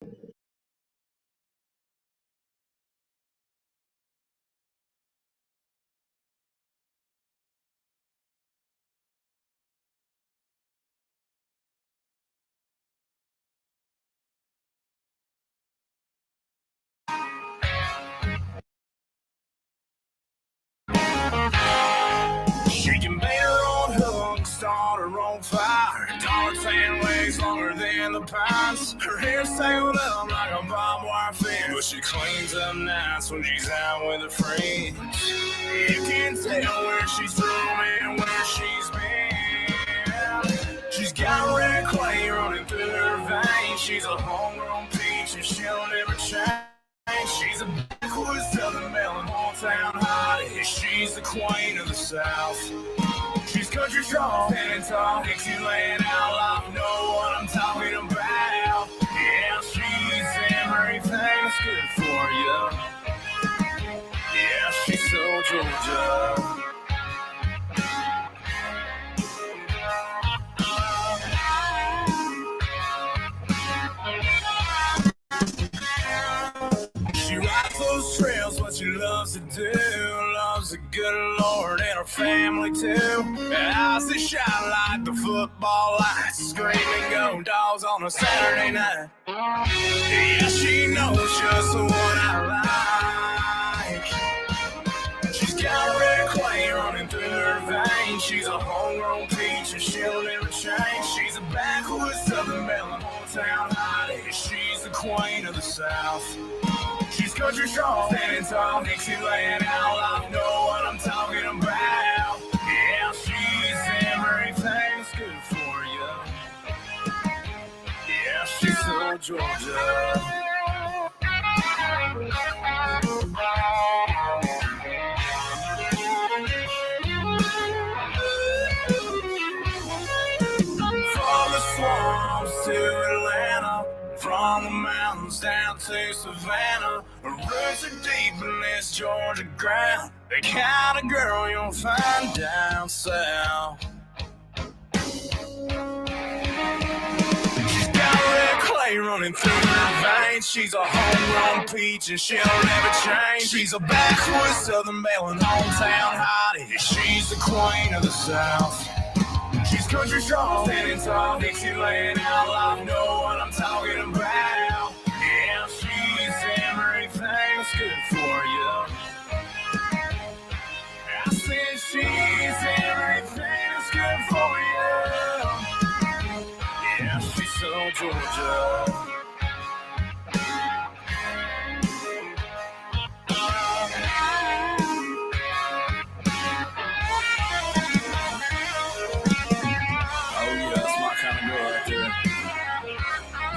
She can make her own hook, start her own fire. Dark tan legs longer than the pines. Her hair's tangled up like a barbed wire fence, but she cleans up nice when she's out with her friends. You can tell where she's from and where she's been. She's got red clay running through her veins. She's a homegrown peach and she'll never change. She's a backwoods southern belle and hometown hottie. She's the queen of the South. She's country strong, standing tall, Dixieland outlaw. Know what I'm talking about? Yeah, she's everything that's good for you. Yeah, she's so Georgia. She rides those trails, what she loves to do. Loves the good Lord and her family too. Eyes that shine like the football lights. Screaming go dogs on a Saturday night. Yeah, she knows just what I like. She's got red clay running through her veins. She's a homegrown peach and she'll never change. She's a backwoods southern belle and hometown hottie. She's the queen of the South. She's country strong, standing tall, Dixieland outlaw. Know what I'm talking about? Yeah, she's everything that's good for you. Yeah, she's so Georgia. From the swamps to Atlanta, from the mountains down to Savannah, her roots are deep in this Georgia ground. The kind of girl you'll find down south. She's got red clay running through her veins. She's a homegrown peach and she'll never change. She's a backwoods southern belle and hometown hottie. She's the queen of the South. She's country strong, standing tall, Dixieland outlaw. Know what I'm talking about? Yeah, she's everything that's good for you. I said she's everything that's good for you. Yeah, she's so Georgia.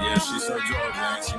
Yeah, she's so Georgia, ain't she?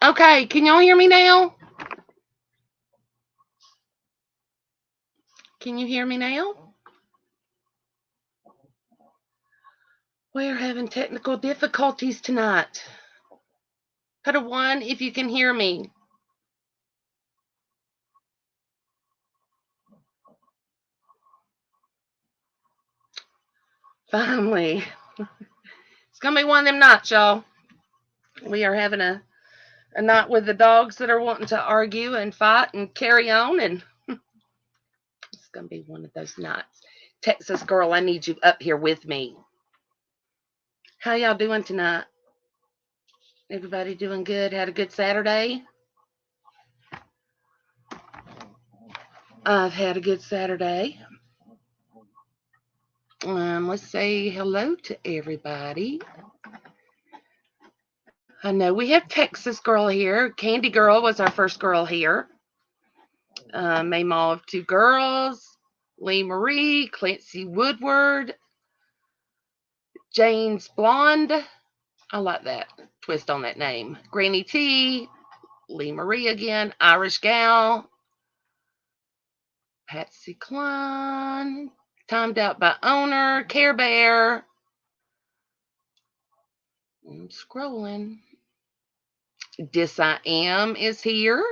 Okay, can y'all hear me now? Can you hear me now? We're having technical difficulties tonight. Put a 1 if you can hear me. Finally. It's going to be one of them nights, y'all. We are having a night with the dogs that are wanting to argue and fight and carry on, and it's going to be one of those nights. Texas girl, I need you up here with me. How y'all doing tonight? Everybody doing good? Had a good Saturday? I've had a good Saturday. Let's say hello to everybody. I know we have Texas girl here. Candy Girl was our first girl here. Mama of two girls. Lee Marie, Clancy Woodward, Jane's Blonde. I like that twist on that name. Granny T, Lee Marie again, Irish Gal, Patsy Klein, Timed Out by Owner, Care Bear. I'm scrolling. Dis I Am is here.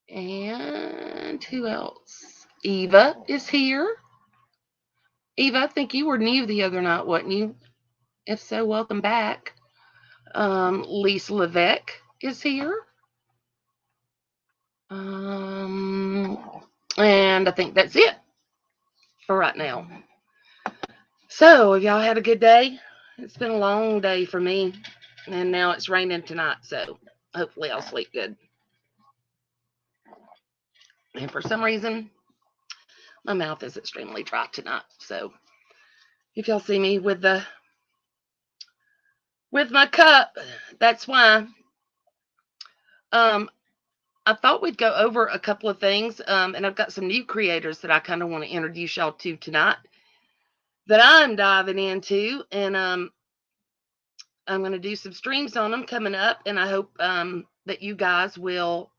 And who else? Eva is here. Eva, I think you were new the other night, wasn't you? If so, welcome back. Lisa Levesque is here. And I think that's it for right now. So, have y'all had a good day? It's been a long day for me, and now it's raining tonight, so hopefully I'll sleep good. And for some reason, my mouth is extremely dry tonight, so if y'all see me with my cup, that's why. I thought we'd go over a couple of things, and I've got some new creators that I kind of want to introduce y'all to tonight that I'm diving into, and I'm going to do some streams on them coming up, and I hope that you guys will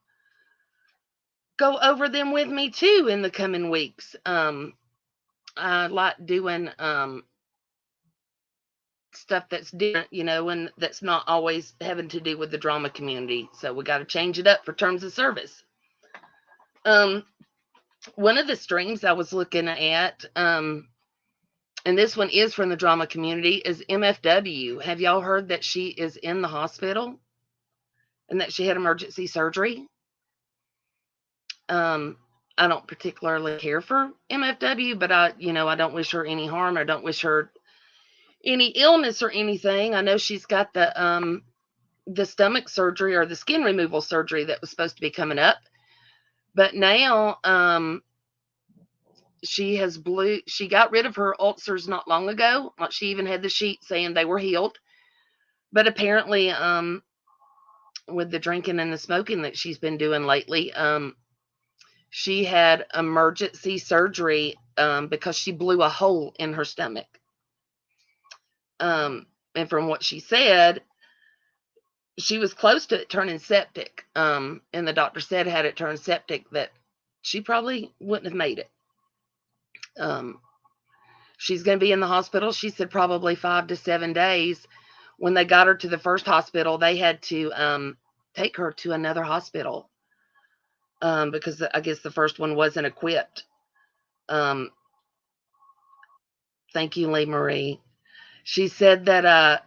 go over them with me too in the coming weeks. I like doing stuff that's different, and that's not always having to do with the drama community. So we got to change it up for terms of service. One of the streams I was looking at, and this one is from the drama community, is MFW. Have y'all heard that she is in the hospital and that she had emergency surgery? I don't particularly care for MFW, but I don't wish her any harm. I don't wish her any illness or anything. I know she's got the stomach surgery or the skin removal surgery that was supposed to be coming up, but now she got rid of her ulcers not long ago. She even had the sheet saying they were healed, but apparently with the drinking and the smoking that she's been doing lately, she had emergency surgery because she blew a hole in her stomach. And from what she said, she was close to it turning septic. And the doctor said had it turned septic that she probably wouldn't have made it. She's going to be in the hospital. She said probably 5 to 7 days. When they got her to the first hospital, they had to take her to another hospital because I guess the first one wasn't equipped. Thank you, Lee Marie. She said that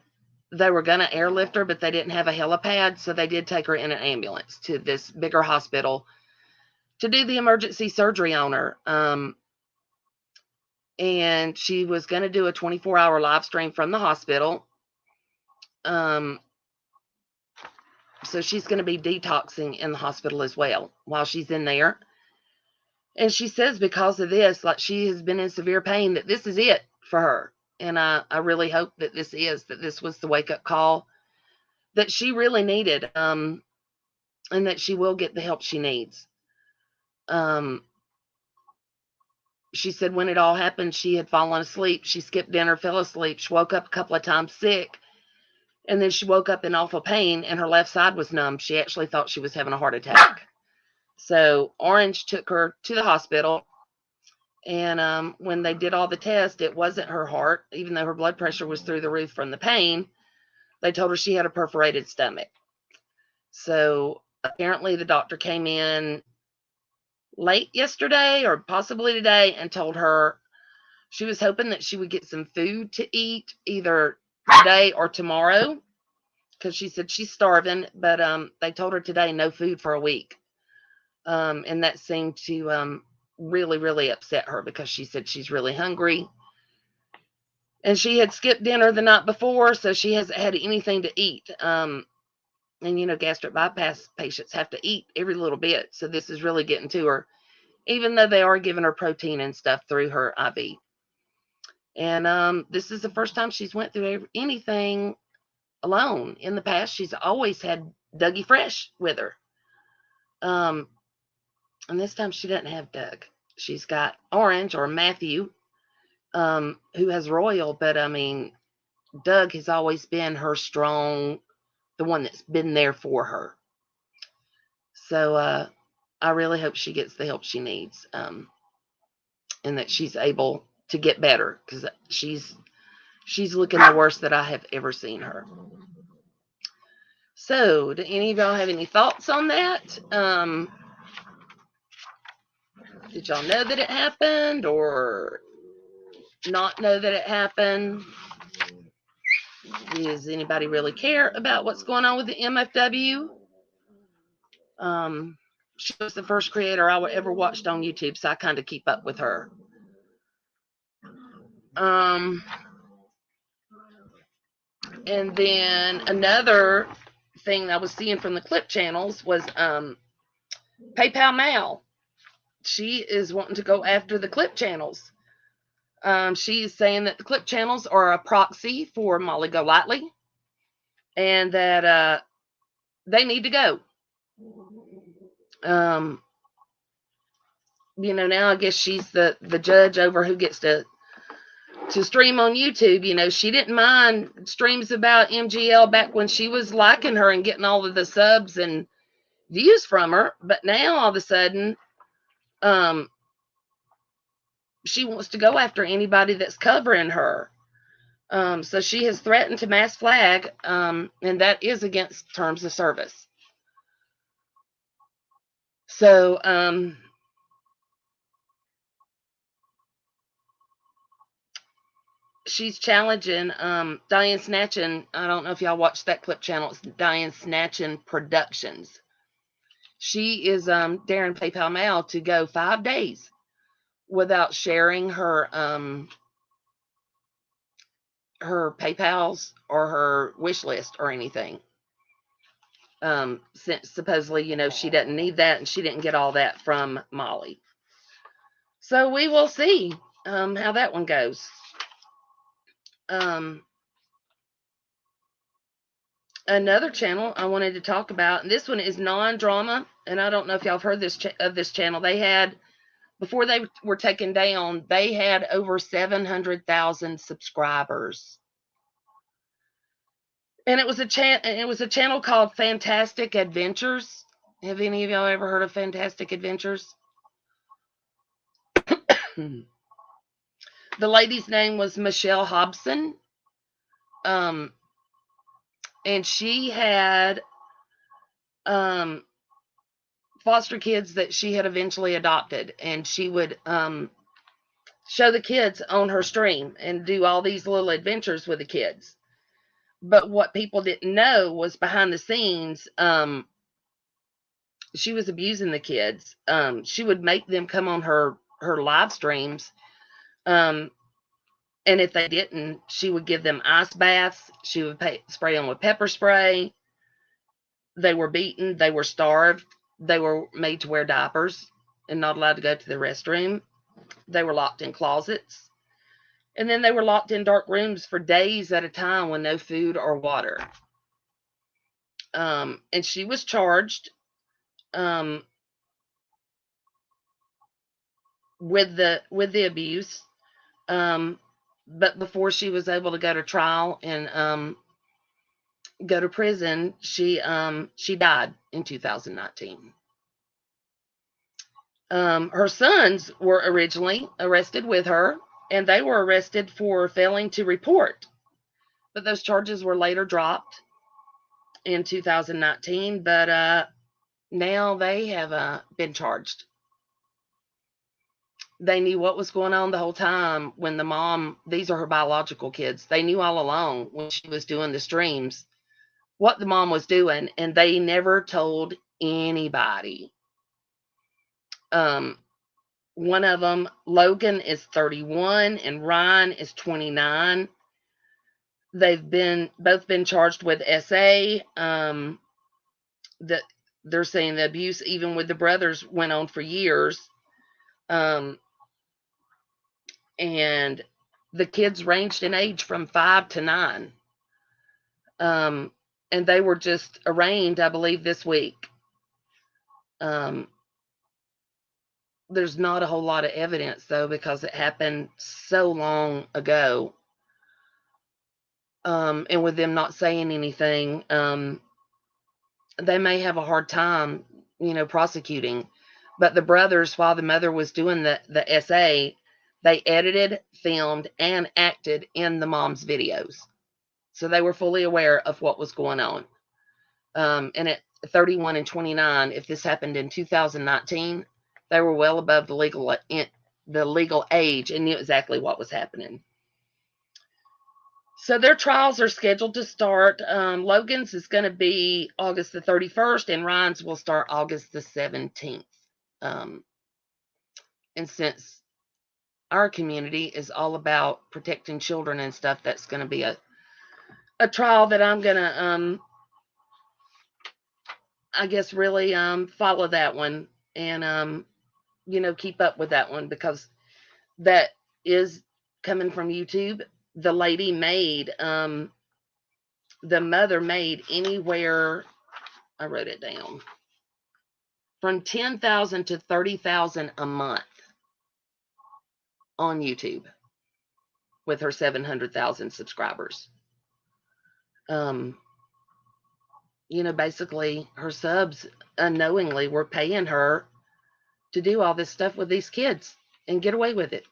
they were going to airlift her, but they didn't have a helipad, so they did take her in an ambulance to this bigger hospital to do the emergency surgery on her. And she was going to do a 24-hour live stream from the hospital. So she's going to be detoxing in the hospital as well while she's in there. And she says because of this, like she has been in severe pain, that this is it for her. And I really hope that this was the wake-up call that she really needed, and that she will get the help she needs. She said when it all happened, she had fallen asleep. She skipped dinner, fell asleep. She woke up a couple of times sick. And then she woke up in awful pain, and her left side was numb. She actually thought she was having a heart attack. So Orange took her to the hospital. And when they did all the tests, it wasn't her heart, even though her blood pressure was through the roof from the pain. They told her she had a perforated stomach. So apparently the doctor came in late yesterday or possibly today and told her She was hoping that she would get some food to eat either today or tomorrow, because she said she's starving, but they told her today no food for a week. And that seemed to really, really upset her, because she said she's really hungry. And she had skipped dinner the night before, so she hasn't had anything to eat. And, you know, gastric bypass patients have to eat every little bit. So this is really getting to her, even though they are giving her protein and stuff through her IV. And this is the first time she's went through anything alone. In the past, she's always had Dougie Fresh with her. And this time she doesn't have Doug. She's got Orange, or Matthew, who has Royal. But, I mean, Doug has always been her strong, the one that's been there for her. So I really hope she gets the help she needs, and that she's able to get better, because she's looking the worst that I have ever seen her. So, do any of y'all have any thoughts on that? Did y'all know that it happened, or not know that it happened? Does anybody really care about what's going on with the MFW? She was the first creator I ever watched on YouTube, so I kind of keep up with her. And then another thing I was seeing from the clip channels was PayPal Mal. She is wanting to go after the clip channels. She is saying that the clip channels are a proxy for Molly Golightly, and that they need to go. You know, now I guess she's the judge over who gets to stream on YouTube. You know, she didn't mind streams about MGL back when she was liking her and getting all of the subs and views from her, but now all of a sudden she wants to go after anybody that's covering her. So she has threatened to mass flag, and that is against terms of service. So she's challenging Diane Snatchin. I don't know if y'all watched that clip channel. It's Diane Snatchin Productions. She is daring PayPal Mal to go 5 days without sharing her PayPals or her wish list or anything. Since supposedly, you know, she doesn't need that, and she didn't get all that from Molly. So we will see how that one goes. Another channel I wanted to talk about, and this one is non-drama, and I don't know if y'all have heard of this channel. They had, before they were taken down, they had over 700,000 subscribers. And it was a channel called Fantastic Adventures. Have any of y'all ever heard of Fantastic Adventures? The lady's name was Michelle Hobson. And she had foster kids that she had eventually adopted, and she would show the kids on her stream and do all these little adventures with the kids. But what people didn't know was, behind the scenes, she was abusing the kids. She would make them come on her live streams, and if they didn't, she would give them ice baths. She would spray them with pepper spray. They were beaten. They were starved. They were made to wear diapers and not allowed to go to the restroom. They were locked in closets. And then they were locked in dark rooms for days at a time with no food or water. And she was charged with the abuse. But before she was able to go to trial and go to prison, she died in 2019. Her sons were originally arrested with her, and they were arrested for failing to report. But those charges were later dropped in 2019. But now they have been charged. They knew what was going on the whole time when the mom, these are her biological kids, they knew all along when she was doing the streams what the mom was doing, and they never told anybody. One of them, Logan, is 31 and Ryan is 29. They've both been charged with SA. That they're saying the abuse, even with the brothers, went on for years. And the kids ranged in age from 5 to 9. And they were just arraigned, I believe, this week. There's not a whole lot of evidence, though, because it happened so long ago. And with them not saying anything, they may have a hard time, prosecuting. But the brothers, while the mother was doing the SA, they edited, filmed, and acted in the mom's videos. So they were fully aware of what was going on. And at 31 and 29, if this happened in 2019, they were well above the legal age and knew exactly what was happening. So their trials are scheduled to start. Logan's is going to be August the 31st, and Ryan's will start August the 17th. And since our community is all about protecting children and stuff, that's going to be a trial that I'm going to, I guess, really follow that one and, keep up with that one, because that is coming from YouTube. The lady made, the mother made anywhere, I wrote it down, from $10,000 to $30,000 a month on YouTube with her 700,000 subscribers. Basically her subs unknowingly were paying her to do all this stuff with these kids and get away with it.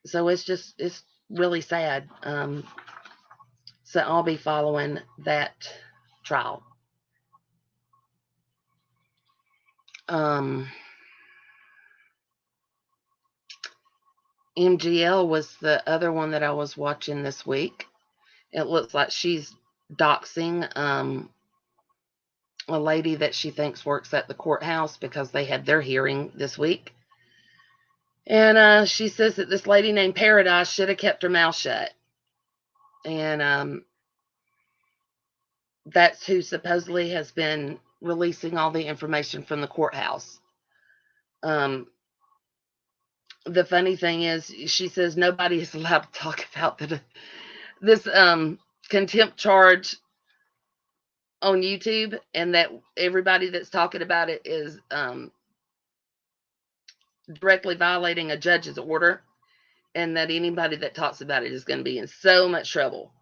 So it's really sad. So I'll be following that trial. MGL was the other one that I was watching this week. It looks like she's doxing a lady that she thinks works at the courthouse, because they had their hearing this week. And she says that this lady named Paradise should have kept her mouth shut. And that's who supposedly has been releasing all the information from the courthouse. The funny thing is, she says nobody is allowed to talk about this contempt charge on YouTube, and that everybody that's talking about it is directly violating a judge's order, and that anybody that talks about it is going to be in so much trouble.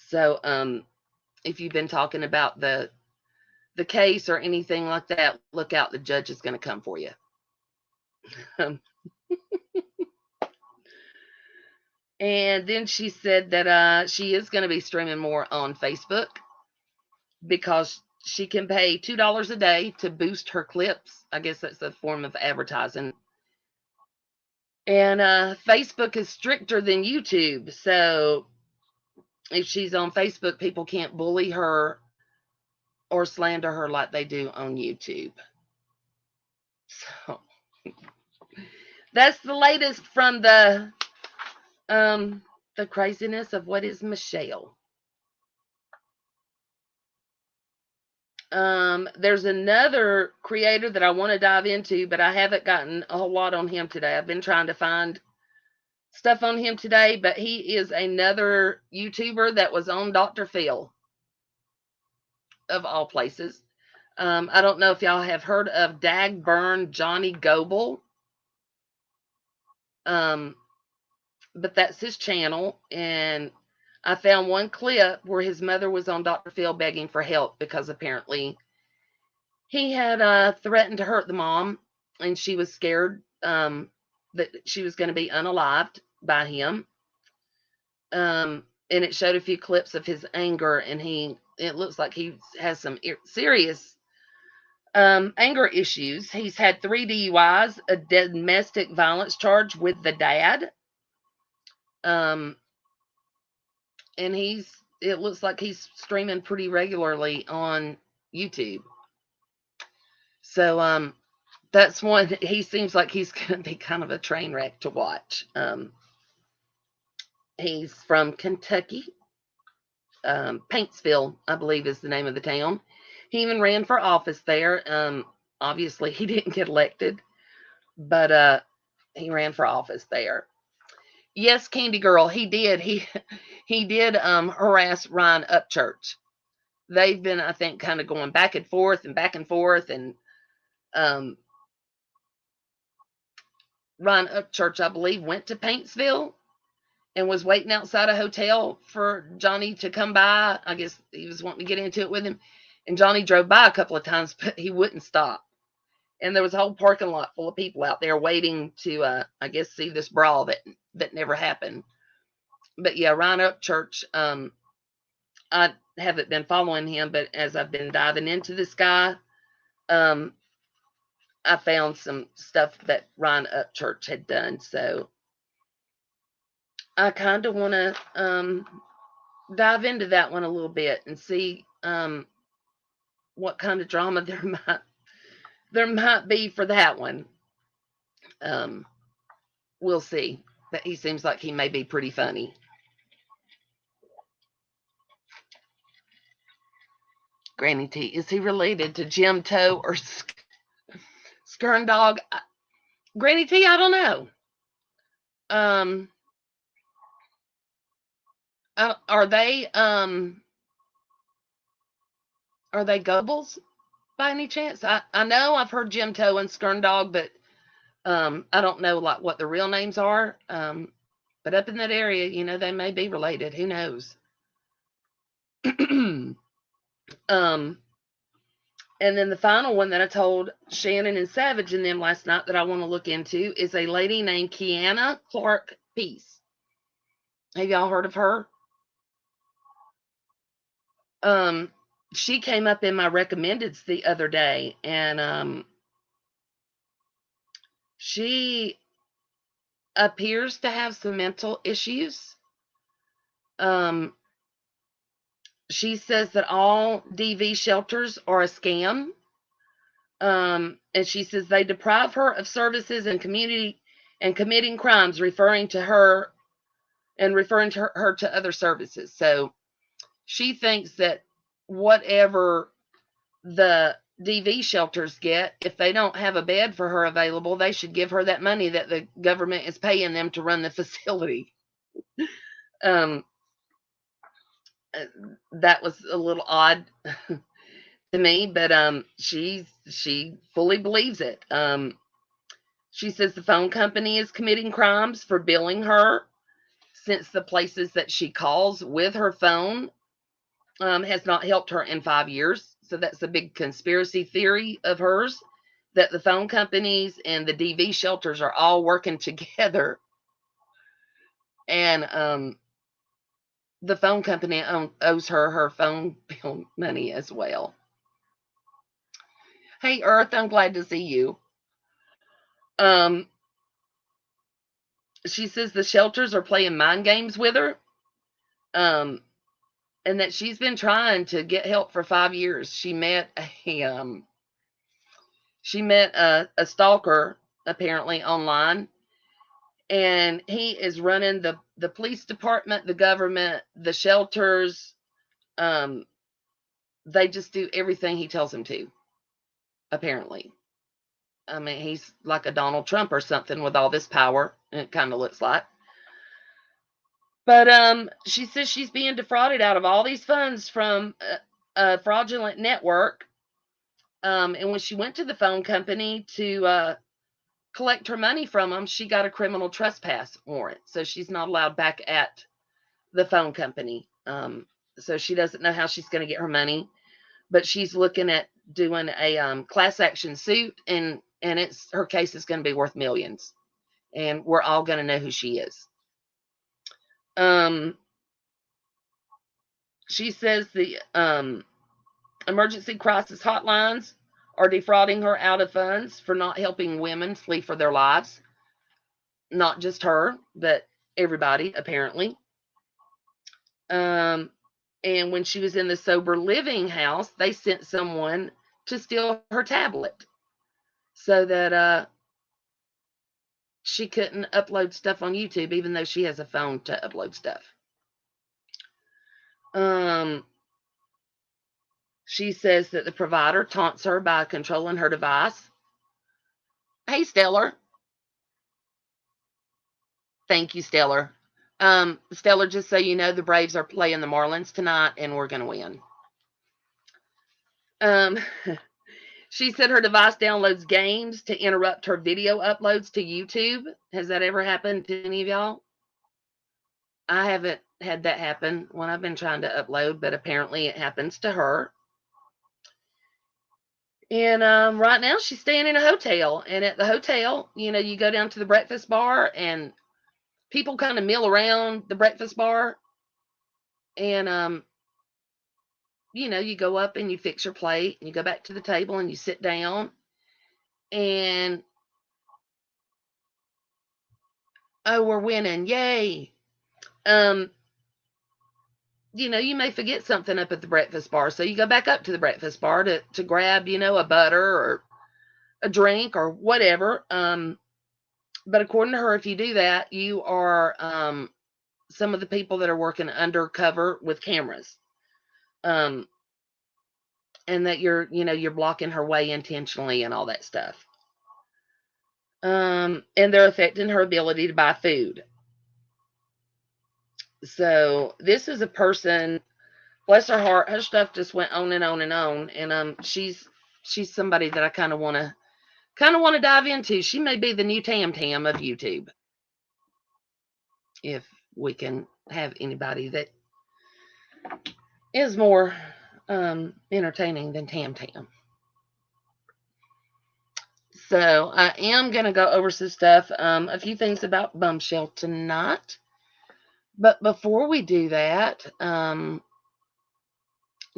So if you've been talking about the case or anything like that, look out, the judge is going to come for you. And then she said that she is going to be streaming more on Facebook, because she can pay $2 a day to boost her clips. I guess that's a form of advertising. And Facebook is stricter than YouTube. So if she's on Facebook, people can't bully her or slander her like they do on YouTube. So that's the latest from the craziness of what is Michelle. There's another creator that I want to dive into, but I haven't gotten a whole lot on him today. I've been trying to find stuff on him today, but he is another YouTuber that was on Dr. Phil, of all places. I don't know if y'all have heard of Dagburn Johnny Goble. But that's his channel, and I found one clip where his mother was on Dr. Phil begging for help, because apparently he had threatened to hurt the mom, and she was scared that she was going to be unalived by him. And it showed a few clips of his anger, and it looks like he has some serious Anger issues. He's had 3 DUIs, a domestic violence charge with the dad. And it looks like he's streaming pretty regularly on YouTube. So that's one. He seems like he's going to be kind of a train wreck to watch. He's from Kentucky. Paintsville, I believe, is the name of the town. He even ran for office there. Obviously, he didn't get elected, but he ran for office there. Yes, Candy Girl, he did. He did harass Ryan Upchurch. They've been, I think, kind of going back and forth, and Ryan Upchurch, I believe, went to Paintsville and was waiting outside a hotel for Johnny to come by. I guess he was wanting to get into it with him. And Johnny drove by a couple of times, but he wouldn't stop. And there was a whole parking lot full of people out there waiting to, I guess, see this brawl that never happened. But yeah, Ryan Upchurch, I haven't been following him, but as I've been diving into this guy, I found some stuff that Ryan Upchurch had done. So I kind of want to dive into that one a little bit and see what kind of drama there might be for that one. We'll see. But he seems like he may be pretty funny. Granny T, is he related to Jim Toe or Skern Dog? Granny T, I don't know. Are they Goebbels by any chance? I know I've heard Jim Toe and Skern Dog, but I don't know like what the real names are. But up in that area, they may be related. Who knows? And then the final one that I told Shannon and Savage and them last night that I want to look into is a lady named Kiana Clark Peace. Have y'all heard of her? She came up in my recommendeds the other day, and she appears to have some mental issues. She says that all DV shelters are a scam. And she says they deprive her of services and committing crimes, referring to her to other services. So she thinks that whatever the DV shelters get, if they don't have a bed for her available, they should give her that money that the government is paying them to run the facility. That was a little odd to me, but she fully believes it. She says the phone company is committing crimes for billing her, since the places that she calls with her phone has not helped her in 5 years. So that's a big conspiracy theory of hers, that the phone companies and the DV shelters are all working together. And the phone company owes her phone bill money as well. Hey, Earth, I'm glad to see you. She says the shelters are playing mind games with her. And that she's been trying to get help for 5 years. She met a stalker apparently online, and he is running the police department, the government, the shelters. They just do everything he tells them to, apparently. I mean, he's like a Donald Trump or something with all this power, and it kind of looks like. But she says she's being defrauded out of all these funds from a fraudulent network. And when she went to the phone company to collect her money from them, she got a criminal trespass warrant. So she's not allowed back at the phone company. So she doesn't know how she's going to get her money. But she's looking at doing a class action suit, and her case is going to be worth millions. And we're all going to know who she is. She says the emergency crisis hotlines are defrauding her out of funds for not helping women flee for their lives. Not just her, but everybody, apparently. And when she was in the sober living house, they sent someone to steal her tablet so that she couldn't upload stuff on YouTube, even though she has a phone to upload stuff. She says that the provider taunts her by controlling her device. Hey, Stellar. Thank you, Stellar. Stellar, just so you know, the Braves are playing the Marlins tonight, and we're going to win. She said her device downloads games to interrupt her video uploads to YouTube. Has that ever happened to any of y'all? I haven't had that happen when I've been trying to upload, but apparently it happens to her. And right now she's staying in a hotel. And at the hotel, you go down to the breakfast bar and people kind of mill around the breakfast bar. And, you go up and you fix your plate and you go back to the table and you sit down. And, oh, we're winning. Yay. You may forget something up at the breakfast bar. So you go back up to the breakfast bar to grab, a butter or a drink or whatever. But according to her, if you do that, you are some of the people that are working undercover with cameras. And that you're blocking her way intentionally and all that stuff. And they're affecting her ability to buy food. So this is a person, bless her heart, her stuff just went on and on and on. And she's somebody that I kind of want to dive into. She may be the new Tam Tam of YouTube, if we can have anybody that is more entertaining than Tam Tam. So I am going to go over some stuff, a few things about Bombshell tonight. But before we do that,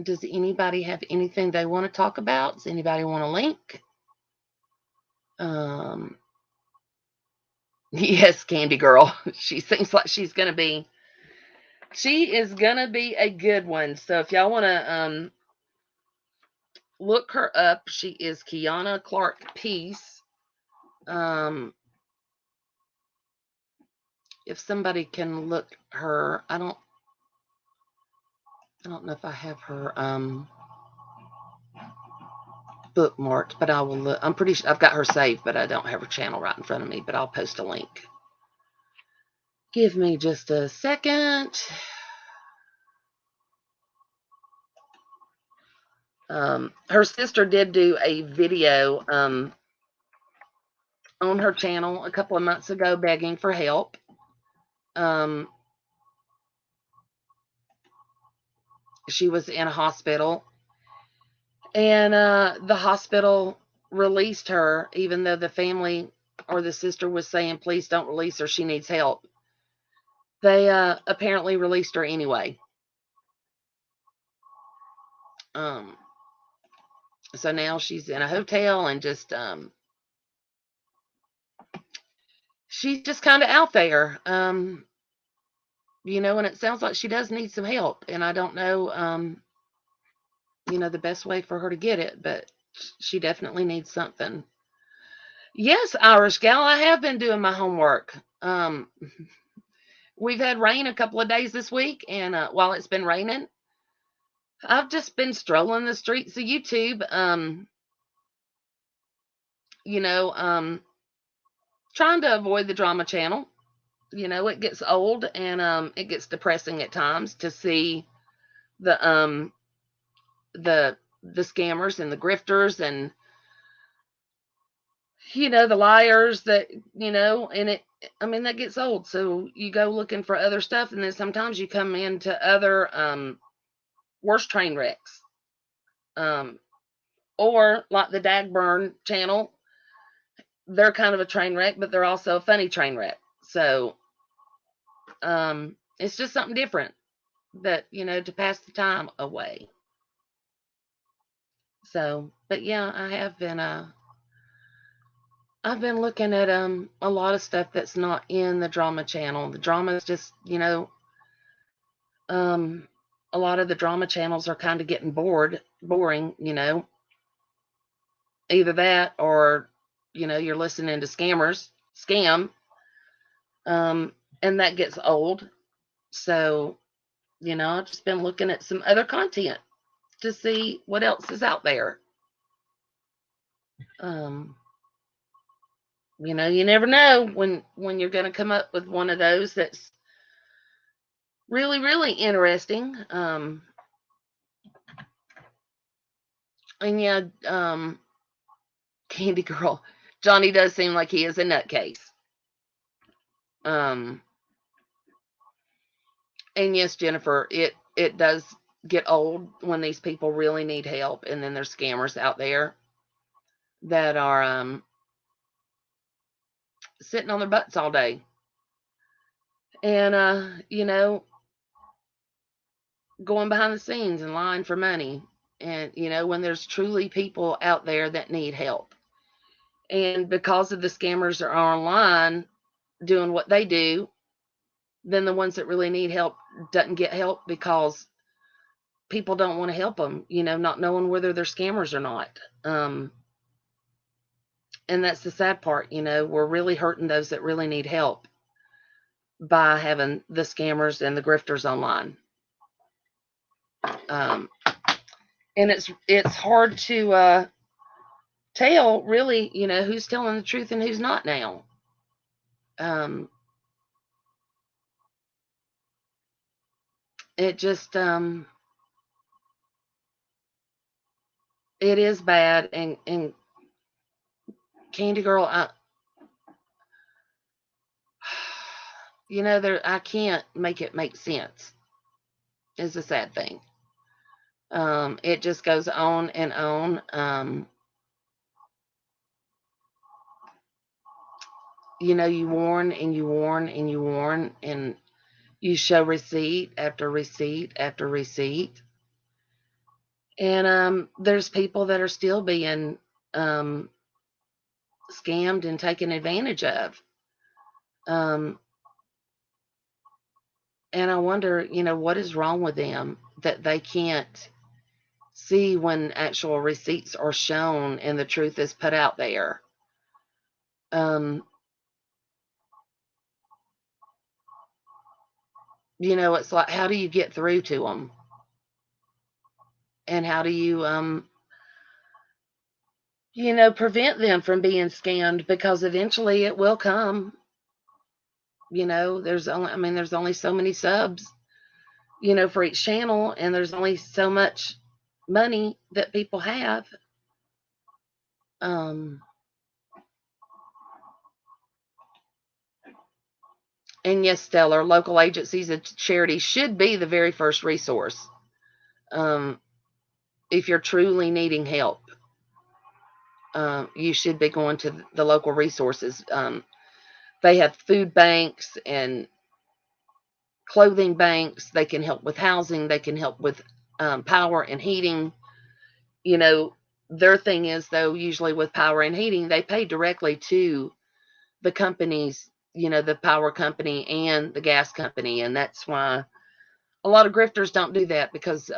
does anybody have anything they want to talk about? Does anybody want a link? Yes, Candy Girl. She seems like she is going to be a good one. So if y'all want to look her up, she is Kiana Clark Peace. If somebody can look her, I don't know if I have her bookmarked, but I will look. I'm pretty sure I've got her saved, but I don't have her channel right in front of me, but I'll post a link. Give me just a second. Her sister did do a video on her channel a couple of months ago begging for help. She was in a hospital, and the hospital released her, even though the family or the sister was saying, please don't release her, she needs help. They apparently released her anyway. So now she's in a hotel and just she's just kind of out there. And it sounds like she does need some help, and I don't know the best way for her to get it, but she definitely needs something. Yes, Irish Gal, I have been doing my homework. We've had rain a couple of days this week, and while it's been raining, I've just been strolling the streets of YouTube, trying to avoid the drama channel. It gets old, and it gets depressing at times to see the scammers and the grifters and the liars that and that gets old. So you go looking for other stuff, and then sometimes you come into other worse train wrecks, or like the Dagburn channel. They're kind of a train wreck, but they're also a funny train wreck. So it's just something different that to pass the time away. So But yeah, I've been looking at a lot of stuff that's not in the drama channel. The drama is just, um a lot of the drama channels are kind of getting boring, either that or you're listening to scam, and that gets old. So, I've just been looking at some other content to see what else is out there. um you never know when you're going to come up with one of those that's really really interesting. And yeah, Candy Girl, Johnny does seem like he is a nutcase. um and yes, Jennifer, it does get old when these people really need help, and then there's scammers out there that are sitting on their butts all day, and going behind the scenes and lying for money. And when there's truly people out there that need help, and because of the scammers are online doing what they do, then the ones that really need help doesn't get help because people don't want to help them, not knowing whether they're scammers or not. And that's the sad part. We're really hurting those that really need help by having the scammers and the grifters online. um, and it's hard to tell really, who's telling the truth and who's not now. um, it just it is bad. And Candy Girl, there, I can't make it make sense, is the sad thing. It just goes on and on. You warn and you warn and you warn, and you show receipt after receipt after receipt. And there's people that are still being um, scammed and taken advantage of. Um, and I wonder, what is wrong with them that they can't see when actual receipts are shown and the truth is put out there. Um, it's like, how do you get through to them? And how do you, prevent them from being scammed? Because eventually it will come. There's only so many subs, for each channel, and there's only so much money that people have. And yes, Stellar, local agencies and charities should be the very first resource. If you're truly needing help, you should be going to the local resources. They have food banks and clothing banks. They can help with housing. They can help with power and heating. Their thing is, though, usually with power and heating, they pay directly to the companies, the power company and the gas company. And that's why a lot of grifters don't do that, because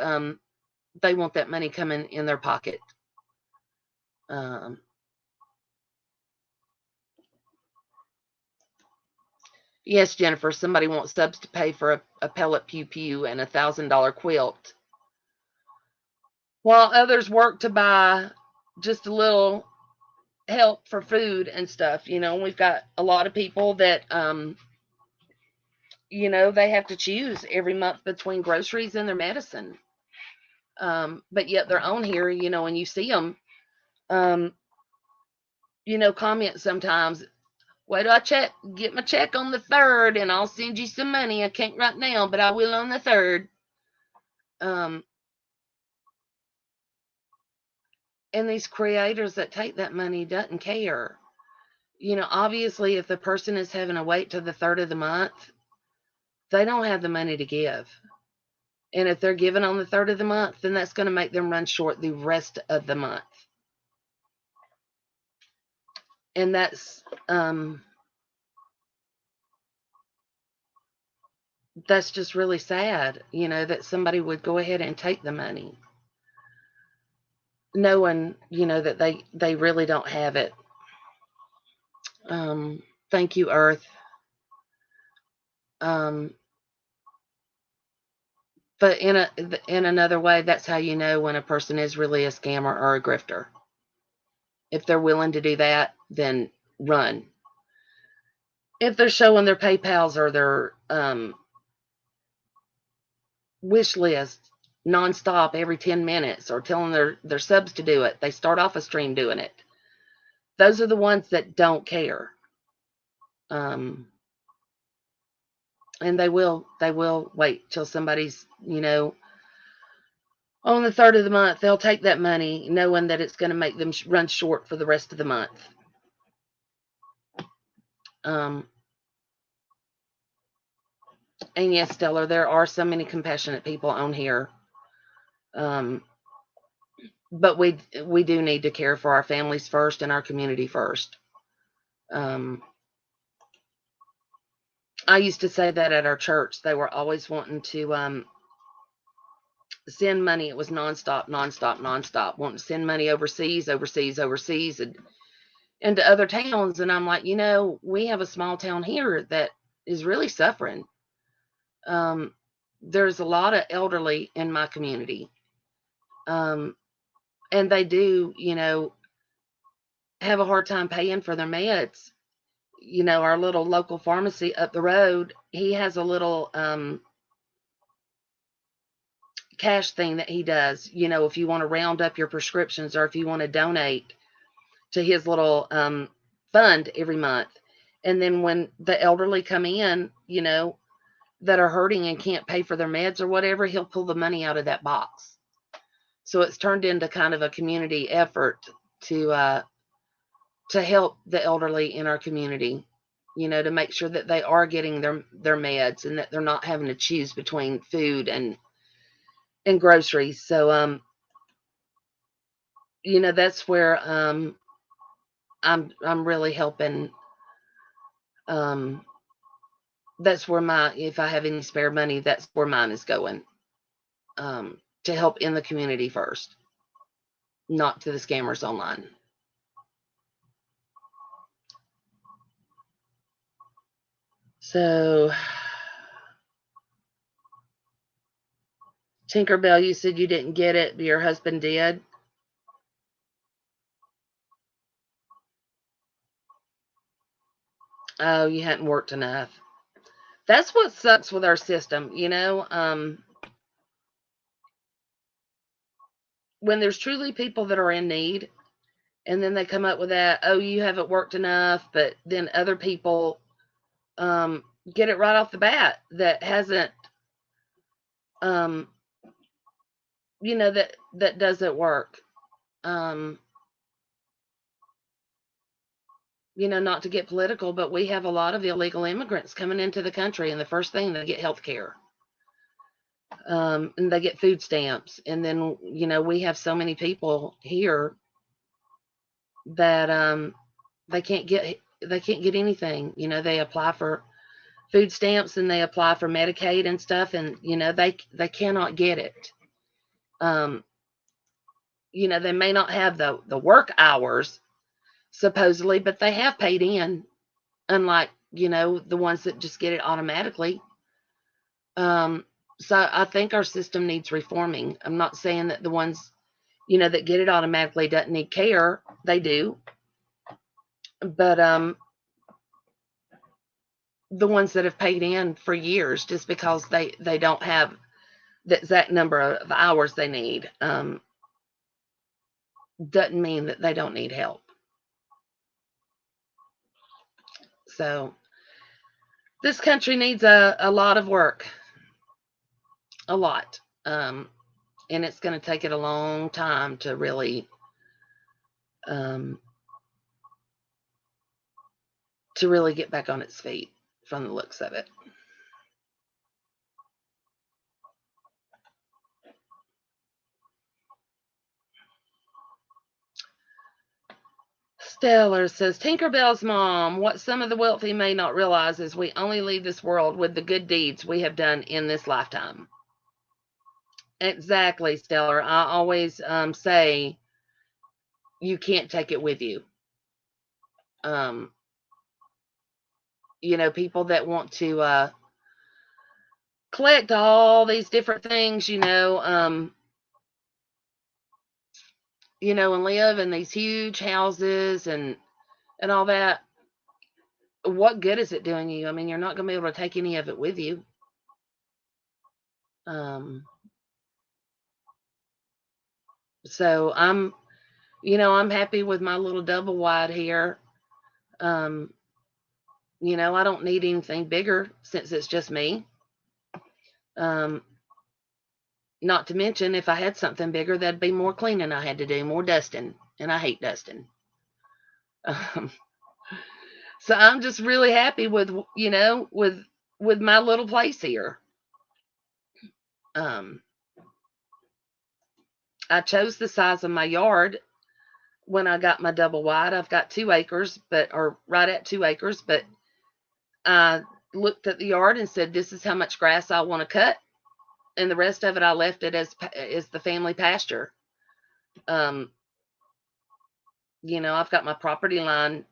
they want that money coming in their pocket. Yes, Jennifer, somebody wants subs to pay for a pellet pew pew and $1,000 quilt, while others work to buy just a little help for food and stuff. We've got a lot of people that, they have to choose every month between groceries and their medicine. But yet they're on here, and you see them, comment sometimes, wait till I get my check on the 3rd, and I'll send you some money. I can't right now, but I will on the 3rd. And these creators that take that money doesn't care. Obviously, if the person is having to wait till the 3rd of the month, they don't have the money to give. And if they're giving on the 3rd of the month, then that's going to make them run short the rest of the month. And that's just really sad, that somebody would go ahead and take the money, knowing, that they really don't have it. Thank you, Earth. Um, but in another way, that's how you know when a person is really a scammer or a grifter. If they're willing to do that, then run. If they're showing their PayPals or their wish list nonstop every 10 minutes, or telling their subs to do it, they start off a stream doing it. Those are the ones that don't care. And they will wait till somebody's, on the third of the month, they'll take that money knowing that it's going to make them run short for the rest of the month. And yes, Stellar, there are so many compassionate people on here. But we do need to care for our families first and our community first. I used to say that at our church. They were always wanting to send money. It was nonstop, wanting to send money overseas, and to other towns. And I'm like, we have a small town here that is really suffering. There's a lot of elderly in my community. And they do, have a hard time paying for their meds. Our little local pharmacy up the road, he has a little cash thing that he does. If you want to round up your prescriptions, or if you want to donate to his little fund every month. And then when the elderly come in, that are hurting and can't pay for their meds or whatever, he'll pull the money out of that box. So it's turned into kind of a community effort to help the elderly in our community, to make sure that they are getting their meds, and that they're not having to choose between food and groceries. So that's where I'm really helping. That's where if I have any spare money, that's where mine is going, to help in the community first, not to the scammers online. So, Tinkerbell, you said you didn't get it, but your husband did. Oh, you hadn't worked enough. That's what sucks with our system, when there's truly people that are in need, and then they come up with that, oh, you haven't worked enough, but then other people get it right off the bat that hasn't, um, that doesn't work. Not to get political, but we have a lot of illegal immigrants coming into the country, and the first thing, they get health care. And they get food stamps. And then, we have so many people here that they can't get anything. They apply for food stamps, and they apply for Medicaid and stuff, and they cannot get it. They may not have the work hours supposedly, but they have paid in, unlike the ones that just get it automatically. So I think our system needs reforming. I'm not saying that the ones that get it automatically doesn't need care. They do. But the ones that have paid in for years, just because they don't have the exact number of hours they need, doesn't mean that they don't need help. So this country needs a lot of work. A lot. And it's going to take it a long time to really get back on its feet, from the looks of it. Stellar says, Tinkerbell's mom, what some of the wealthy may not realize is we only leave this world with the good deeds we have done in this lifetime. Exactly, Stellar. I always say you can't take it with you. People that want to collect all these different things, and live in these huge houses and all that. What good is it doing you? I mean, you're not going to be able to take any of it with you. So I'm happy with my little double wide here. I don't need anything bigger since it's just me. Not to mention, if I had something bigger, that'd be more cleaning I had to do, more dusting, and I hate dusting. So I'm just really happy with my little place here. I chose the size of my yard when I got my double wide. I've got 2 acres, or right at 2 acres, but I looked at the yard and said, this is how much grass I want to cut. And the rest of it, I left it as the family pasture. I've got my property line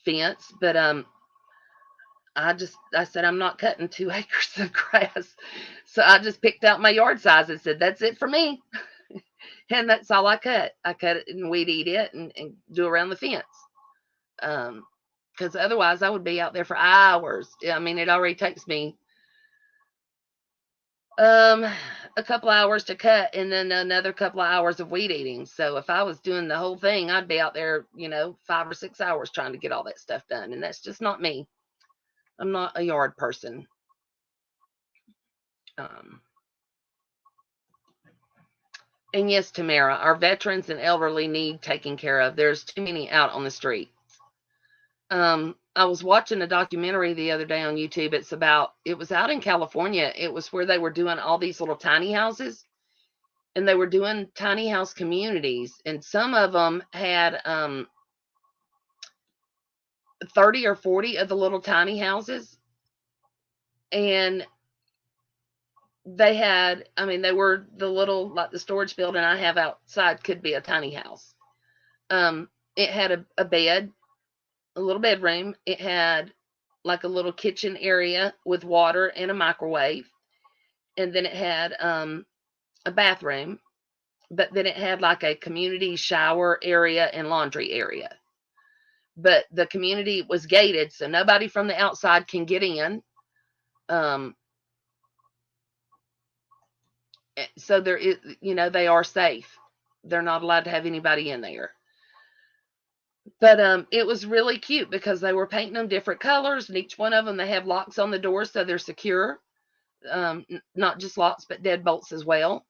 fence, but I said, I'm not cutting 2 acres of grass. So I just picked out my yard size and said, that's it for me. And that's all I cut. I cut it and weed eat it and do around the fence. Because otherwise I would be out there for hours. I mean, it already takes me a couple of hours to cut and then another couple of hours of weed eating. So if I was doing the whole thing, I'd be out there, 5 or 6 hours trying to get all that stuff done. And that's just not me. I'm not a yard person. And yes, Tamara, our veterans and elderly need taken care of. There's too many out on the streets. I was watching a documentary the other day on YouTube. It was out in California. It was where they were doing all these little tiny houses, and they were doing tiny house communities, and some of them had 30 or 40 of the little tiny houses, and they were the little, like the storage building I have outside could be a tiny house. It had a bed, a little bedroom. It had like a little kitchen area with water and a microwave. And then it had a bathroom, but then it had like a community shower area and laundry area. But the community was gated, so nobody from the outside can get in. So there is, they are safe. They're not allowed to have anybody in there. But it was really cute because they were painting them different colors, and each one of them, they have locks on the doors so they're secure. Not just locks, but deadbolts as well.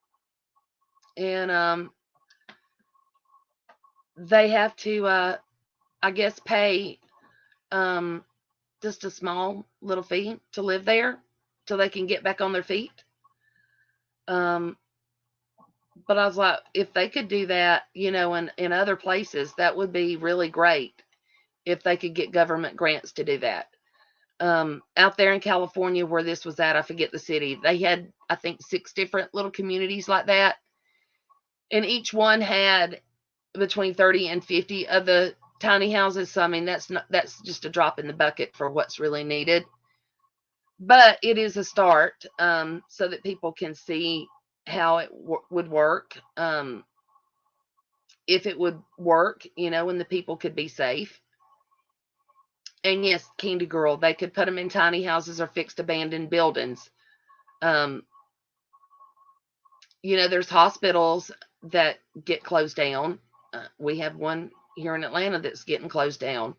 And they have to, I guess, pay just a small little fee to live there till they can get back on their feet. But I was like, if they could do that, in other places, that would be really great if they could get government grants to do that. Out there in California where this was at, I forget the city, they had, I think, 6 different little communities like that. And each one had between 30 and 50 of the tiny houses. So, I mean, that's just a drop in the bucket for what's really needed. But it is a start, so that people can see how it would work, if it would work, and the people could be safe. And yes, Candy Girl, they could put them in tiny houses or fixed abandoned buildings. There's hospitals that get closed down. We have one here in Atlanta that's getting closed down.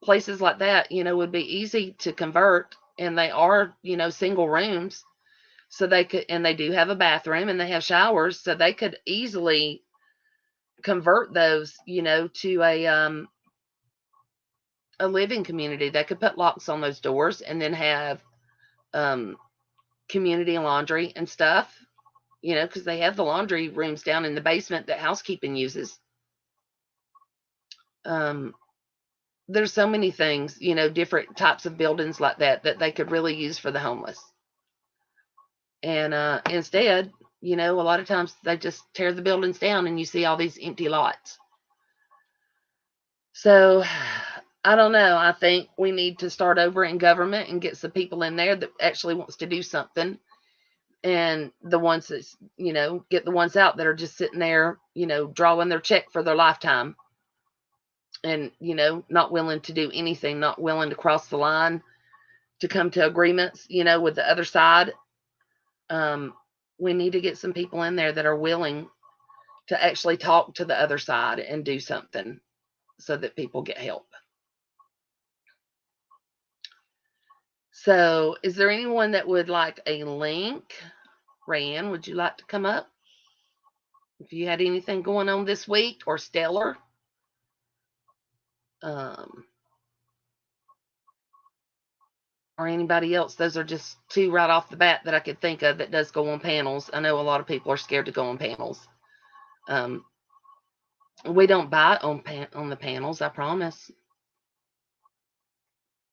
Places like that, would be easy to convert, and they are, single rooms. So they could, and they do have a bathroom and they have showers, so they could easily convert those, to a living community. They could put locks on those doors and then have community laundry and stuff, because they have the laundry rooms down in the basement that housekeeping uses. There's so many things, different types of buildings like that they could really use for the homeless. And instead, a lot of times they just tear the buildings down and you see all these empty lots. So I don't know. I think we need to start over in government and get some people in there that actually wants to do something. And the ones that, get the ones out that are just sitting there, drawing their check for their lifetime. And, not willing to do anything, not willing to cross the line to come to agreements, with the other side. We need to get some people in there that are willing to actually talk to the other side and do something so that people get help. So, is there anyone that would like a link? Rayanne, would you like to come up? If you had anything going on this week, or Stellar? Or anybody else. Those are just two right off the bat that I could think of that does go on panels. I know a lot of people are scared to go on panels. We don't bite on the panels, I promise.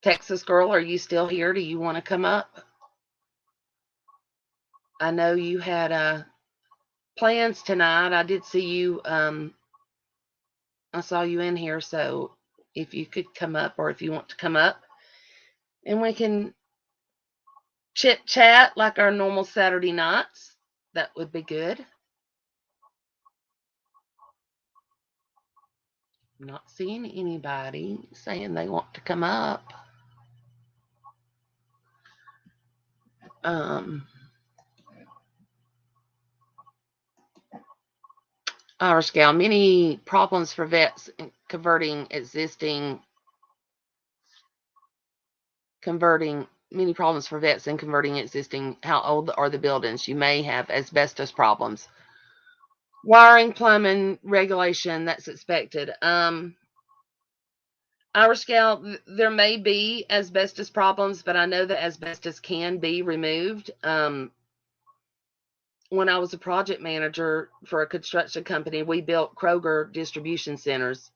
Texas Girl, are you still here? Do you want to come up? I know you had plans tonight. I did see you. I saw you in here, so if you could come up, or if you want to come up, and we can chit chat like our normal Saturday nights, that would be good. I'm not seeing anybody saying they want to come up. Our scale, many problems for vets in converting many problems for vets in converting existing. How old are the buildings? You may have asbestos problems. Wiring, plumbing, regulation, that's expected. Our scale, there may be asbestos problems, but I know that asbestos can be removed. When I was a project manager for a construction company, we built Kroger distribution centers.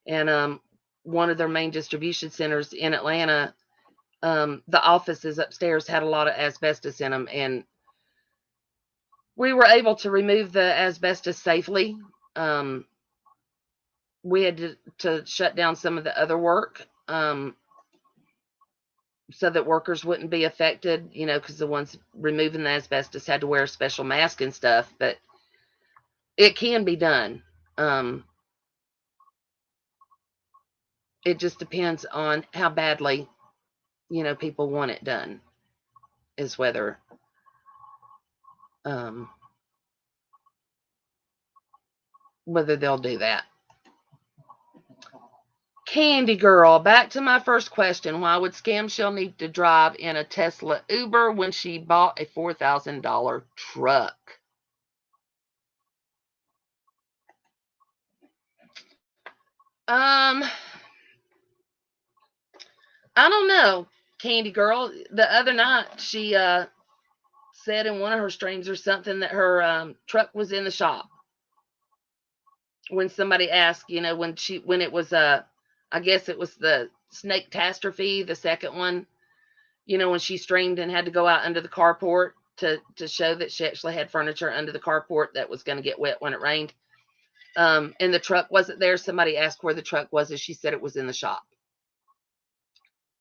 And one of their main distribution centers in Atlanta, the offices upstairs had a lot of asbestos in them. And we were able to remove the asbestos safely. We had to shut down some of the other work so that workers wouldn't be affected, because the ones removing the asbestos had to wear a special mask and stuff. But it can be done. It just depends on how badly, people want it done, is whether they'll do that. Candy Girl, back to my first question. Why would Scam Shell need to drive in a Tesla Uber when she bought a $4,000 truck? I don't know, Candy Girl. The other night, she said in one of her streams or something that her truck was in the shop. When somebody asked, when it was I guess it was the Snake Catastrophe, the second one, when she streamed and had to go out under the carport to show that she actually had furniture under the carport that was going to get wet when it rained. And the truck wasn't there. Somebody asked where the truck was, and she said it was in the shop.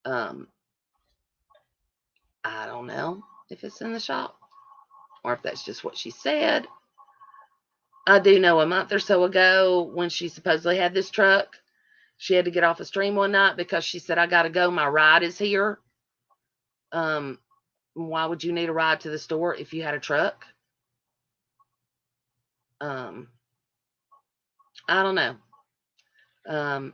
I don't know if it's in the shop or if that's just what she said. I do know a month or so ago, when she supposedly had this truck, she had to get off a stream one night because she said, I got to go. My ride is here. Why would you need a ride to the store if you had a truck? I don't know. I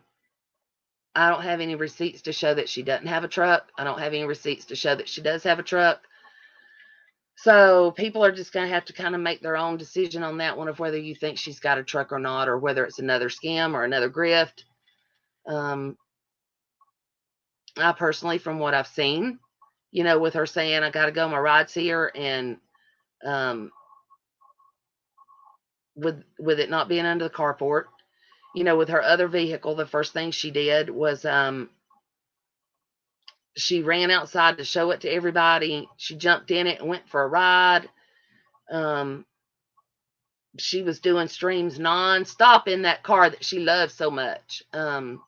don't have any receipts to show that she doesn't have a truck. I don't have any receipts to show that she does have a truck. So people are just going to have to kind of make their own decision on that one, of whether you think she's got a truck or not, or whether it's another scam or another grift. I personally, from what I've seen, with her saying, I got to go, my ride's here, and with it not being under the carport, with her other vehicle, the first thing she did was she ran outside to show it to everybody. She jumped in it and went for a ride. She was doing streams nonstop in that car that she loves so much. And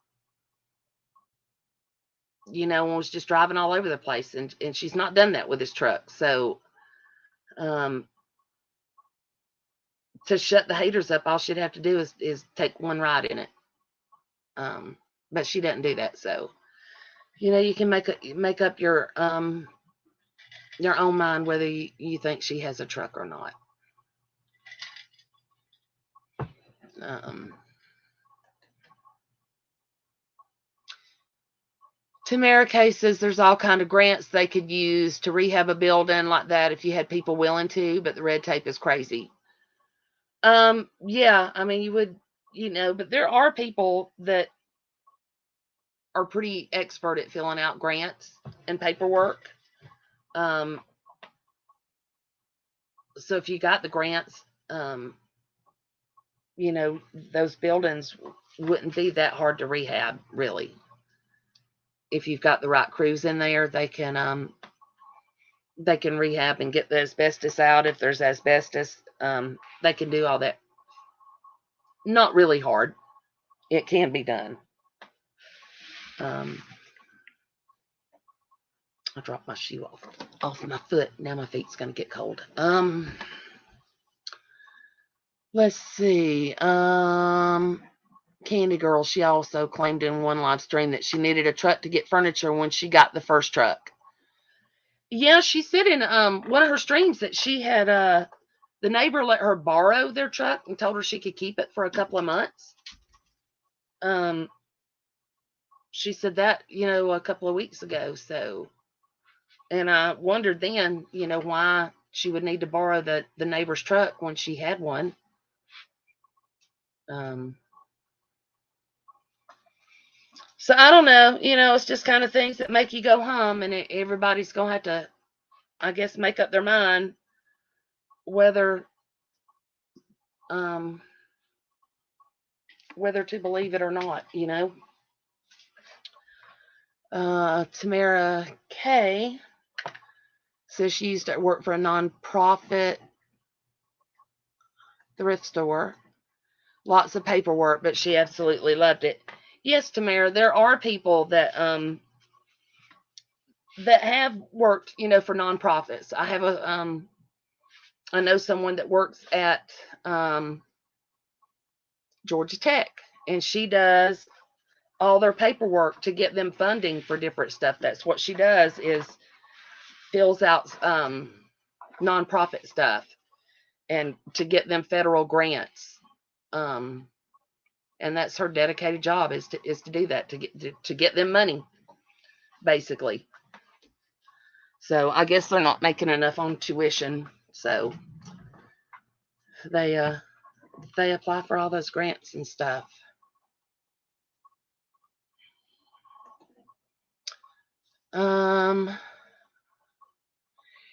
was just driving all over the place. And she's not done that with this truck. So to shut the haters up, all she'd have to do is take one ride in it. But she doesn't do that. So, you can make up your own mind whether you think she has a truck or not. Tamara cases, there's all kind of grants they could use to rehab a building like that if you had people willing to, but the red tape is crazy. Yeah, I mean, you would, but there are people that are pretty expert at filling out grants and paperwork. So if you got the grants, those buildings wouldn't be that hard to rehab, really. If you've got the right crews in there, they can rehab and get the asbestos out. If there's asbestos, they can do all that. Not really hard. It can be done. I dropped my shoe off my foot. Now my feet's going to get cold. Let's see. Candy Girl, she also claimed in one live stream that she needed a truck to get furniture when she got the first truck. Yeah, she said in one of her streams that she had the neighbor let her borrow their truck and told her she could keep it for a couple of months. She said that, a couple of weeks ago. So, and I wondered then, why she would need to borrow the neighbor's truck when she had one. So I don't know, it's just kind of things that make you go hum, and everybody's going to have to, I guess, make up their mind whether to believe it or not, Tamara K says she used to work for a nonprofit thrift store. Lots of paperwork, but she absolutely loved it. Yes, Tamara, there are people that have worked, for nonprofits. I have I know someone that works at Georgia Tech, and she does all their paperwork to get them funding for different stuff. That's what she does, is fills out nonprofit stuff and to get them federal grants. And that's her dedicated job, is to do that, to get them money, basically. So I guess they're not making enough on tuition, so they apply for all those grants and stuff.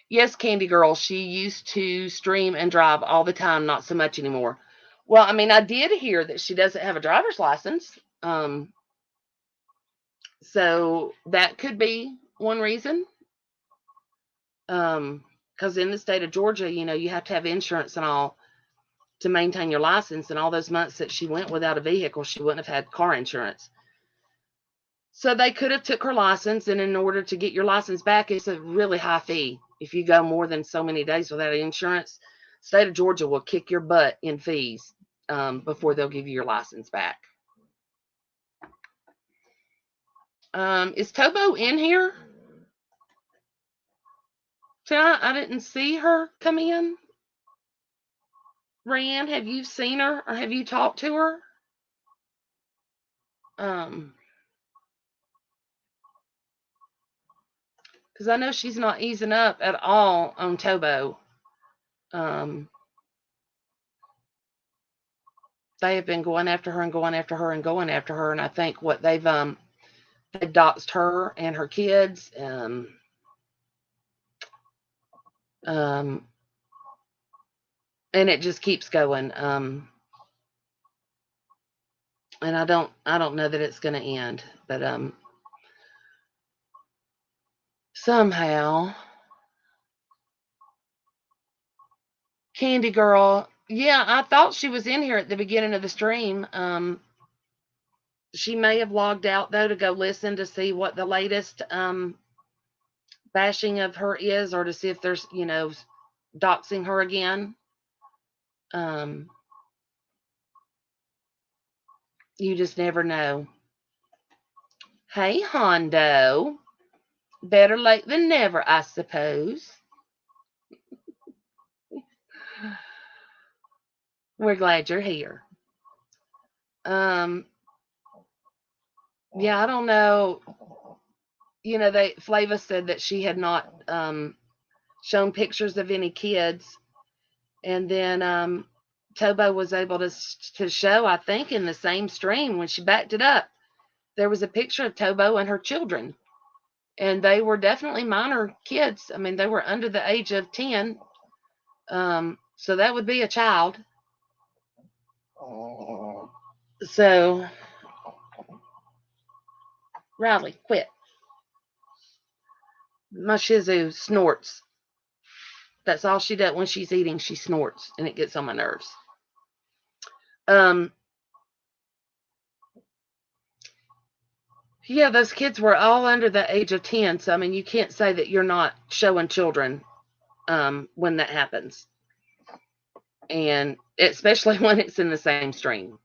Yes, Candy Girl, she used to stream and drive all the time, not so much anymore. Well, I mean, I did hear that she doesn't have a driver's license. So that could be one reason. Because in the state of Georgia, you have to have insurance and all to maintain your license. And all those months that she went without a vehicle, she wouldn't have had car insurance. So they could have took her license, and in order to get your license back, it's a really high fee. If you go more than so many days without insurance, state of Georgia will kick your butt in fees before they'll give you your license back. Is Tobo in here? I didn't see her come in. Rayanne, have you seen her or have you talked to her? Because I know she's not easing up at all on Tobo. They have been going after her and going after her and going after her, and I think what they've doxed her and her kids, and it just keeps going. And I don't know that it's going to end, but somehow Candy Girl, yeah, I thought she was in here at the beginning of the stream. She may have logged out though to go listen to see what the latest bashing of her is, or to see if there's, doxing her again. You just never know. Hey, Hondo. Better late than never, I suppose. We're glad you're here. Yeah, I don't know. Flava said that she had not shown pictures of any kids, and then Tobo was able to show, I think, in the same stream when she backed it up, there was a picture of Tobo and her children, and they were definitely minor kids. I mean, they were under the age of 10, so that would be a child. So, Riley, quit. My Shih Tzu snorts. That's all she does when she's eating. She snorts, and it gets on my nerves. Yeah, those kids were all under the age of 10. So, I mean, you can't say that you're not showing children when that happens. And especially when it's in the same stream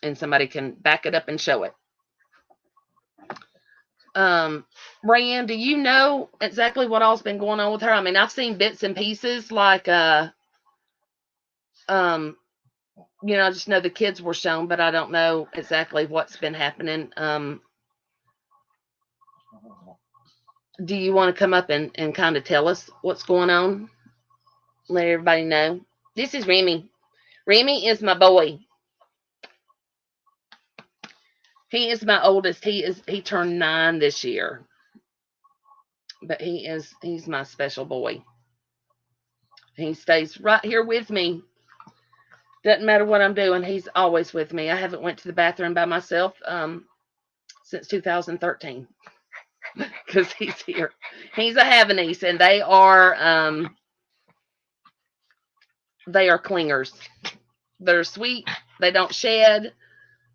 and somebody can back it up and show it. Rand, do you know exactly what all's been going on with her? I mean, I've seen bits and pieces, like I just know the kids were shown, but I don't know exactly what's been happening. Do you want to come up and kind of tell us what's going on? Let everybody know. This is Remy. Remy is my boy. He is my oldest. He turned 9 this year. But he's my special boy. He stays right here with me. Doesn't matter what I'm doing, he's always with me. I haven't went to the bathroom by myself since 2013 because he's here. He's a Havanese, and they are clingers. They're sweet. They don't shed,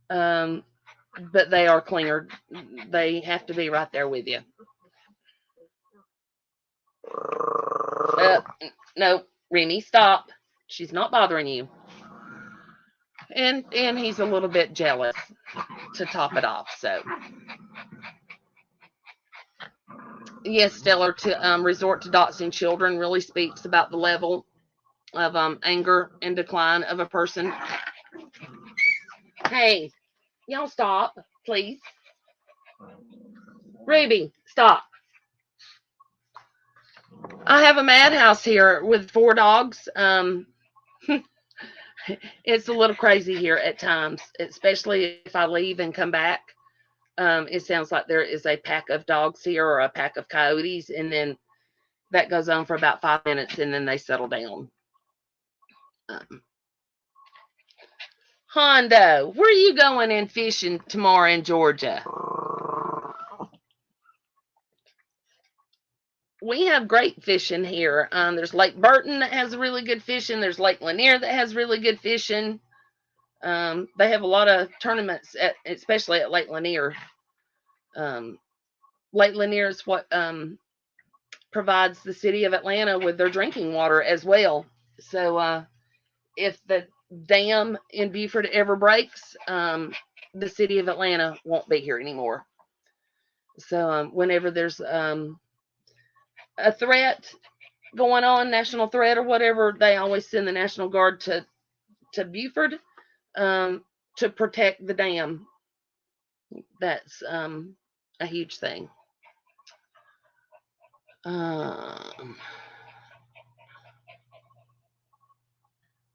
but they are clinger. They have to be right there with you. No, Remy, stop. She's not bothering you. And he's a little bit jealous to top it off. So, yes, Stellar, to resort to doxing children really speaks about the level of anger and decline of a person. Hey, y'all stop, please. Ruby, stop. I have a madhouse here with 4 dogs. It's a little crazy here at times, especially if I leave and come back. It sounds like there is a pack of dogs here or a pack of coyotes, and then that goes on for about 5 minutes, and then they settle down. Hondo, where are you going in fishing tomorrow in Georgia? We have great fishing here. There's Lake Burton that has really good fishing. There's Lake Lanier that has really good fishing. They have a lot of tournaments, especially at Lake Lanier. Lake Lanier is what provides the city of Atlanta with their drinking water as well. So if the dam in Beaufort ever breaks, the city of Atlanta won't be here anymore. So whenever there's a threat going on, national threat or whatever, they always send the National Guard to Beaufort to protect the dam. That's a huge thing.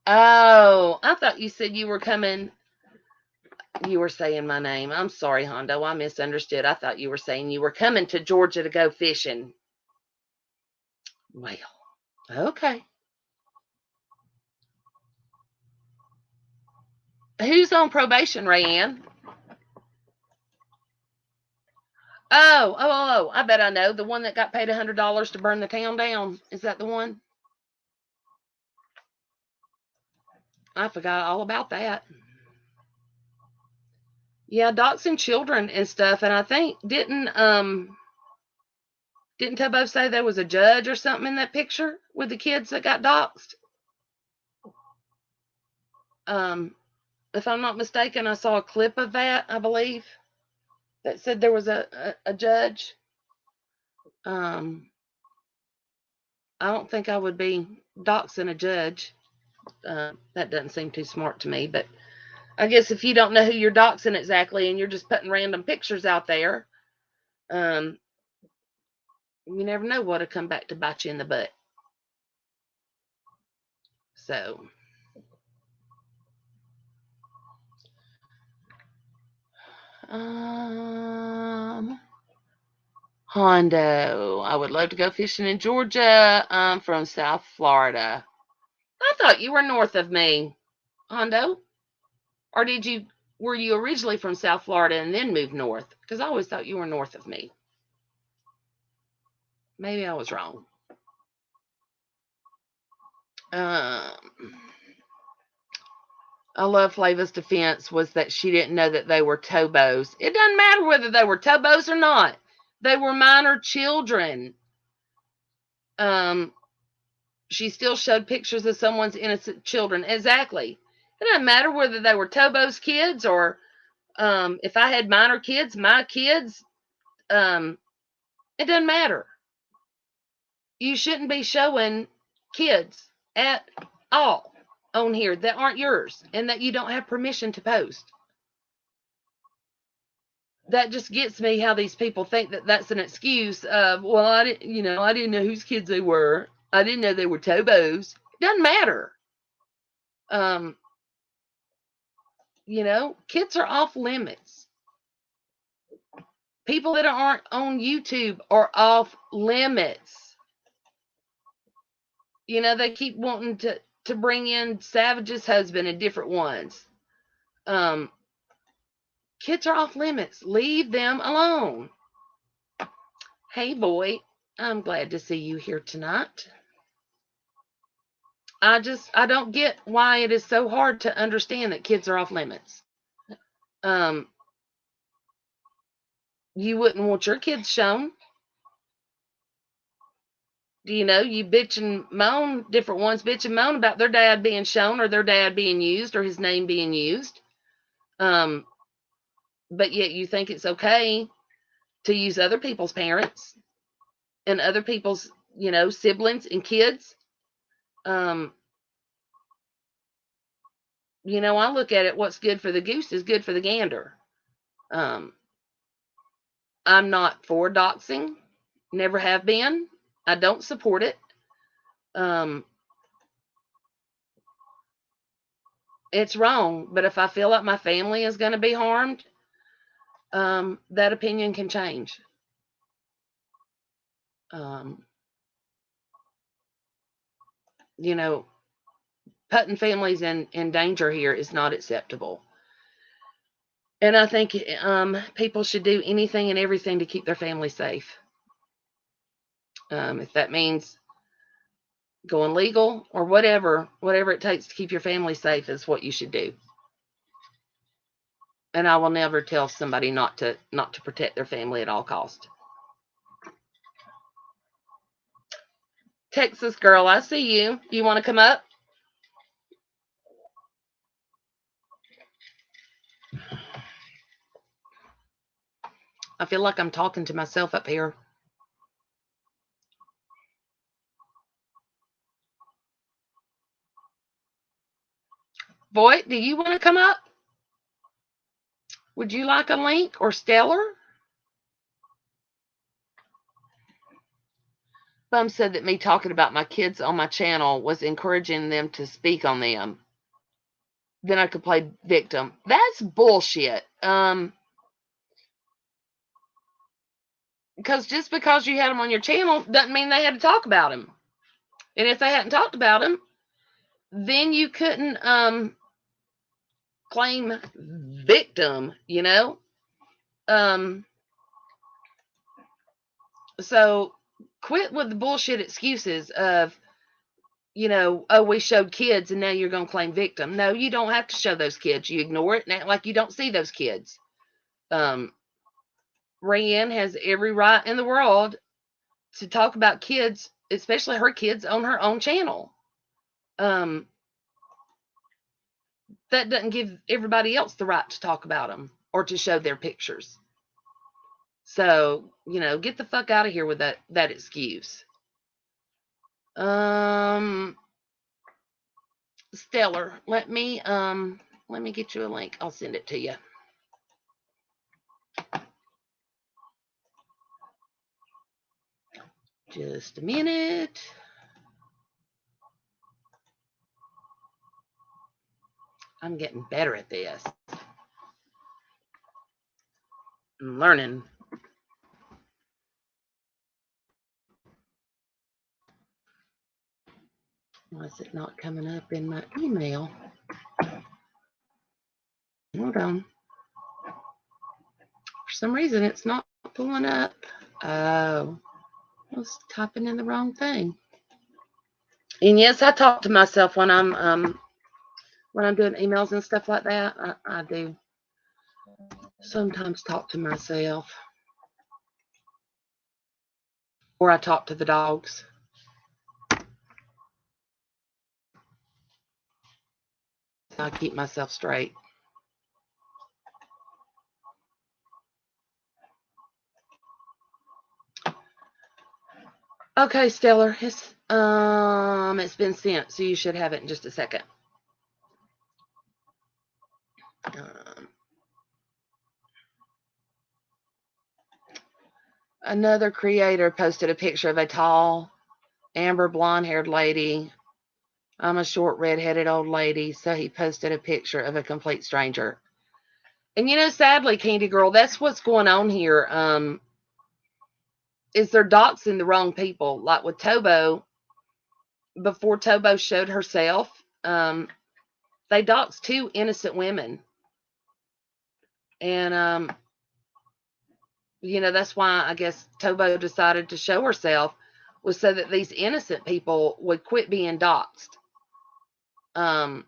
Oh, I thought you said you were coming. You were saying my name. I'm sorry, Hondo. I misunderstood. I thought you were saying you were coming to Georgia to go fishing. Well, okay. Who's on probation, Rayanne? Oh, I bet I know. The one that got paid $100 to burn the town down. Is that the one? I forgot all about that. Yeah, doxing children and stuff. And I think didn't Tubbo say there was a judge or something in that picture with the kids that got doxed? If I'm not mistaken, I saw a clip of that, I believe, that said there was a judge. I don't think I would be doxing a judge. That doesn't seem too smart to me, but I guess if you don't know who you're doxing exactly and you're just putting random pictures out there, you never know what'll come back to bite you in the butt. So, Hondo, I would love to go fishing in Georgia. I'm from South Florida. I thought you were north of me, Hondo. Or were you originally from South Florida and then moved north? Because I always thought you were north of me. Maybe I was wrong. I love Flava's defense was that she didn't know that they were tobos. It doesn't matter whether they were tobos or not. They were minor children. She still showed pictures of someone's innocent children. Exactly. It doesn't matter whether they were tobos kids or if I had minor kids, my kids, it doesn't matter. You shouldn't be showing kids at all on here that aren't yours and that you don't have permission to post. That just gets me how these people think that that's an excuse of, well, I didn't know whose kids they were. I didn't know they were tobos. It doesn't matter. Kids are off limits. People that aren't on YouTube are off limits. They keep wanting to bring in Savage's husband and different ones. Kids are off limits. Leave them alone. Hey, boy, I'm glad to see you here tonight. I don't get why it is so hard to understand that kids are off limits. You wouldn't want your kids shown. You bitch and moan, different ones bitch and moan about their dad being shown or their dad being used or his name being used. But yet you think it's okay to use other people's parents and other people's, siblings and kids. I look at it, what's good for the goose is good for the gander. I'm not for doxing, never have been. I don't support it. It's wrong, but if I feel like my family is going to be harmed, that opinion can change. Putting families in danger here is not acceptable. And I think people should do anything and everything to keep their family safe. If that means going legal or whatever it takes to keep your family safe is what you should do. And I will never tell somebody not to protect their family at all costs. Texas girl, I see you. You want to come up? I feel like I'm talking to myself up here. Voight, do you want to come up? Would you like a link or Stellar? Bum said that me talking about my kids on my channel was encouraging them to speak on them. Then I could play victim. That's bullshit. Because just because you had them on your channel doesn't mean they had to talk about him. And if they hadn't talked about him, then you couldn't claim victim, you know? So quit with the bullshit excuses of, you know, oh, we showed kids and now you're going to claim victim. No, you don't have to show those kids. You ignore it and act like you don't see those kids. Rayanne has every right in the world to talk about kids, especially her kids, on her own channel. That doesn't give everybody else the right to talk about them or to show their pictures. So, you know, get the fuck out of here with that excuse. Stellar, let me get you a link. I'll send it to you. Just a minute. I'm getting better at this. I'm learning. Why is it not coming up in my email? Hold on. For some reason, it's not pulling up. Oh, I was typing in the wrong thing. And yes, I talk to myself when I'm doing emails and stuff like that. I do sometimes talk to myself, or I talk to the dogs. I keep myself straight. Okay, Stellar, it's been sent, so you should have it in just a second. Another creator posted a picture of a tall, amber blonde-haired lady. I'm a short, red-headed old lady, so he posted a picture of a complete stranger. And you know, sadly, Candy Girl, that's what's going on here. Is they're doxing the wrong people. Like with Tobo, before Tobo showed herself, they doxed 2 innocent women. And, you know, that's why I guess Tobo decided to show herself, was so that these innocent people would quit being doxed. The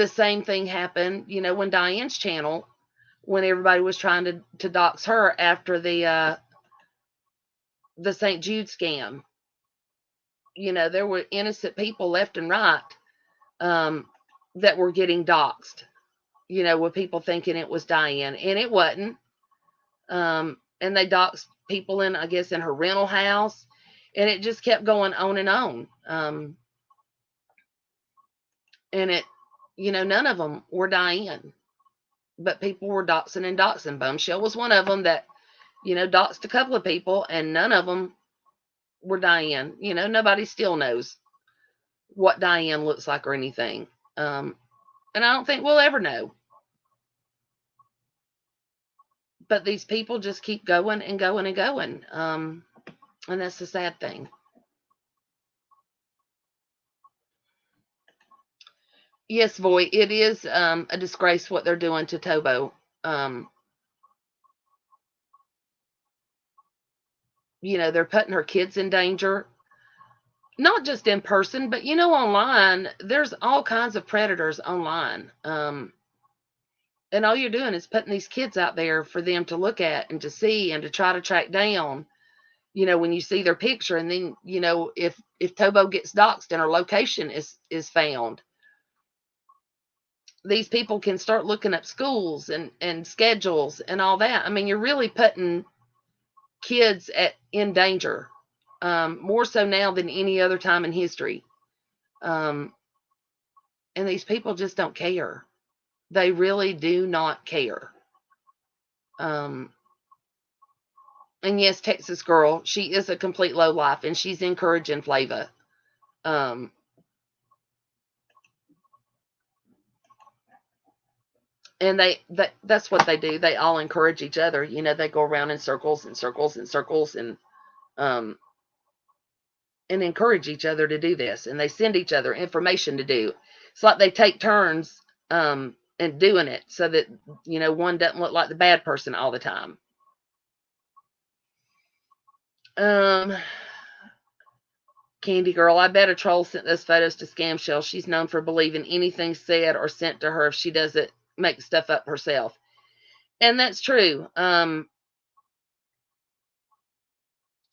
same thing happened, you know, when Diane's channel, when everybody was trying to dox her after the St. Jude scam. You know, there were innocent people left and right that were getting doxed, you know, with people thinking it was Diane, and it wasn't. And they doxed people in, I guess, in her rental house, and it just kept going on and on. And it, you know, none of them were Diane, but people were doxing and doxing. Bombshell was one of them that, you know, doxed a couple of people, and none of them were Diane. You know, nobody still knows what Diane looks like or anything. And I don't think we'll ever know. But these people just keep going and going and going. And that's the sad thing. Yes, Voy, it is a disgrace what they're doing to Tobo. You know, they're putting her kids in danger. Not just in person, but, you know, online, there's all kinds of predators online. And all you're doing is putting these kids out there for them to look at and to see and to try to track down, you know, when you see their picture. And then, you know, if Tobo gets doxxed and her location is found, these people can start looking up schools and schedules and all that. I mean, you're really putting kids in danger, more so now than any other time in history. And these people just don't care. They really do not care. And yes, Texas Girl, she is a complete lowlife, and she's encouraging Flava. And that's what they do. They all encourage each other. You know, they go around in circles and circles and circles and encourage each other to do this. And they send each other information to do. It's like they take turns and doing it so that, one doesn't look like the bad person all the time. Candy Girl, I bet a troll sent those photos to Scam Shell. She's known for believing anything said or sent to her if she doesn't make stuff up herself. And that's true.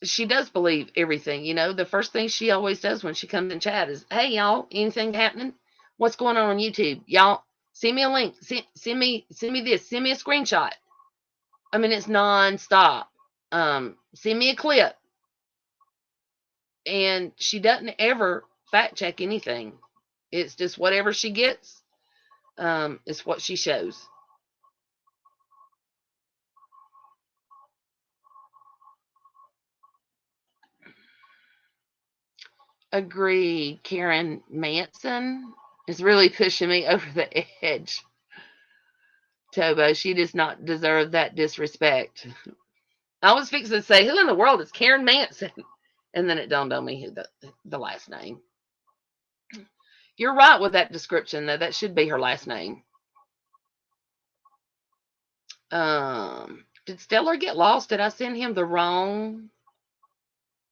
She does believe everything. The first thing she always does when she comes in chat is, "Hey, y'all, anything happening? What's going on YouTube? Y'all, send me a link. Send me this. Send me a screenshot." I mean, it's nonstop. Send me a clip. And she doesn't ever fact check anything. It's just whatever she gets is what she shows. Agree. Karen Manson is really pushing me over the edge. Tobo, she does not deserve that disrespect. I was fixing to say, who in the world is Karen Manson? And then it dawned on me who the last name. You're right with that description, though. That should be her last name. Did Stellar get lost? Did I send him the wrong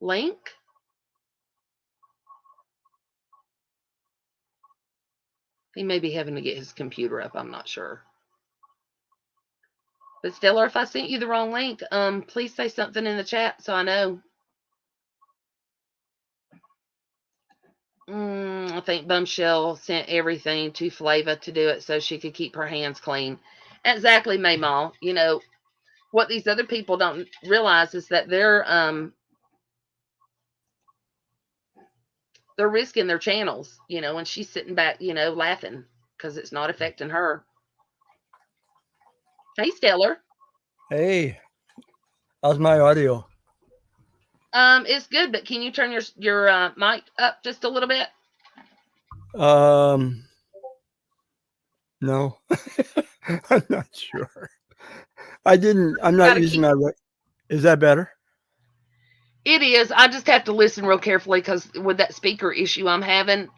link? He may be having to get his computer up. I'm not sure. But Stellar, if I sent you the wrong link, please say something in the chat so I know. I think Bumshell sent everything to Flava to do it so she could keep her hands clean. Exactly, Maymal. What these other people don't realize is that they're risking their channels, and she's sitting back, laughing because it's not affecting her. Hey, Stellar. Hey, how's my audio? It's good, but can you turn your mic up just a little bit? No, I'm not sure. I'm not using my. Is that better? It is. I just have to listen real carefully because with that speaker issue I'm having,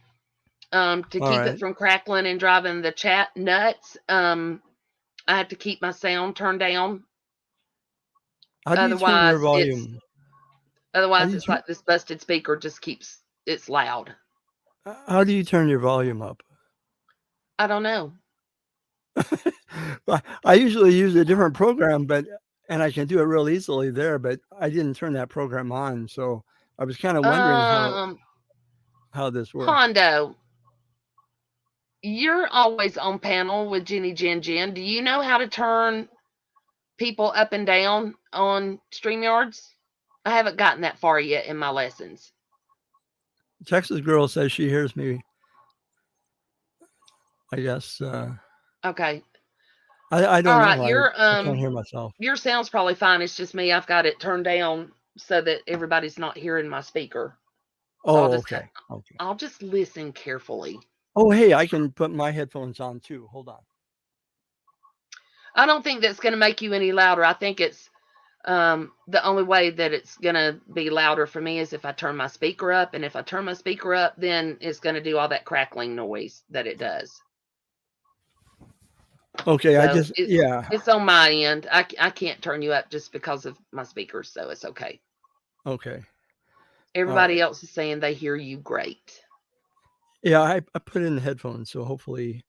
to keep it from crackling and driving the chat nuts, I have to keep my sound turned down. How do you turn your volume? Otherwise, it's like this busted speaker just keeps it's loud. How do you turn your volume up? I don't know. I usually use a different program, and I can do it real easily there, but I didn't turn that program on, so I was kind of wondering how this works. Hondo, you're always on panel with Jenny Jen. Do you know how to turn people up and down on StreamYards? I haven't gotten that far yet in my lessons. Texas Girl says she hears me. I guess. Okay. I don't know. I can't hear myself. Your sound's probably fine. It's just me. I've got it turned down so that everybody's not hearing my speaker. So okay. I'll just listen carefully. Oh, hey, I can put my headphones on too. Hold on. I don't think that's going to make you any louder. I think it's the only way that it's going to be louder for me is if I turn my speaker up. And if I turn my speaker up, then it's going to do all that crackling noise that it does. Okay, so it's on my end. I can't turn you up just because of my speakers, so it's okay. Okay. Everybody else is saying they hear you great. Yeah, I put in the headphones, so hopefully,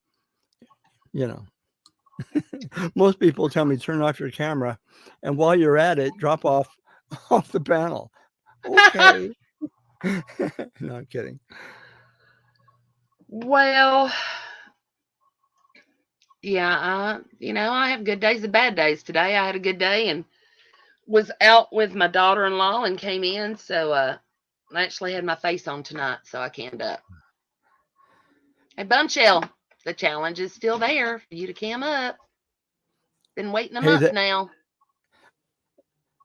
most people tell me turn off your camera, and while you're at it, drop off the panel. Okay. No, I'm kidding. Well, yeah, I have good days and bad days. Today I had a good day and was out with my daughter-in-law and came in, so I actually had my face on tonight, so I canned up. Hey, Bumshell, the challenge is still there for you to cam up. Been waiting a month now.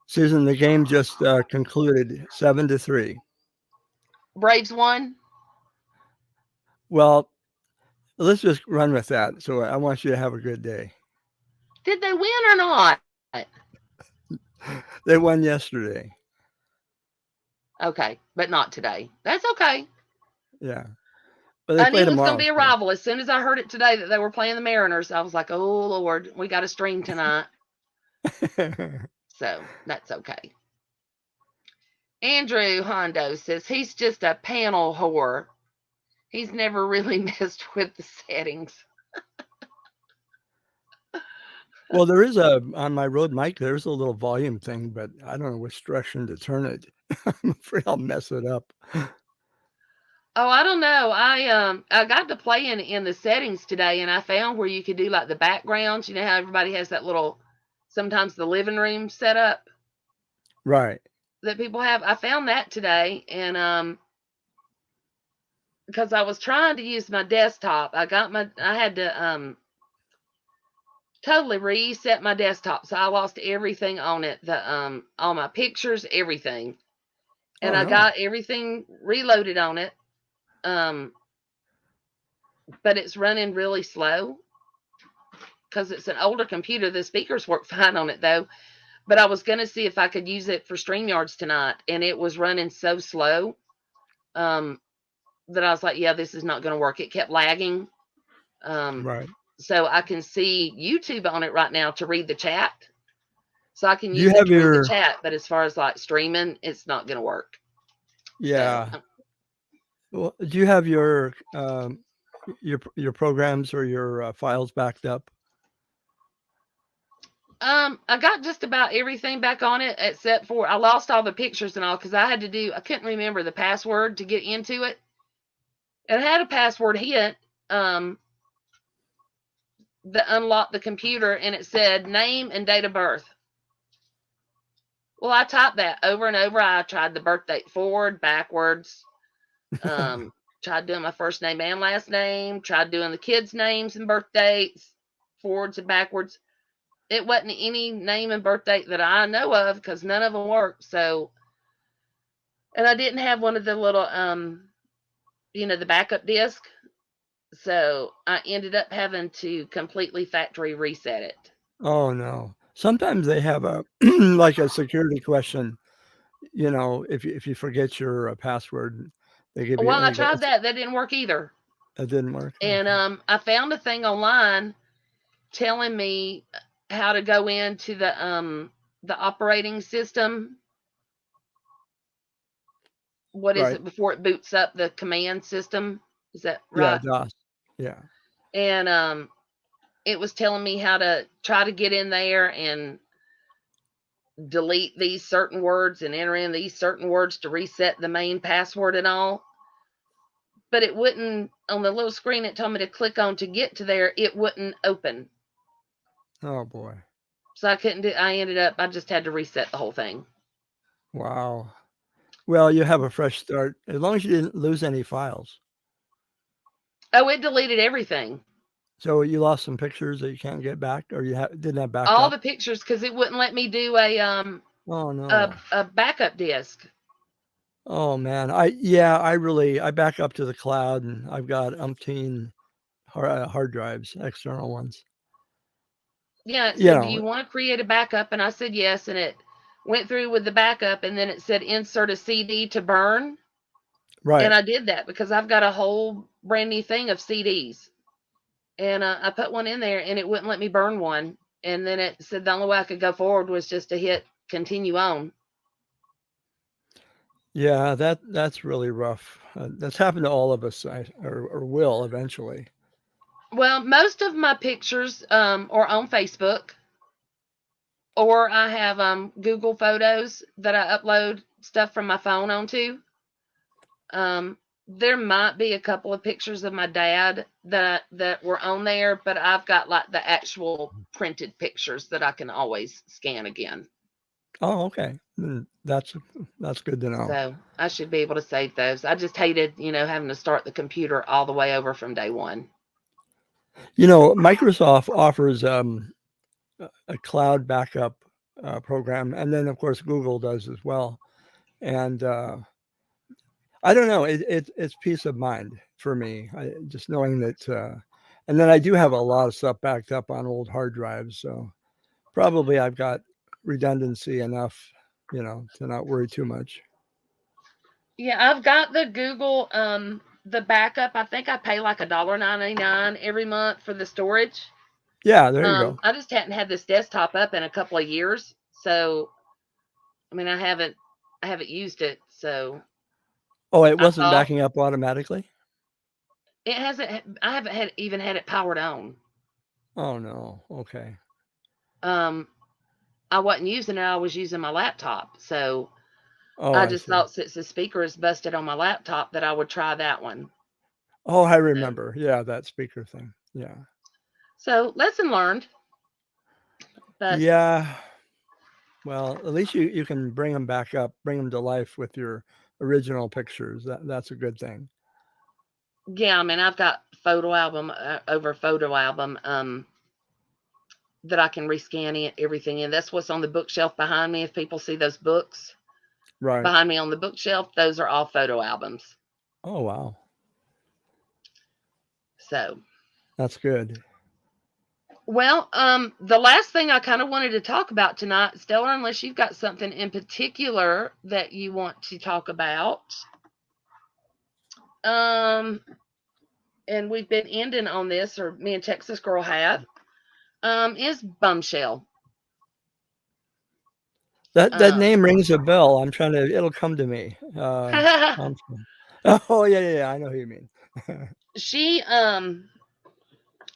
Susan, the game just concluded 7-3. Braves won? Well, let's just run with that. So I want you to have a good day. Did they win or not? They won yesterday. Okay, but not today. That's okay. Yeah. Well, they I knew play it was going tomorrow. to be a rival. As soon as I heard it today that they were playing the Mariners, I was like, oh, Lord, we got a stream tonight. So that's okay. Andrew Hondo says he's just a panel whore. He's never really messed with the settings. Well, there is on my Rode mic, there's a little volume thing, but I don't know which direction to turn it. I'm afraid I'll mess it up. Oh, I don't know. I got to play in the settings today, and I found where you could do like the backgrounds. You know how everybody has that little, sometimes the living room set up Right. that people have. I found that today, and because I was trying to use my desktop, I had to totally reset my desktop, so I lost everything on it. All my pictures, everything, and Oh, I no. got everything reloaded on it. But it's running really slow because it's an older computer. The speakers work fine on it though. But I was going to see if I could use it for StreamYards tonight, and it was running so slow that I was like, yeah, this is not going to work. It kept lagging. Right. So I can see YouTube on it right now to read the chat. So I can Do you use it have to read your the chat, but as far as like streaming, it's not going to work. yeah? So, Well, do you have your programs or your files backed up? I got just about everything back on it except for I lost all the pictures and all because I couldn't remember the password to get into it. It had a password hit that unlocked the computer, and it said name and date of birth. Well, I typed that over and over. I tried the birth date forward, backwards. Tried doing my first name and last name. Tried doing the kids' names and birth dates, forwards and backwards. It wasn't any name and birth date that I know of because none of them worked. So, and I didn't have one of the little, the backup disk. So I ended up having to completely factory reset it. Oh no. Sometimes they have a like a security question. If you forget your password, they give you. Well, I tried that. That didn't work either. That didn't work. And Okay. I found a thing online telling me how to go into the operating system. What is Right. it before it boots up the command system? Is that Yeah, right? DOS. Yeah. And it was telling me how to try to get in there and delete these certain words and enter in these certain words to reset the main password and all. But it wouldn't, on the little screen it told me to click on to get to there, it wouldn't open. Oh boy. So I just had to reset the whole thing. Wow. Well, you have a fresh start as long as you didn't lose any files. Oh, it deleted everything. So you lost some pictures that you can't get back, or you didn't have backup. All the pictures because it wouldn't let me do oh no. a backup disk. Oh man. I back up to the cloud, and I've got umpteen hard drives, external ones. Yeah, it said, do you want to create a backup? And I said yes, and it went through with the backup, and then it said insert a CD to burn. Right. And I did that because I've got a whole brand new thing of CDs. And I put one in there, and it wouldn't let me burn one. And then it said the only way I could go forward was just to hit continue on. Yeah, that's really rough. That's happened to all of us, or will eventually. Well, most of my pictures are on Facebook, or I have Google Photos that I upload stuff from my phone onto. There might be a couple of pictures of my dad that were on there, but I've got like the actual printed pictures that I can always scan again. Oh, okay. That's good to know. So I should be able to save those. I just hated, having to start the computer all the way over from day one. Microsoft offers a cloud backup program, and then of course Google does as well. And I don't know, it's peace of mind for me. Just knowing that, and then I do have a lot of stuff backed up on old hard drives, so probably I've got redundancy enough, to not worry too much. Yeah, I've got the the backup, I think I pay like $1.99 every month for the storage. Yeah, there you go. I just hadn't had this desktop up in a couple of years, so I mean, I haven't used it, so Oh, it I wasn't thought backing up automatically? it hasn't. I haven't even had it powered on. Oh no. Okay. I wasn't using it. I was using my laptop, so Oh, I I just see. thought since the speaker is busted on my laptop that I would try that one. Oh, I So, remember. Yeah, that speaker thing. Yeah. so lesson learned. But Yeah. Well, at least you can bring them back up, bring them to life with your original pictures. That's a good thing. yeah, I mean, I've got photo album over photo album that I can rescan everything in. That's what's on the bookshelf behind me. If people see those books Right. behind me on the bookshelf, those are all photo albums. Oh, wow. So, That's good. well, the last thing I kind of wanted to talk about tonight, Stella, unless you've got something in particular that you want to talk about, and we've been ending on this, or me and Texas Girl have, is Bumshell. That Um, name rings a bell. I'm trying to. It'll come to me. Thompson. Oh yeah. I know who you mean. she, me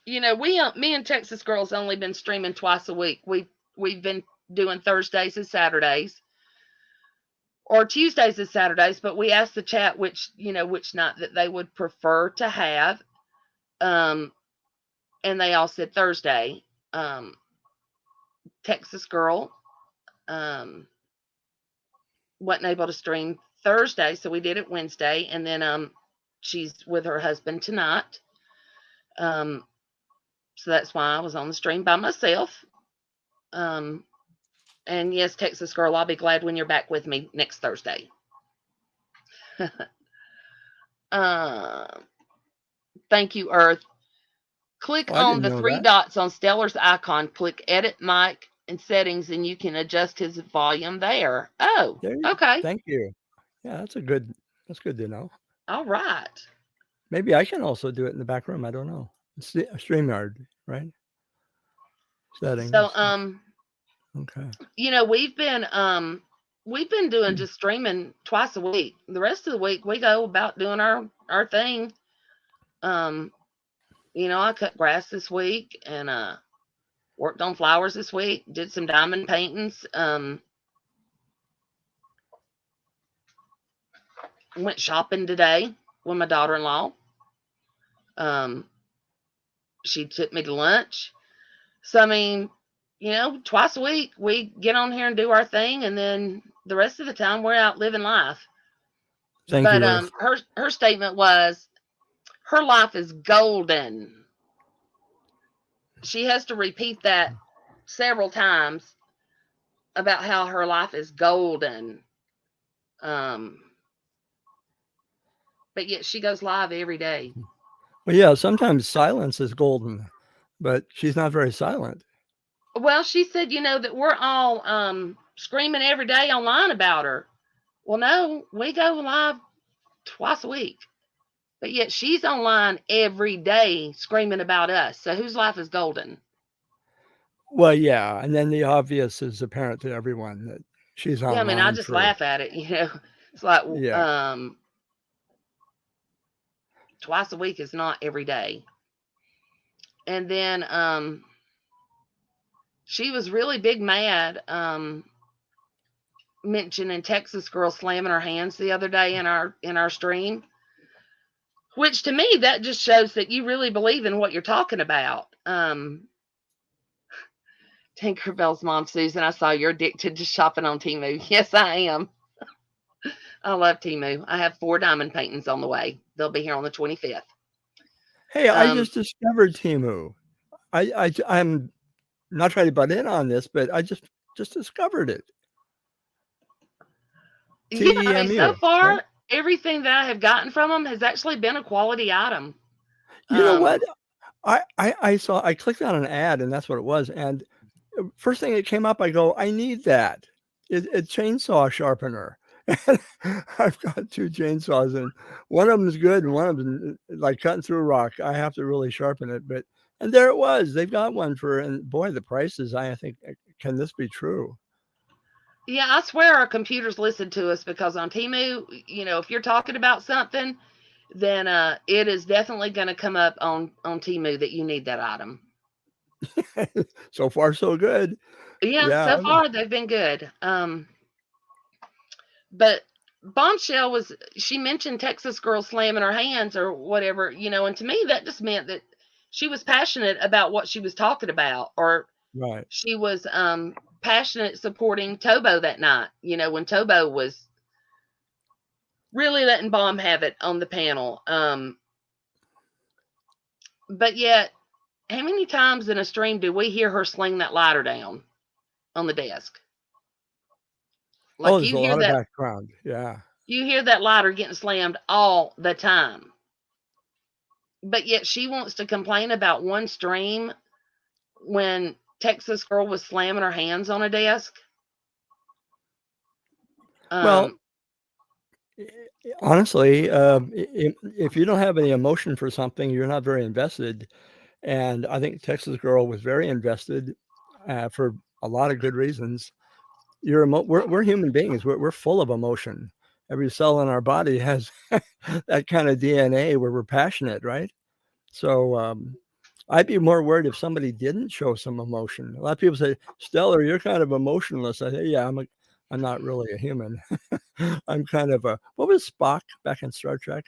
and Texas Girl's only been streaming twice a week. We've been doing Thursdays and Saturdays, or Tuesdays and Saturdays, but we asked the chat which night that they would prefer to have. And they all said Thursday. Texas Girl wasn't able to stream Thursday, so we did it Wednesday, and then she's with her husband tonight. So that's why I was on the stream by myself. And yes, Texas Girl, I'll be glad when you're back with me next Thursday. Thank you, Earth. Click Oh, I on didn't the know three that. dots on Stellar's icon. Click Edit Mic and Settings, and you can adjust his volume there. Oh, okay. Thank you. Yeah, that's good to know. All right. Maybe I can also do it in the back room. I don't know. StreamYard, right? Settings. So, Okay. we've been doing just streaming twice a week. The rest of the week we go about doing our thing. I cut grass this week and worked on flowers this week, did some diamond paintings, went shopping today with my daughter-in-law. She took me to lunch. So I mean, twice a week we get on here and do our thing, and then the rest of the time we're out living life. Thank But you, Earth. her statement was her life is golden. She has to repeat that several times about how her life is golden. But yet she goes live every day. Well, yeah, sometimes silence is golden, but she's not very silent. Well, she said, that we're all screaming every day online about her. Well, no, we go live twice a week. But yet she's online every day screaming about us. So whose life is golden? Well, yeah, and then the obvious is apparent to everyone that she's online. Yeah, I mean, I just laugh at it. It's like, twice a week is not every day. And then she was really big mad mentioning Texas Girl slamming her hands the other day in our stream, which to me that just shows that you really believe in what you're talking about. Tinkerbell's mom, Susan, I saw you're addicted to shopping on Temu. Yes, I am. I love Temu. I have 4 diamond paintings on the way. They'll be here on the 25th. Hey, I just discovered Temu. I'm not trying to butt in on this, but I just discovered it. Yeah, I mean, so far, right? everything that I have gotten from them has actually been a quality item. You know what? I clicked on an ad, and that's what it was. And first thing that came up, I go, I need that. It's chainsaw sharpener. I've got 2 chainsaws, and one of them is good, and one of them, like cutting through a rock. I have to really sharpen it, but and there it was. They've got one for, and boy, the prices. I think, can this be true? Yeah, I swear our computers listen to us because on Temu, if you're talking about something, then it is definitely going to come up on Temu that you need that item. So far, so good. Yeah, Yeah. so far they've been good. But Bombshell she mentioned Texas Girl slamming her hands or whatever, and to me that just meant that she was passionate about what she was talking about, or Right. she was passionate supporting Tobo that night, when Tobo was really letting Bomb have it on the panel. But yet, how many times in a stream do we hear her sling that lighter down on the desk? Oh, Like there's a lot of background. Yeah. you hear that lighter getting slammed all the time. But yet she wants to complain about one stream when Texas Girl was slamming her hands on a desk. Well, honestly, if you don't have any emotion for something, you're not very invested. And I think Texas Girl was very invested for a lot of good reasons. We're human beings. We're full of emotion. Every cell in our body has that kind of DNA where we're passionate, right? So I'd be more worried if somebody didn't show some emotion. A lot of people say, "Stellar, you're kind of emotionless." I say, "Yeah, I'm not really a human. I'm kind of a, what was Spock back in Star Trek?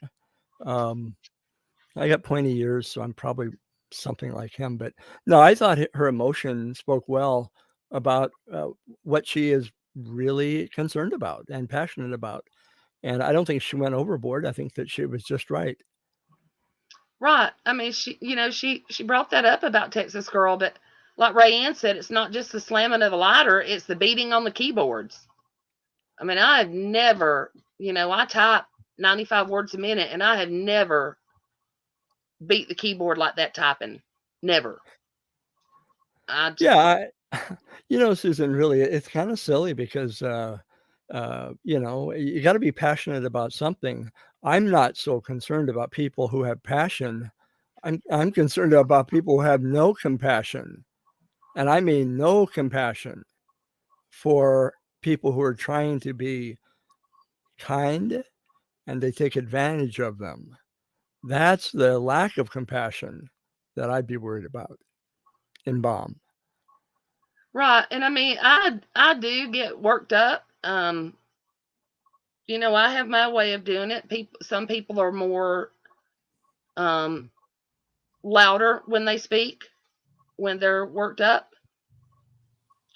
Um, I got pointy ears, so I'm probably something like him. But no, I thought her emotion spoke well about what she is really concerned about and passionate about. And I don't think she went overboard. I think that she was just right. Right. I mean, she brought that up about Texas Girl, but like Rayanne said, it's not just the slamming of the lighter; it's the beating on the keyboards. I mean, I have never, I type 95 words a minute, and I have never beat the keyboard like that typing. Never. I just, Yeah, Susan, really, it's kind of silly because you got to be passionate about something. I'm not so concerned about people who have passion. I'm concerned about people who have no compassion, and I mean no compassion for people who are trying to be kind and they take advantage of them. That's the lack of compassion that I'd be worried about in Bomb. right. And I mean, I do get worked up. I have my way of doing it. Some people are more um louder when they speak when they're worked up.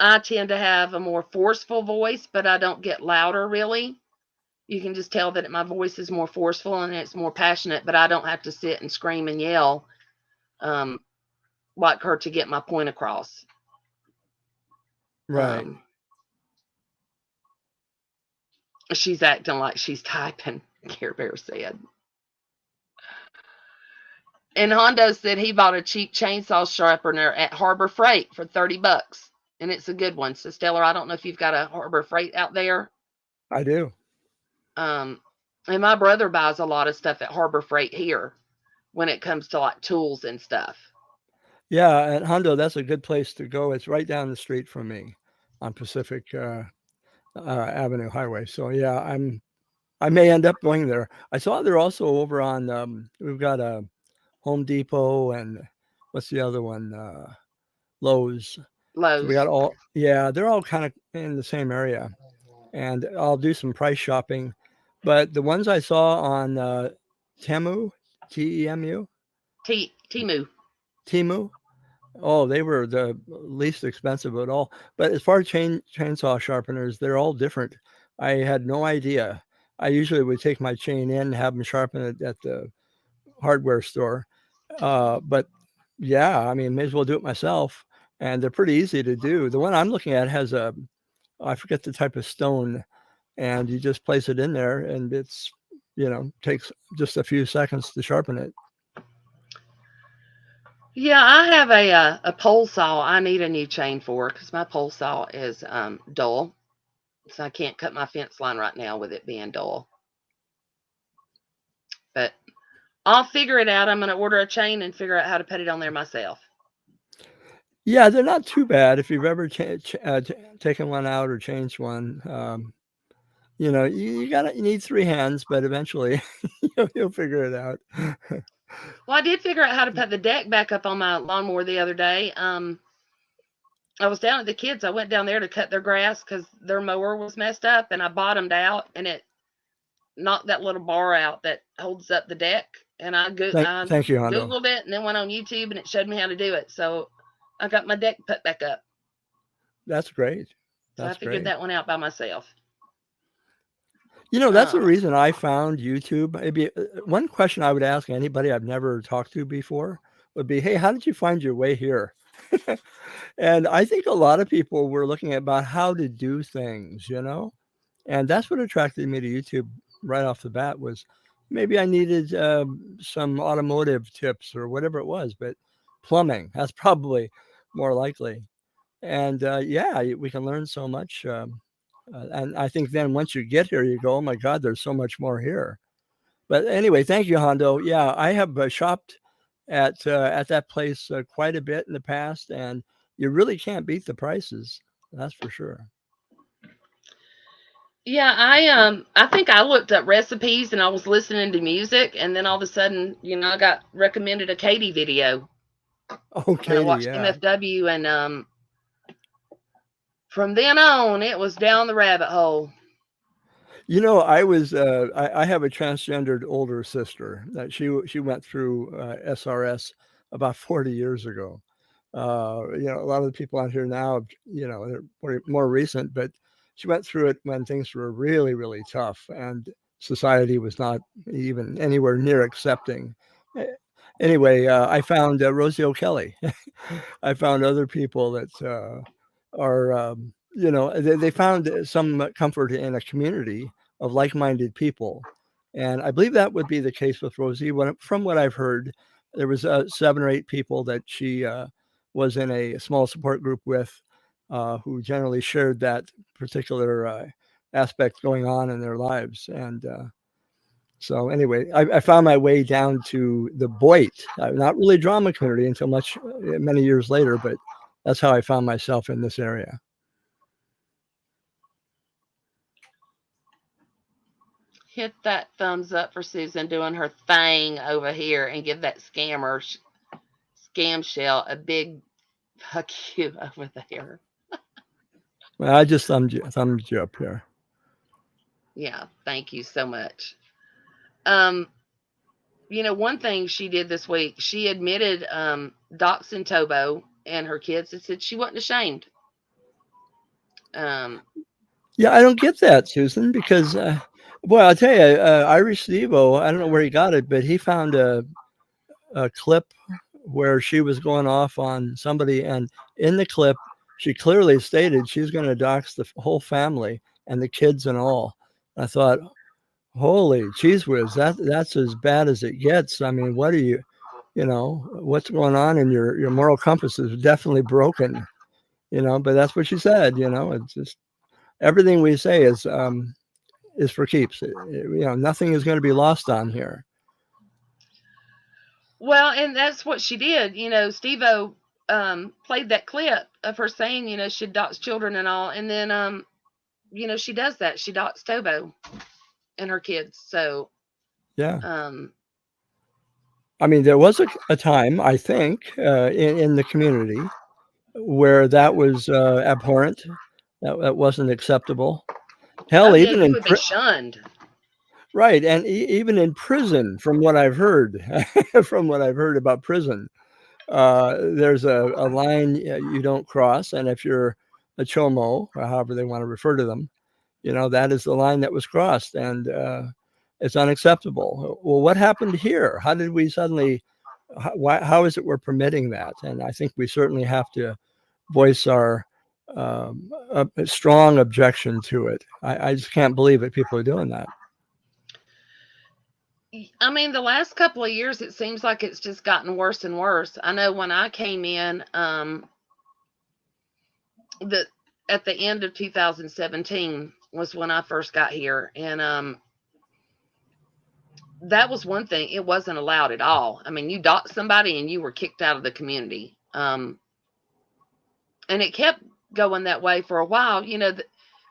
I tend to have a more forceful voice, but I don't get louder really. You can just tell that my voice is more forceful and it's more passionate, but I don't have to sit and scream and yell um, like her to get my point across. Right. Um, she's acting like she's typing, Care Bear said. And Hondo said he bought a cheap chainsaw sharpener at Harbor Freight for $30, and it's a good one. So Stellar, I don't know if you've got a Harbor Freight out there. I do. And my brother buys a lot of stuff at Harbor Freight here when it comes to like tools and stuff. Yeah, and Hondo, that's a good place to go. It's right down the street from me on Pacific Avenue Highway. So yeah, I may end up going there. I saw they're also over on we've got a Home Depot and what's the other one? Lowe's. So we got Lowe's. yeah, they're all kind of in the same area. And I'll do some price shopping. But the ones I saw on Temu, Temu, Timu. Temu, oh, they were the least expensive at all. But as far as chainsaw sharpeners, they're all different. I had no idea. I usually would take my chain in, have them sharpen it at the hardware store. But yeah, I mean, may as well do it myself. And they're pretty easy to do. The one I'm looking at has I forget the type of stone, and you just place it in there, and it's, takes just a few seconds to sharpen it. Yeah, I have a pole saw I need a new chain for because my pole saw is dull. So I can't cut my fence line right now with it being dull. But I'll figure it out. I'm going to order a chain and figure out how to put it on there myself. Yeah, they're not too bad if you've ever taken one out or changed one. You know, you need 3 hands, but eventually you'll figure it out. Well, I did figure out how to put the deck back up on my lawnmower the other day. I was down at the kids. I went down there to cut their grass because their mower was messed up, and I bottomed out, and it knocked that little bar out that holds up the deck. And I Thank you, Hondo. Googled it and then went on YouTube, and it showed me how to do it. So I got my deck put back up. That's great. So I figured that one out by myself. You know, that's the reason I found YouTube. Maybe one question I would ask anybody I've never talked to before would be, hey, how did you find your way here? And I think a lot of people were looking about how to do things, you know, and that's what attracted me to YouTube right off the bat was maybe I needed some automotive tips or whatever it was, but plumbing, that's probably more likely. And yeah, we can learn so much. And I think then once you get here, you go, oh my God, there's so much more here. But anyway, thank you, Hondo. Yeah, I have shopped at that place quite a bit in the past, and you really can't beat the prices. That's for sure. Yeah, I think I looked up recipes and I was listening to music, and then all of a sudden, I got recommended a Katie video. Oh, Katie, and I watched MFW, and from then on, it was down the rabbit hole. You know, I was I have a transgendered older sister that she went through SRS about 40 years ago. You know, a lot of the people out here now, you know, they're more recent, but she went through it when things were really, really tough and society was not even anywhere near accepting. Anyway, I found Rosie O'Kelly. I found other people that are, you know, they found some comfort in a community of like-minded people. And I believe that would be the case with Rosie. From what I've heard, there was 7 or 8 people that she was in a small support group with who generally shared that particular aspect going on in their lives. And so anyway, I found my way down to the Boyd, not really drama community until many years later, but that's how I found myself in this area. Hit that thumbs up for Susan doing her thing over here, and give that scam shell a big fuck you over there. Well, I just thumbed you up here. Yeah, thank you so much. You know, one thing she did this week, she admitted doxing Tobo and her kids and said she wasn't ashamed. Yeah, I don't get that, Susan, because boy, I'll tell you, Irish Stevo, I don't know where he got it, but he found a clip where she was going off on somebody, and in the clip, she clearly stated she's going to dox the whole family and the kids and all. I thought, holy cheese whiz, that's as bad as it gets. I mean, what are you know, what's going on? And your moral compass is definitely broken, you know, but that's what she said, you know, it's just everything we say is for keeps. You know, nothing is going to be lost on here. Well, and that's what she did. You know, Steve-O played that clip of her saying, you know, she dots children and all. And then, you know, she does that. She dots Tobo and her kids. So, yeah. I mean, there was a time, I think, in the community where that was abhorrent. That wasn't acceptable. Hell, even you would be shunned. Right, and even in prison, from what I've heard, about prison, there's a line you don't cross, and if you're a chomo, or however they want to refer to them, you know, that is the line that was crossed, and it's unacceptable. Well, what happened here? How did we suddenly? How is it we're permitting that? And I think we certainly have to voice our a strong objection to it. I just can't believe that people are doing that. I mean, the last couple of years, it seems like it's just gotten worse and worse. I know when I came in, at the end of 2017, was when I first got here, and that was one thing. It wasn't allowed at all. I mean, you doxed somebody and you were kicked out of the community. And it kept going that way for a while.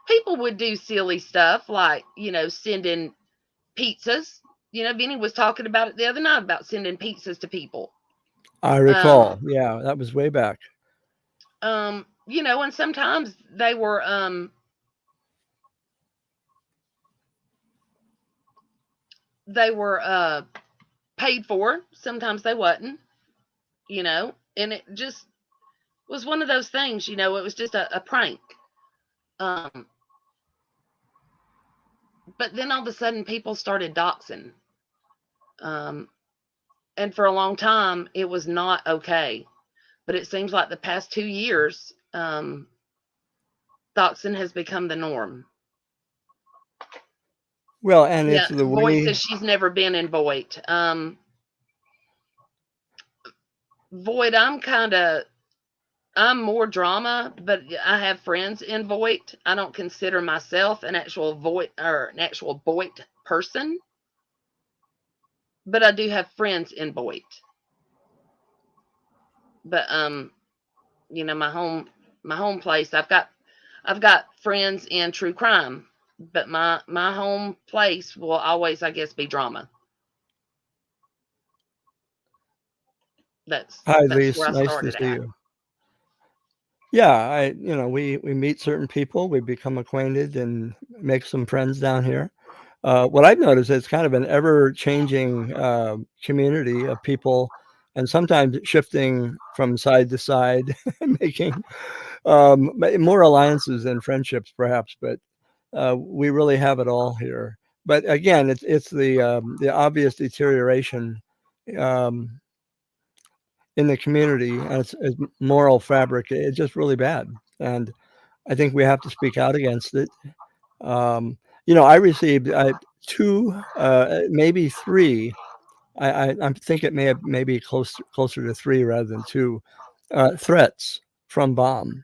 People would do silly stuff like, sending pizzas. Vinny was talking about it the other night about sending pizzas to people. I recall. Yeah, that was way back. And sometimes they were paid for. Sometimes they wasn't, and it just was one of those things, it was just a prank. Um, but then all of a sudden people started doxing. Um, and for a long time it was not okay. But it seems like the past 2 years, doxing has become the norm. Well, and Yeah, it's the Voight way. says she's never been in Voight. Voight, I'm more drama, but I have friends in Voight. I don't consider myself an actual Voight person, but I do have friends in Voight. But my home place, I've got friends in true crime, but my home place will always, I guess, be drama. That's Hi, that's where Lise. I Nice to started see at. you. Yeah, we meet certain people, we become acquainted and make some friends down here. What I've noticed is kind of an ever-changing community of people, and sometimes shifting from side to side, making more alliances than friendships, perhaps. But we really have it all here. But again, it's the obvious deterioration um, in the community, and it's moral fabric. It's just really bad, and I think we have to speak out against it. I received two, maybe three. I think it may have maybe closer to three rather than two threats from Bomb,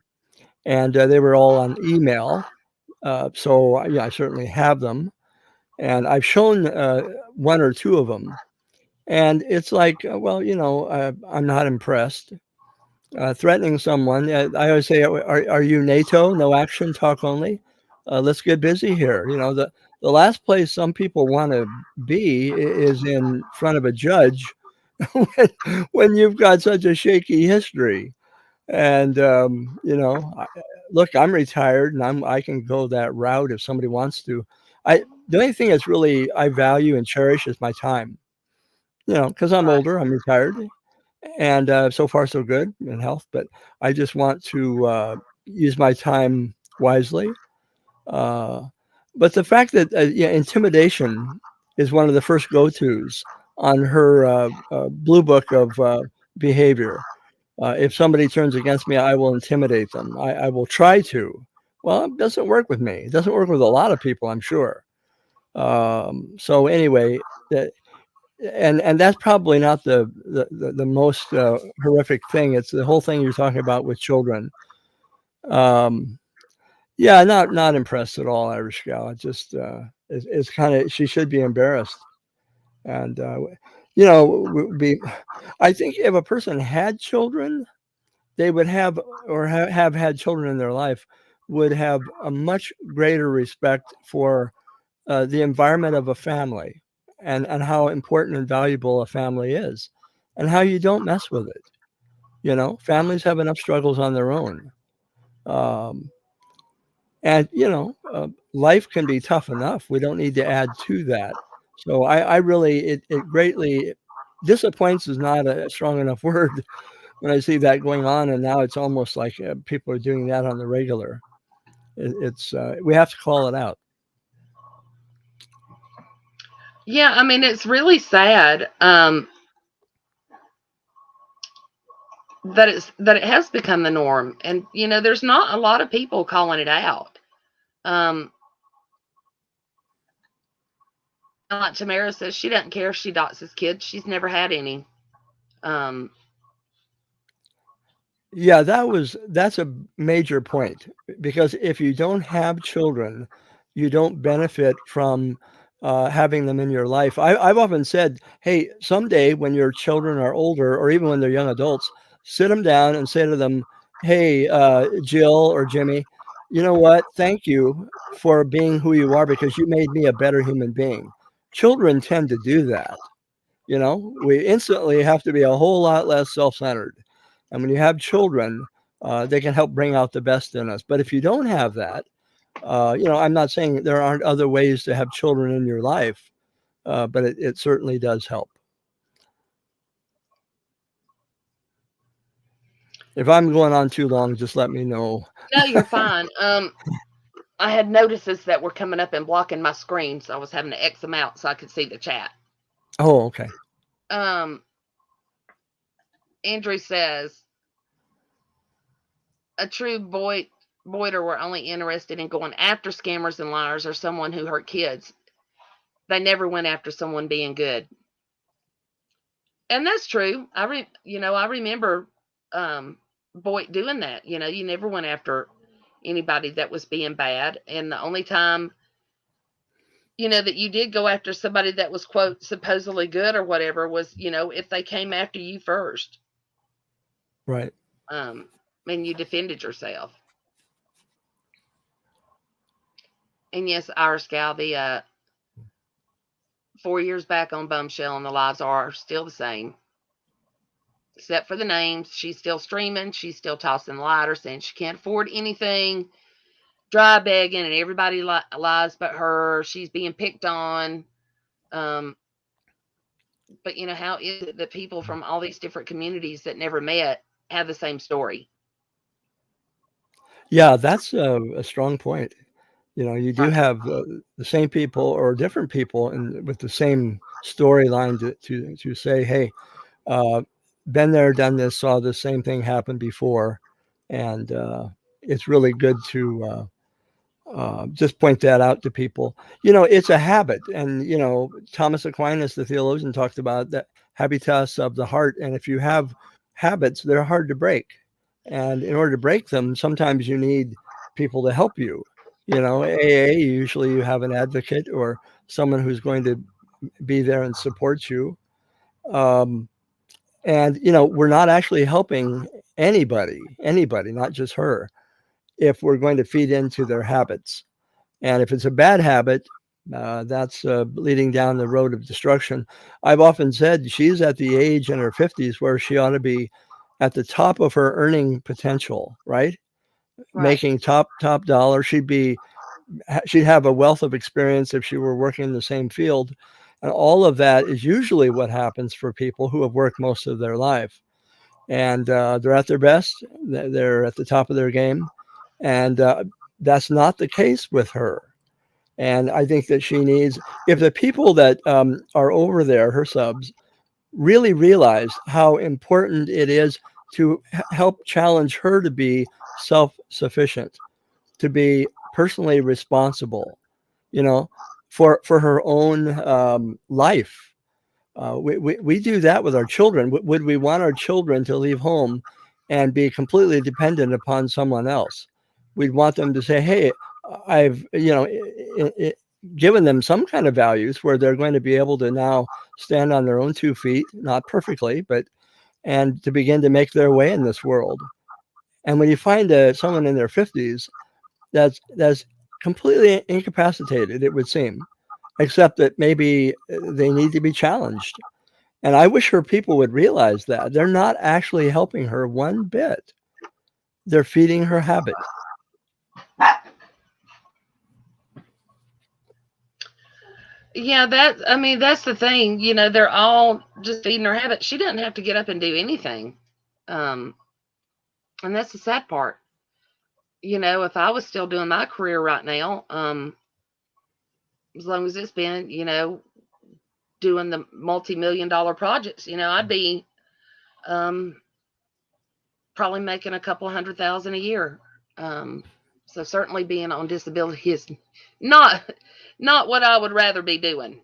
and they were all on email. So yeah, I certainly have them, and I've shown one or two of them, and it's like, well, I'm not impressed. Threatening someone, I always say, are you NATO? No action, talk only. Let's get busy here. The last place some people want to be is in front of a judge when, when you've got such a shaky history. And look, I'm retired, and I can go that route if somebody wants to. The only thing that's really I value and cherish is my time. Because I'm Right. older, I'm retired, and so far so good in health. But I just want to use my time wisely. Uh, but the fact that yeah, intimidation is one of the first go-tos on her blue book of behavior. If somebody turns against me, I will intimidate them. I will try to. Well, it doesn't work with me. It doesn't work with a lot of people, I'm sure. So anyway, and that's probably not the most horrific thing. It's the whole thing you're talking about with children. Um, yeah, not impressed at all, Irish gal. It just it's kind of she should be embarrassed, and be. I think if a person had children, they would have or have had children in their life, would have a much greater respect for the environment of a family, and how important and valuable a family is, and how you don't mess with it. Families have enough struggles on their own. Um, and life can be tough enough. We don't need to add to that. So I really it greatly disappoints is not a strong enough word when I see that going on, and now it's almost like people are doing that on the regular. It's we have to call it out. Yeah, I mean, it's really sad, that it has become the norm, and there's not a lot of people calling it out. Um, like Tamara says, she doesn't care if she doxes kids. She's never had any. Um, Yeah, that's a major point, because if you don't have children, you don't benefit from having them in your life. I've often said, hey, someday when your children are older, or even when they're young adults, sit them down and say to them, hey, Jill or Jimmy, you know what? Thank you for being who you are because you made me a better human being. Children tend to do that. We instantly have to be a whole lot less self-centered. And when you have children, they can help bring out the best in us. But if you don't have that, I'm not saying there aren't other ways to have children in your life, but it certainly does help. If I'm going on too long, just let me know. No, you're fine. I had notices that were coming up and blocking my screen, so I was having to X them out so I could see the chat. Oh, okay. Andrew says, a true Boyder were only interested in going after scammers and liars or someone who hurt kids. They never went after someone being good. And that's true. I remember Boyd doing that. You never went after anybody that was being bad. And the only time, that you did go after somebody that was, quote, supposedly good or whatever was, if they came after you first. Right. And you defended yourself. And yes, Irish Gal, the 4 years back on Bombshell, and the lives are still the same. Except for the names. She's still streaming. She's still tossing the lighter, saying she can't afford anything. Dry begging, and everybody lies but her. She's being picked on. But how is it that people from all these different communities that never met have the same story? Yeah, that's a strong point. You do have the same people or different people with the same storyline to say, hey, been there, done this, saw the same thing happen before. And it's really good to just point that out to people. It's a habit. And, Thomas Aquinas, the theologian, talked about that habitus of the heart. And if you have habits, they're hard to break. And in order to break them, sometimes you need people to help you. AA, usually you have an advocate or someone who's going to be there and support you. And, we're not actually helping anybody, not just her, if we're going to feed into their habits. And if it's a bad habit, that's leading down the road of destruction. I've often said she's at the age in her 50s where she ought to be at the top of her earning potential, right? Making top dollar. She'd have a wealth of experience if she were working in the same field. And all of that is usually what happens for people who have worked most of their life. And they're at their best. They're at the top of their game. And that's not the case with her. And I think that she needs, if the people that are over there, her subs, really realize how important it is to help challenge her to be self-sufficient, to be personally responsible, for her own life. We do that with our children. Would we want our children to leave home and be completely dependent upon someone else? We'd want them to say, hey, I've, given them some kind of values where they're going to be able to now stand on their own 2 feet, not perfectly, and to begin to make their way in this world. And when you find someone in their 50s that's completely incapacitated, it would seem, except that maybe they need to be challenged. And I wish her people would realize that. They're not actually helping her one bit. They're feeding her habit. Yeah, that's the thing. They're all just feeding her habit. She doesn't have to get up and do anything. And that's the sad part. If I was still doing my career right now, as long as it's been, doing the multi-million-dollar projects, I'd be probably making a couple $100,000 a year. So certainly being on disability is not what I would rather be doing.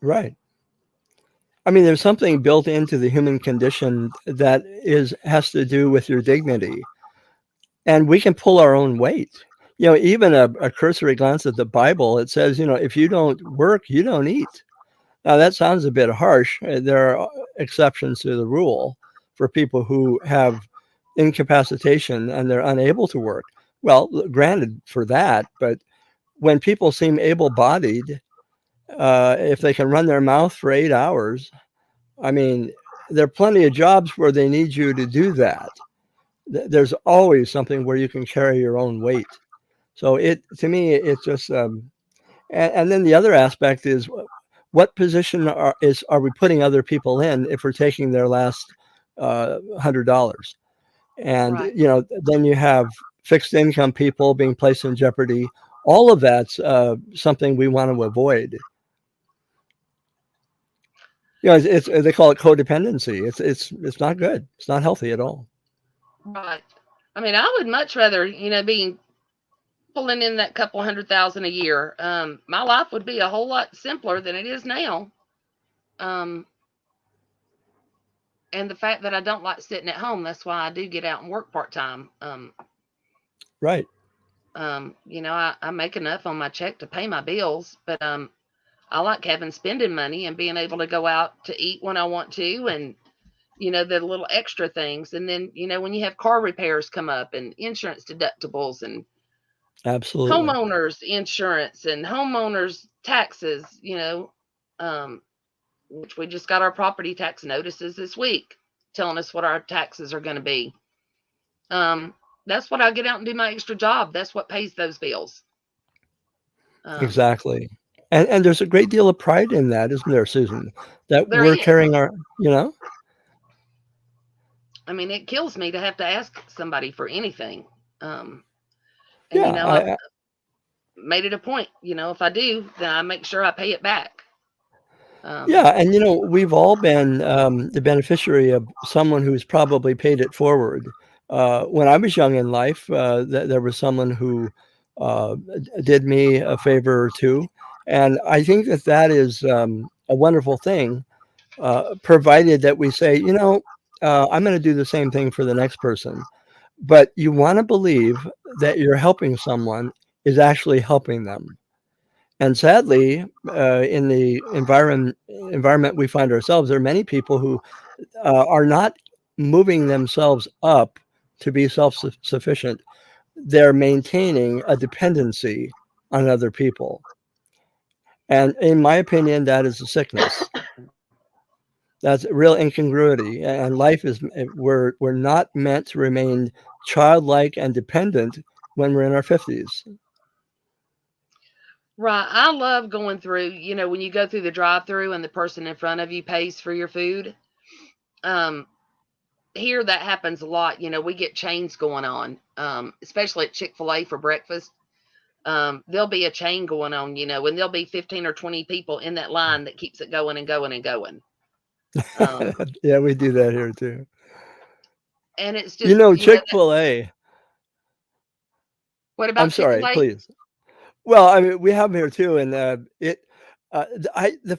Right. I mean, there's something built into the human condition that has to do with your dignity. And we can pull our own weight. even a cursory glance at the Bible, it says, if you don't work, you don't eat. Now, that sounds a bit harsh. There are exceptions to the rule for people who have incapacitation and they're unable to work. Well, granted for that, but when people seem able-bodied, if they can run their mouth for 8 hours, I mean, there are plenty of jobs where they need you to do that. There's always something where you can carry your own weight. So to me, it's just, and then the other aspect is, what position are we putting other people in if we're taking their last $100? And Right. then you have fixed income people being placed in jeopardy. All of that's something we want to avoid. It's they call it codependency. It's not good. It's not healthy at all. Right. I mean, I would much rather, being pulling in that couple 100,000 a year. My life would be a whole lot simpler than it is now. And the fact that I don't like sitting at home, that's why I do get out and work part time. Right. I make enough on my check to pay my bills, but I like having spending money and being able to go out to eat when I want to, and the little extra things. And then when you have car repairs come up and insurance deductibles and Absolutely. homeowners insurance and homeowners taxes, which we just got our property tax notices this week telling us what our taxes are going to be. That's what I get out and do my extra job. That's what pays those bills. Exactly. And there's a great deal of pride in that, isn't there, Susan? That There we're is. carrying our, I mean, it kills me to have to ask somebody for anything. And Yeah, I've made it a point, if I do, then I make sure I pay it back. yeah, and we've all been the beneficiary of someone who's probably paid it forward. When I was young in life, there was someone who did me a favor or two, and I think that is a wonderful thing, provided that we say, I'm going to do the same thing for the next person. But you want to believe that you're helping someone is actually helping them. And sadly, in the environment we find ourselves, there are many people who are not moving themselves up to be self-sufficient. They're maintaining a dependency on other people. And in my opinion, that is a sickness. That's real incongruity. And life is, we're not meant to remain childlike and dependent when we're in our 50s. Right. I love going through, when you go through the drive-through and the person in front of you pays for your food. Here that happens a lot. We get chains going on, especially at Chick-fil-A for breakfast. There'll be a chain going on, and there'll be 15 or 20 people in that line that keeps it going and going and going. Yeah, we do that here too. And it's just, Chick-fil-A. what I'm about sorry, Chick-fil-A? please. Well, I mean, we have them here too, and the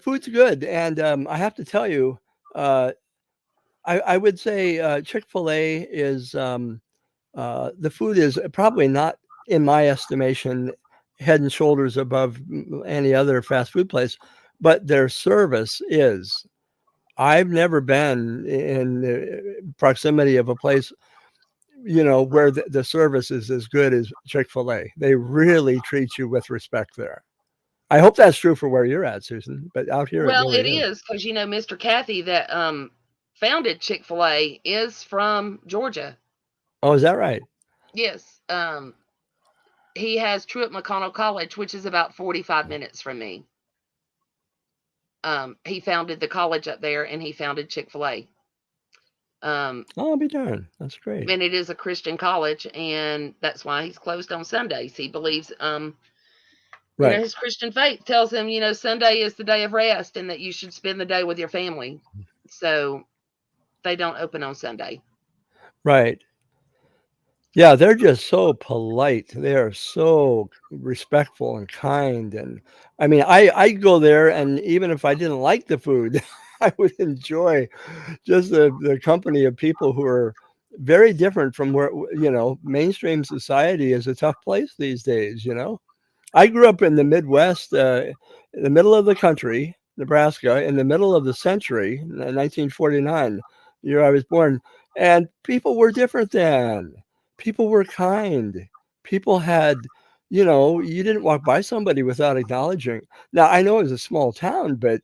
food's good, and I have to tell you, I would say Chick-fil-A is the food is probably not, in my estimation, head and shoulders above any other fast food place, but their service is. I've never been in the proximity of a place, where the service is as good as Chick-fil-A. They really treat you with respect there. I hope that's true for where you're at, Susan, but out here it Well, really it is. is because, Mr. Cathy that founded Chick-fil-A is from Georgia. Oh, is that right? Yes. He has Truett McConnell College, which is about 45 minutes from me. He founded the college up there, and he founded Chick-fil-A. Oh, I'll be darned. That's great. And it is a Christian college, and that's why he's closed on Sundays. He believes, Right. his Christian faith tells him, Sunday is the day of rest, and that you should spend the day with your family. So they don't open on Sunday. Right. Yeah, they're just so polite. They are so respectful and kind. And I mean, I'd go there, and even if I didn't like the food, I would enjoy just the company of people who are very different from where, mainstream society is a tough place these days. I grew up in the Midwest, in the middle of the country, Nebraska, in the middle of the century, 1949, the year I was born. And people were different then. People were kind. People had, you didn't walk by somebody without acknowledging. Now, I know it was a small town, but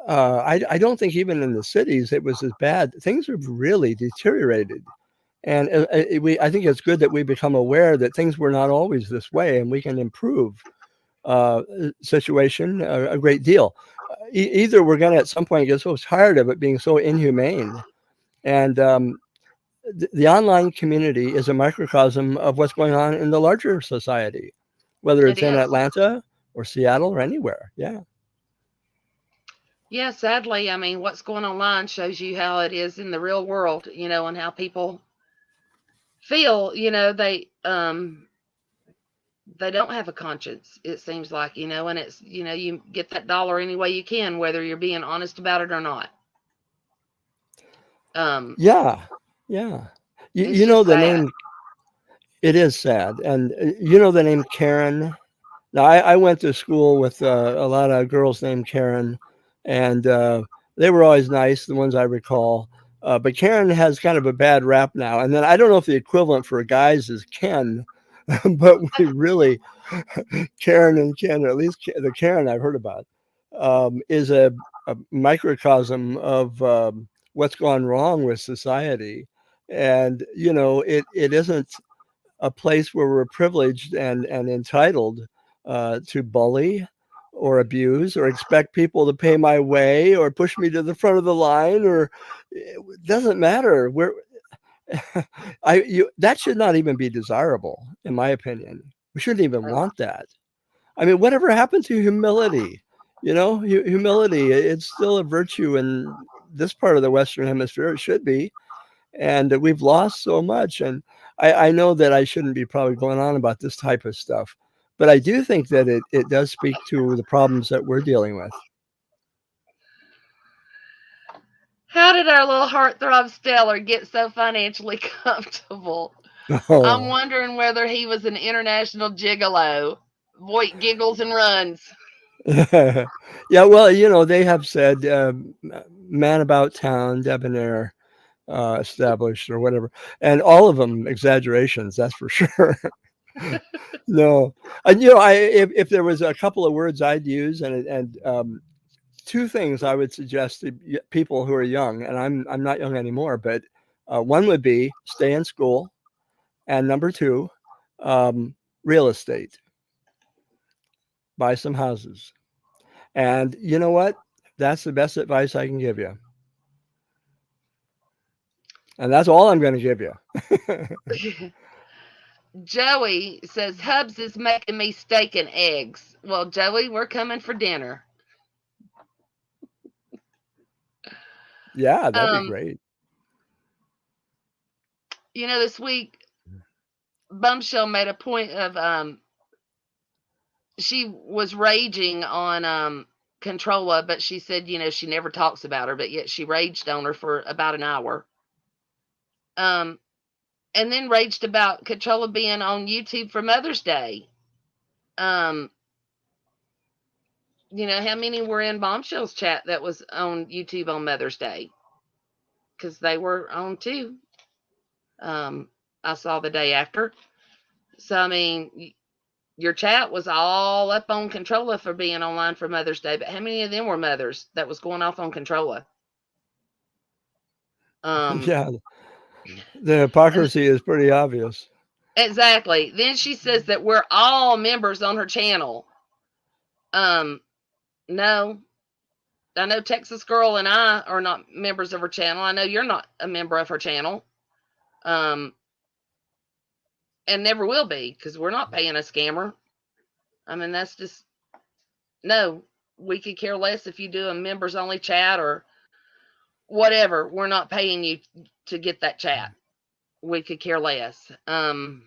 I don't think even in the cities it was as bad. Things have really deteriorated. And I think it's good that we become aware that things were not always this way, and we can improve situation a great deal. Either we're going to at some point get so tired of it being so inhumane, and the online community is a microcosm of what's going on in the larger society, whether It it's in is. Atlanta or Seattle or anywhere. Yeah. Yeah, sadly, I mean, what's going online shows you how it is in the real world, and how people feel, they don't have a conscience, it seems like, and it's, you get that dollar any way you can, whether you're being honest about it or not. Um, Yeah. Yeah. You, it's you know just the sad. name, it is sad. And you know the name Karen. Now, I went to school with a lot of girls named Karen, and they were always nice, the ones I recall. But Karen has kind of a bad rap now. And then I don't know if the equivalent for guys is Ken, but we really, Karen and Ken, or at least the Karen I've heard about, is a microcosm of what's gone wrong with society. And, it isn't a place where we're privileged and entitled to bully or abuse or expect people to pay my way or push me to the front of the line, or it doesn't matter. That should not even be desirable, in my opinion. We shouldn't even want that. I mean, whatever happened to humility? Humility, it's still a virtue in this part of the Western Hemisphere. It should be, and we've lost so much. And I know that I shouldn't be probably going on about this type of stuff, but I do think that it does speak to the problems that we're dealing with. How did our little heartthrob Stellar get so financially comfortable? I'm Oh, wondering whether he was an international gigolo. Boy giggles and runs. yeah. Well, they have said man about town, debonair, established, or whatever, and all of them exaggerations. That's for sure. No, and if there was a couple of words I'd use, and two things I would suggest to people who are young, and I'm not young anymore, but one would be stay in school, and number two, um, real estate, buy some houses, and you know what? That's the best advice I can give you, and that's all I'm going to give you. Joey says Hubs is making me steak and eggs. Well, Joey, we're coming for dinner. Yeah, that'd be Um, great. this week Bumshell made a point of she was raging on Controlla, but she said, she never talks about her, but yet she raged on her for about an hour. Um, and then raged about Controlla being on YouTube for Mother's Day. Um, how many were in Bombshell's chat that was on YouTube on Mother's Day? Because they were on too. I saw the day after. So, I mean, your chat was all up on Controlla for being online for Mother's Day, but how many of them were mothers that was going off on Controlla? Yeah, the hypocrisy is pretty obvious. Exactly. Then she says that we're all members on her channel. No, I know Texas Girl and I are not members of her channel. I know you're not a member of her channel. Um, and never will be because we're not paying a scammer. I mean, that's just no. We could care less if you do a members only chat or whatever. We're not paying you to get that chat. We could care less. And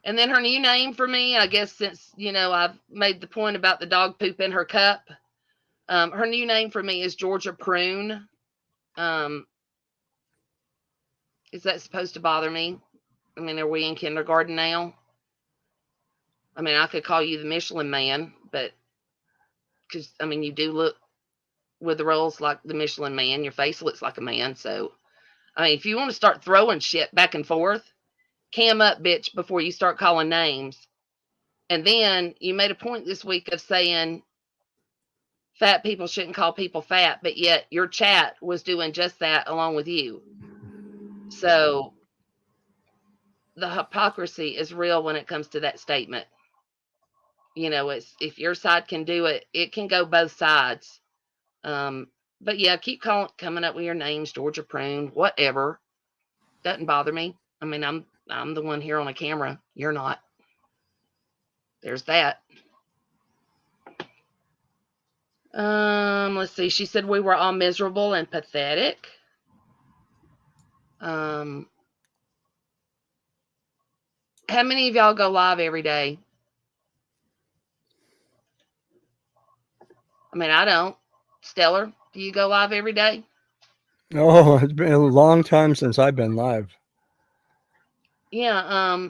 then her new name for me, I guess, since I've made the point about the dog poop in her cup. Her new name for me is Georgia Prune. Um, Is that supposed to bother me? I mean, are we in kindergarten now? I mean, I could call you the Michelin Man, but because, I mean, you do look with the rolls like the Michelin Man. Your face looks like a man. So, I mean, if you want to start throwing shit back and forth, cam up, bitch, before you start calling names. And then you made a point this week of saying fat people shouldn't call people fat, but yet your chat was doing just that along with you. So the hypocrisy is real when it comes to that statement. You know, it's if your side can do it, it can go both sides. But yeah, keep coming up with your names, Georgia Prune, whatever. Doesn't bother me. I mean, I'm the one here on a camera. You're not. There's that. Let's see. She said we were all miserable and pathetic. How many of y'all go live every day? I mean, I don't. Stellar, do you go live every day? Oh, it's been a long time since I've been live. Yeah.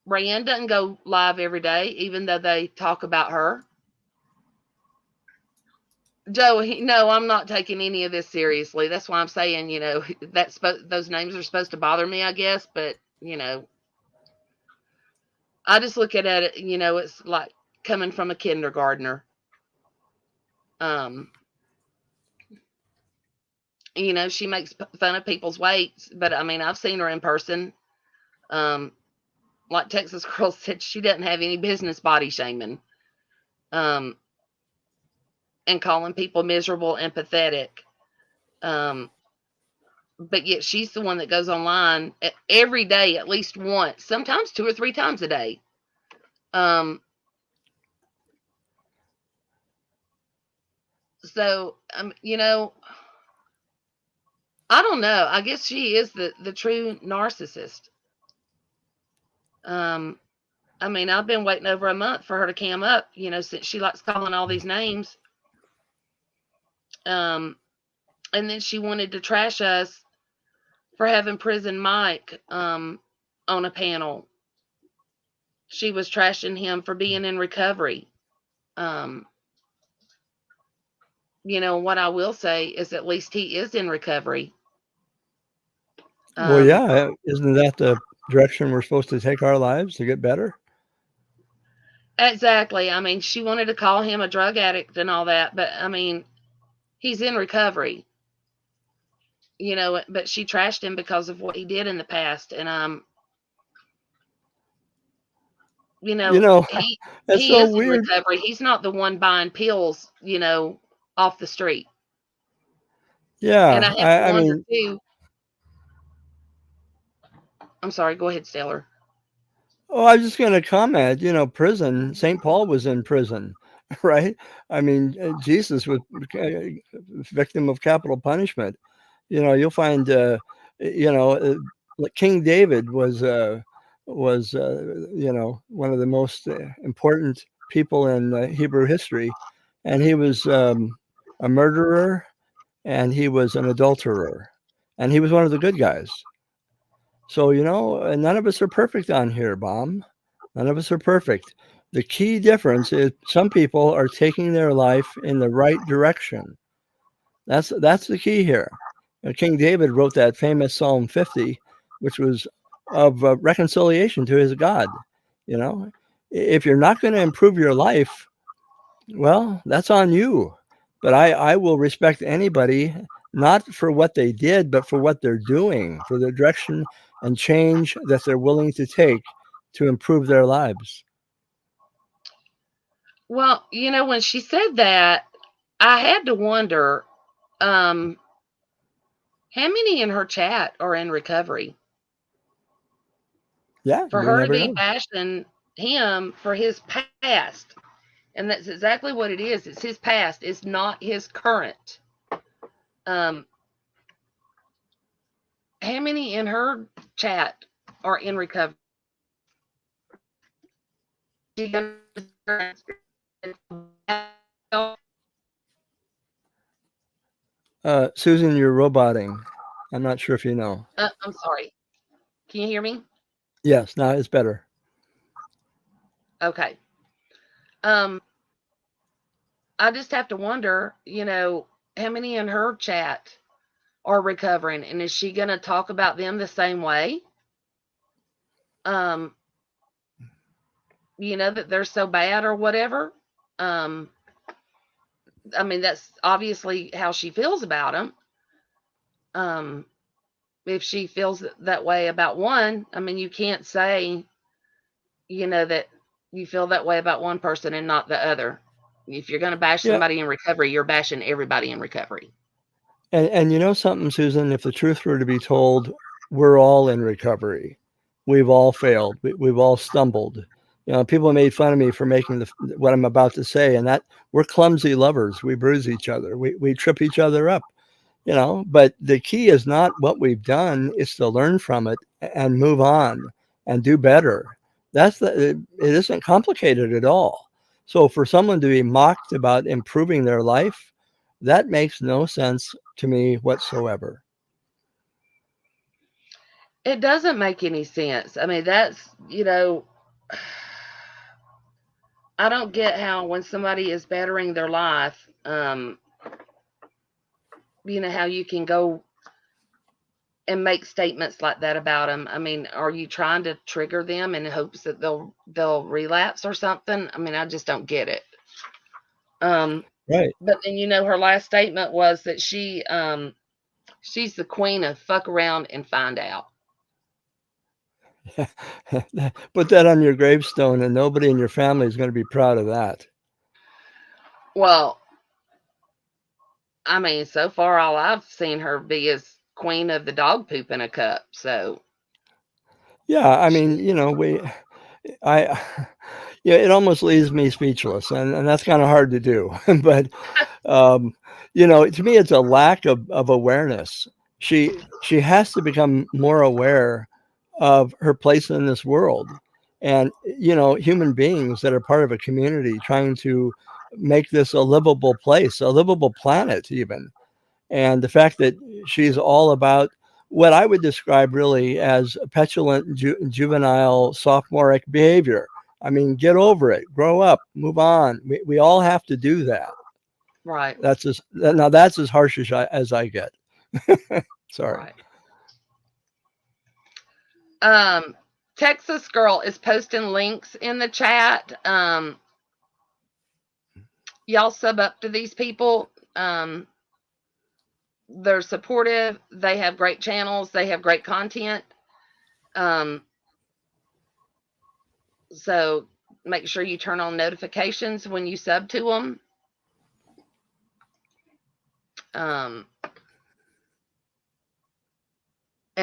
Rayanne doesn't go live every day, even though they talk about her. Joe, no, I'm not taking any of this seriously. That's why I'm saying, you know, those names are supposed to bother me, I guess. But you know, I just look at it, you know, it's like coming from a kindergartner. You know, she makes fun of people's weights, but I mean, I've seen her in person. Like Texas Girl said, she doesn't have any business body shaming. And calling people miserable and pathetic. But yet she's the one that goes online every day, at least once, sometimes 2 or 3 times a day. So, you know, I don't know. I guess she is the true narcissist. I mean, I've been waiting over a month for her to cam up, you know, since she likes calling all these names. And then she wanted to trash us for having Prison Mike on a panel. She was trashing him for being in recovery. You know, what I will say is at least he is in recovery. Well, yeah, isn't that the direction we're supposed to take our lives to get better? Exactly. I mean, she wanted to call him a drug addict and all that, but I mean, he's in recovery. You know, but she trashed him because of what he did in the past, and you know, that's he so is in weird. recovery. He's not the one buying pills, you know, off the street. Yeah, And I have to I wonder mean, too. I'm sorry. Go ahead, Stellar. oh, I was just going to comment. You know, prison. St. Paul was in prison, right? I mean, Jesus was a victim of capital punishment. You know, you'll find. You know, King David was. You know, one of the most important people in Hebrew history, and he was a murderer, and he was an adulterer, and he was one of the good guys. So, you know, none of us are perfect on here, Bomb. None of us are perfect. The key difference is some people are taking their life in the right direction. That's the key here. King David wrote that famous Psalm 50, which was of reconciliation to his God. You know, if you're not going to improve your life, well, that's on you. But I will respect anybody, not for what they did, but for what they're doing, for the direction and change that they're willing to take to improve their lives. Well, you know, when she said that, I had to wonder, how many in her chat are in recovery? Yeah, For we her to never be know. bashing him for his past. And that's exactly what it is. It's his past. It's not his current. How many in her chat are in recovery? Susan, you're roboting. I'm not sure if you know. I'm sorry. Can you hear me? Yes, now it's better. Okay. Um, I just have to wonder, how many in her chat are recovering, and is she going to talk about them the same way? Um, that they're so bad or whatever. Um, I mean, that's obviously how she feels about them. If she feels that way about one, I mean, you can't say, that you feel that way about one person and not the other. If you're going to bash Yeah, somebody in recovery, you're bashing everybody in recovery. and you know something, Susan, if the truth were to be told, we're all in recovery. We've all failed. We've all stumbled. People made fun of me for making what I'm about to say, and that we're clumsy lovers. We bruise each other. We trip each other up. But the key is not what we've done, it's to learn from it and move on and do better. It isn't complicated at all. So for someone to be mocked about improving their life, that makes no sense to me whatsoever. It doesn't make any sense. I mean, I don't get how when somebody is bettering their life, how you can go and make statements like that about them. I mean, are you trying to trigger them in hopes that they'll relapse or something? I mean, I just don't get it. Right. But then her last statement was that she's the queen of fuck around and find out. Put that on your gravestone, and nobody in your family is going to be proud of that. Well, I mean, so far all I've seen her be is queen of the dog poop in a cup. So Yeah, I mean, she, I, yeah, it almost leaves me speechless, and that's kind of hard to do. But um, to me, it's a lack of awareness. She has to become more aware of her place in this world, and human beings that are part of a community trying to make this a livable place, a livable planet, even. And the fact that she's all about what I would describe really as petulant juvenile sophomoric behavior. I mean, get over it, grow up, move on. We all have to do that. right, That's as harsh as I get. Sorry. right. Texas girl is posting links in the chat. Y'all sub up to these people. They're supportive. They have great channels. They have great content. So make sure you turn on notifications when you sub to them. And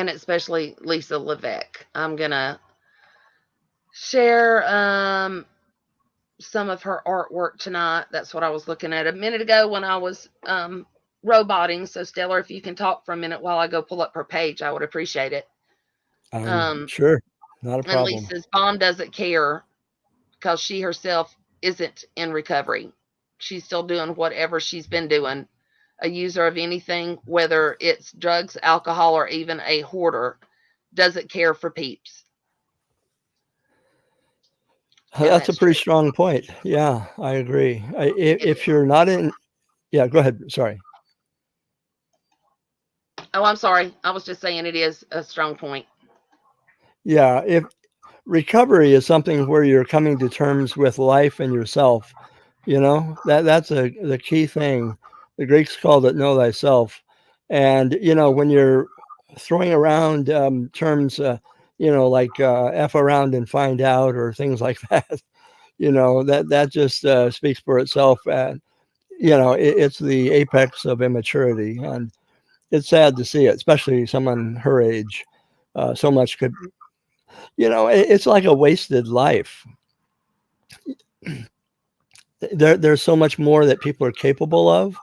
especially Lisa Levesque. I'm gonna share some of her artwork tonight. That's what I was looking at a minute ago when I was roboting. So Stellar, if you can talk for a minute while I go pull up her page, I would appreciate it. Sure, not a And problem. Lisa's mom doesn't care because she herself isn't in recovery. She's still doing whatever she's been doing. A user of anything, whether it's drugs, alcohol, or even a hoarder, doesn't care for peeps. And That's a that's pretty true. strong point. Yeah, I agree. If you're not in, yeah, go ahead. Sorry. Oh, I'm sorry. I was just saying it is a strong point. Yeah, if recovery is something where you're coming to terms with life and yourself, that's the key thing. The Greeks called it know thyself. And when you're throwing around terms like f around and find out or things like that, that just speaks for itself. And it's the apex of immaturity, and it's sad to see it, especially someone her age. So much could, it's like a wasted life. There's so much more that people are capable of.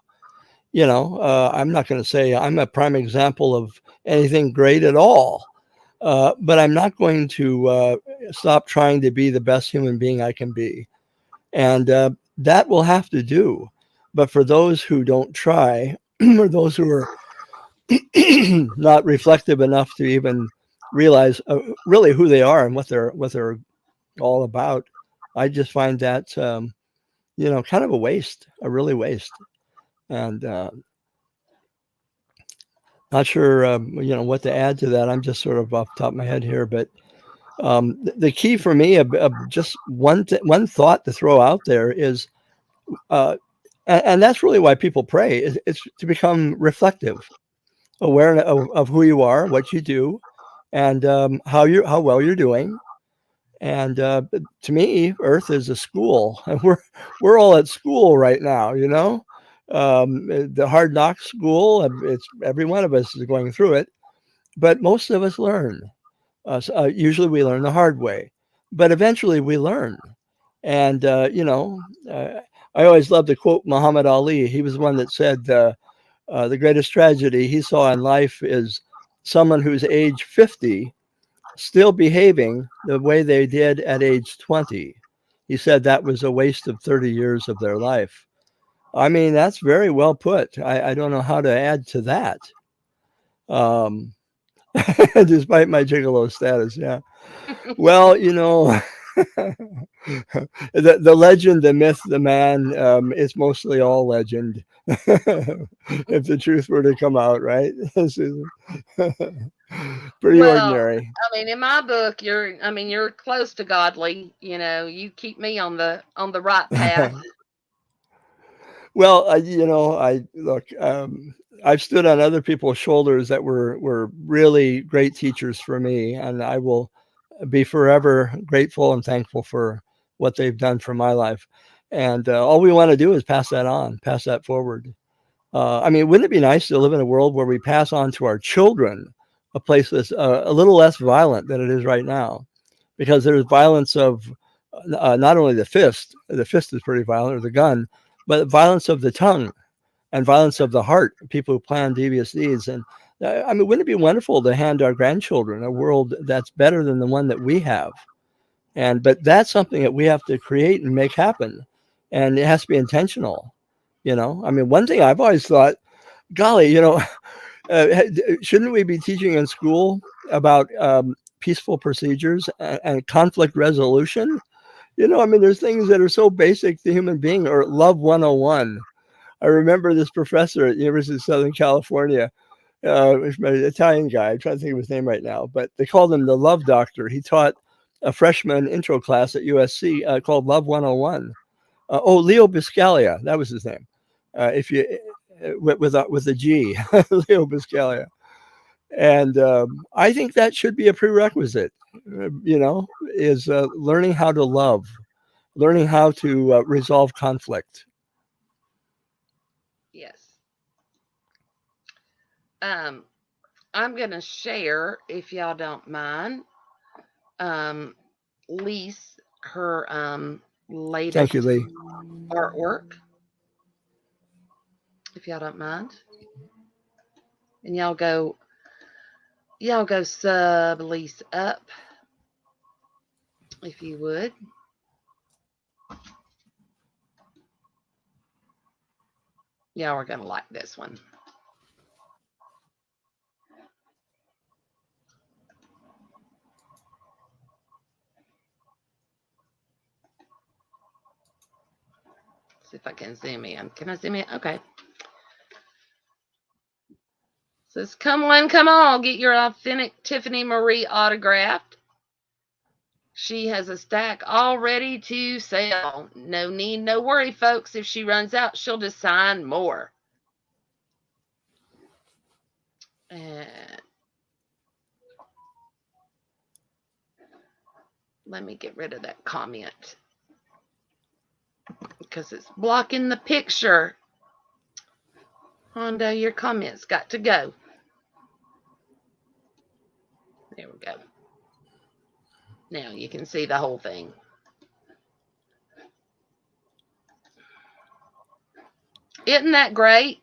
I'm not going to say I'm a prime example of anything great at all, but I'm not going to stop trying to be the best human being I can be. And that will have to do. But for those who don't try, or those who are not reflective enough to even realize really who they are and what they're all about. I just find that kind of a waste, a really waste, and not sure what to add to that. I'm just sort of off the top of my head here, but the key for me, just one thought to throw out there is, and that's really why people pray. It's to become reflective, aware of who you are, what you do, and how well you're doing. And to me, Earth is a school, and we're all at school right now. The hard knock school. It's every one of us is going through it, but most of us learn. Usually, we learn the hard way, but eventually, we learn. And I always love to quote Muhammad Ali. He was the one that said, "The greatest tragedy he saw in life is someone who's age 50." Still behaving the way they did at age 20. He said that was a waste of 30 years of their life. I mean, that's very well put. I don't know how to add to that. Um, despite my gigolo status, yeah. Well, the legend, the myth, the man, it's mostly all legend. If the truth were to come out, right? Pretty Well, ordinary. I mean, in my book, you're close to godly. You keep me on the right path. Well, I look. I've stood on other people's shoulders that were really great teachers for me, and I will be forever grateful and thankful for what they've done for my life. And all we want to do is pass that on, pass that forward. I mean, wouldn't it be nice to live in a world where we pass on to our children a place that's a little less violent than it is right now? Because there's violence of not only the fist is pretty violent, or the gun, but violence of the tongue and violence of the heart, people who plan devious deeds. And I mean, wouldn't it be wonderful to hand our grandchildren a world that's better than the one that we have? But that's something that we have to create and make happen. And it has to be intentional. I mean, one thing I've always thought, golly, shouldn't we be teaching in school about peaceful procedures and conflict resolution? I mean, there's things that are so basic to human being, or Love 101. I remember this professor at University of Southern California, an Italian guy. I'm trying to think of his name right now, but they called him the Love Doctor. He taught a freshman intro class at USC called Love 101. Leo Biscaglia, that was his name. If you with a G, Leo Biscaglia. And I think that should be a prerequisite. Is learning how to love, learning how to resolve conflict. Yes. I'm gonna share, if y'all don't mind, Lise, her Thank you, latest Lee. artwork, if y'all don't mind. And y'all go sub Lise up, if you would. Y'all are gonna like this one. See if I can zoom in. Can I zoom in? Okay. Says, come on, come on, get your authentic Tiffany Marie autographed. She has a stack all ready to sell. No need, no worry, folks. If she runs out, she'll just sign more. And let me get rid of that comment because it's blocking the picture. Hondo, your comments got to go. There we go. Now you can see the whole thing. Isn't that great?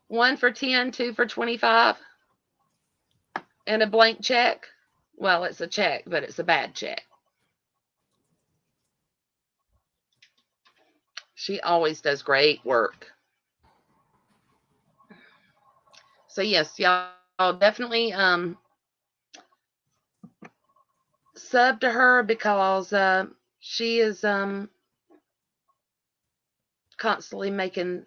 1 for 10, 2 for 25, and a blank check. Well, it's a check, but it's a bad check. She always does great work. So yes, y'all definitely sub to her because she is constantly making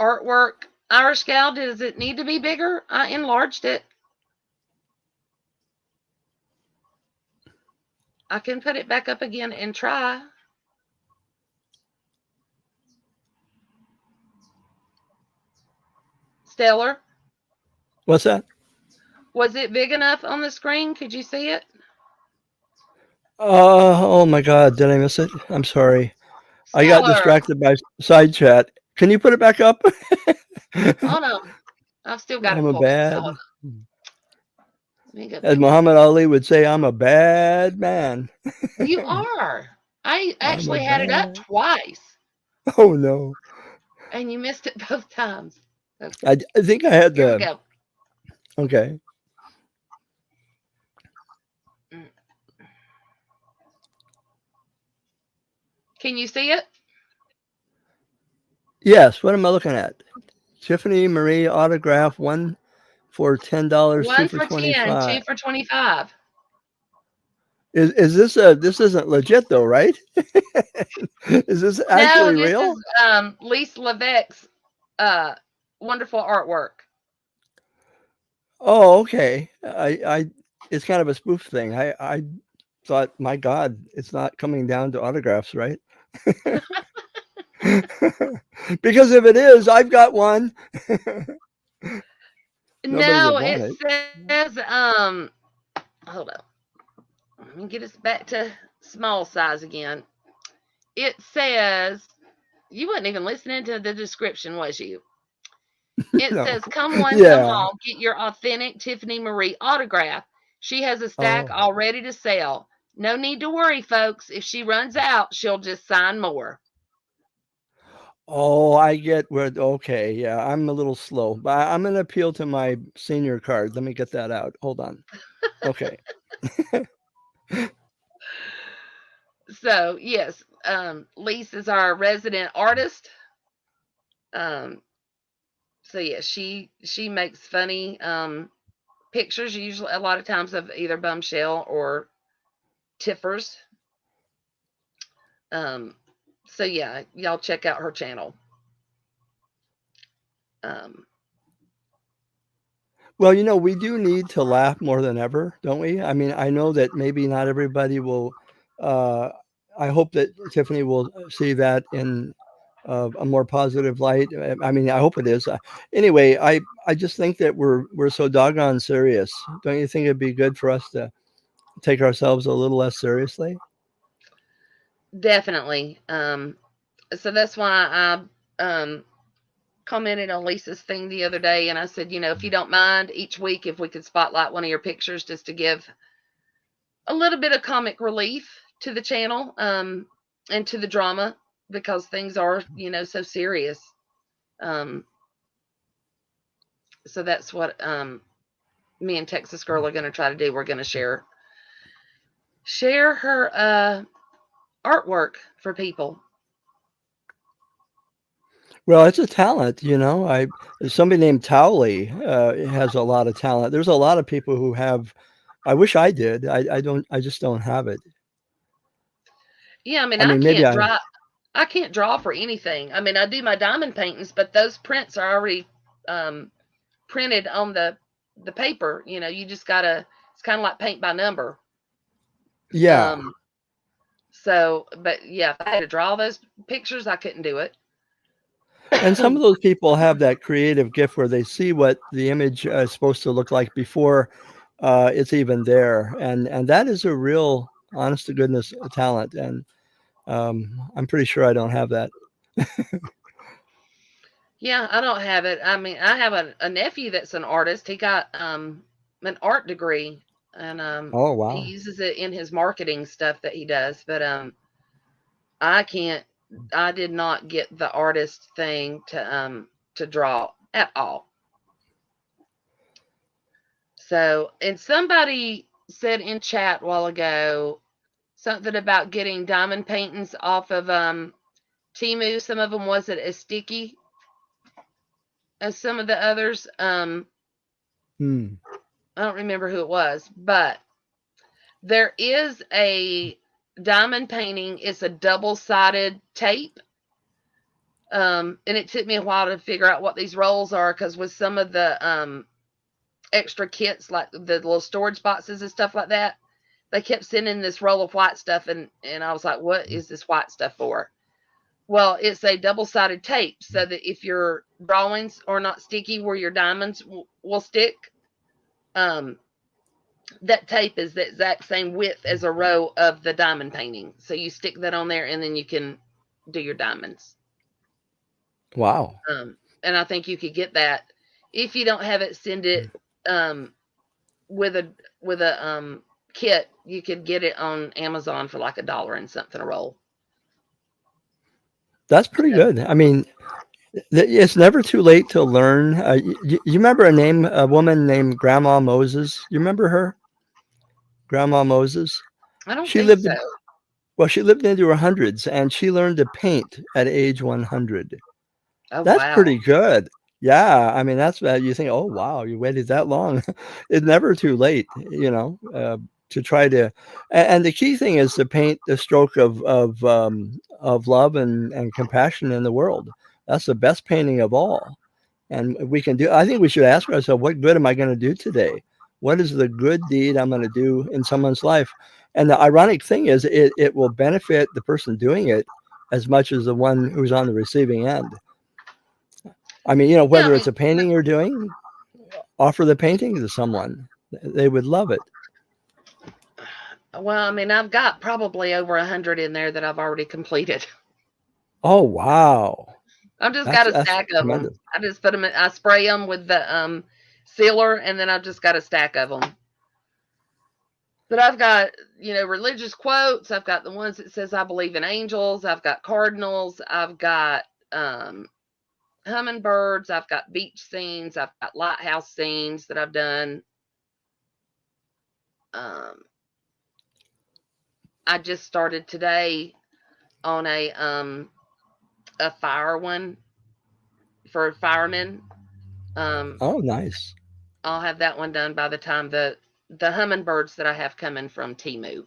artwork. Irish Gal, does it need to be bigger? I enlarged it. I can put it back up again and try. Stellar, What's that? was it big enough on the screen? Could you see it? Oh my God, did I miss it? I'm sorry. I got Stellar, distracted by side chat. Can you put it back up? hold on. I've still got I'm it a pulled up. So hold bad, on. Let me go as back in. Muhammad Ali would say, I'm a bad man. You are. I I'm a actually had it up bad. twice, Oh no. and you missed it both times. I think I had Here we the. go. Okay. Mm. Can you see it? Yes. What am I looking at? Tiffany Marie autograph, one for $10, two One for for 10, 25. two for 25. Is this a? This isn't legit though, right? Is this No, actually this real? is Lise Levesque's uh, wonderful artwork. Oh, okay. It's kind of a spoof thing. I thought, my God, it's not coming down to autographs, right? Because if it is, I've got one. Nobody would No, want it it. says hold up. Let me get us back to small size again. It says you wasn't even listening to the description, was you? It No. says, "Come one, come Yeah. all, get your authentic Tiffany Marie autograph. She has a stack Oh. all ready to sell. No need to worry, folks. If she runs out, she'll just sign more." Oh, I get where. Okay, yeah, I'm a little slow, but I'm gonna appeal to my senior card. Let me get that out. Hold on. Okay. So yes, Lise is our resident artist. Um, so yeah, she makes funny pictures, usually a lot of times of either Bombshell or Tiffers. Um, so yeah, y'all check out her channel. Um, Well, we do need to laugh more than ever, don't we? I mean, I know that maybe not everybody will. Uh, I hope that Tiffany will see that in a more positive light. I mean, I hope it is. Anyway, I just think that we're so doggone serious. Don't you think it'd be good for us to take ourselves a little less seriously? Definitely. So that's why I commented on Lisa's thing the other day, and I said, if you don't mind, each week if we could spotlight one of your pictures just to give a little bit of comic relief to the channel, and to the drama, because things are, so serious. Um, so that's what me and Texas Girl are going to try to do. We're going to share her artwork for people. Well, it's a talent, somebody named Towley has a lot of talent. There's a lot of people who have. I wish I did. I don't. I just don't have it. Yeah, I mean, I I mean, maybe can't I. draw. I can't draw for anything. I mean, I do my diamond paintings, but those prints are already um, printed on the paper. You just gotta. It's kind of like paint by number. Yeah. Um, so, but yeah, if I had to draw those pictures, I couldn't do it. And some of those people have that creative gift where they see what the image is supposed to look like before it's even there, and that is a real, honest to goodness talent. And I'm pretty sure I don't have that. Yeah, I don't have it. I mean, I have a nephew that's an artist. He got an art degree, and Oh he wow. uses it in his marketing stuff that he does. But I can't. I did not get the artist thing to draw at all. So, and somebody said in chat a while ago something about getting diamond paintings off of Timu. Some of them wasn't as sticky as some of the others. Hmm. I don't remember who it was, but there is a diamond painting. It's a double-sided tape. And it took me a while to figure out what these rolls are, because with some of the extra kits, like the little storage boxes and stuff like that, they kept sending this roll of white stuff, and I was like, what is this white stuff for? Well, it's a double-sided tape, so that if your drawings are not sticky where your diamonds will stick, um, that tape is the exact same width as a row of the diamond painting. So you stick that on there, and then you can do your diamonds. Wow. And I think you could get that if you don't have it. Send it with a kit. You could get it on Amazon for like $1 and something a roll. That's pretty good. I mean, it's never too late to learn. You remember a woman named Grandma Moses? You remember her? Grandma Moses? I don't She think lived, so. well, she lived into her hundreds, and she learned to paint at age 100. Oh That's wow. pretty good. Yeah, I mean, that's you think, oh wow, you waited that long. It's never too late, to try to. And the key thing is to paint the stroke of love and compassion in the world. That's the best painting of all. And we can do. I think we should ask ourselves, what good am I going to do today? What is the good deed I'm going to do in someone's life? And the ironic thing is, it will benefit the person doing it as much as the one who's on the receiving end. I mean, Yeah, I whether mean, it's a painting you're doing, offer the painting to someone. They would love it. well, I mean, I've got probably over 100 in there that I've already completed. Oh, wow. I've just got a That's stack of them. tremendous. I just put them in, I spray them with the sealer, and then I've just got a stack of them. But I've got, religious quotes. I've got the ones that says I believe in angels. I've got cardinals. I've got hummingbirds. I've got beach scenes. I've got lighthouse scenes that I've done. I just started today on a fire one for firemen. Oh, nice. I'll have that one done by the time the hummingbirds that I have coming from Timu.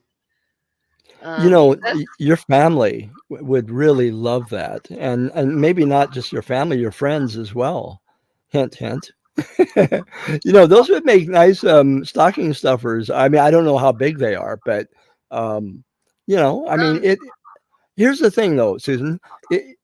Your family would really love that, and maybe not just your family, your friends as well. Hint, hint. Those would make nice stocking stuffers. I mean, I don't know how big they are, but I mean, um, it. Here's the thing, though, Susan.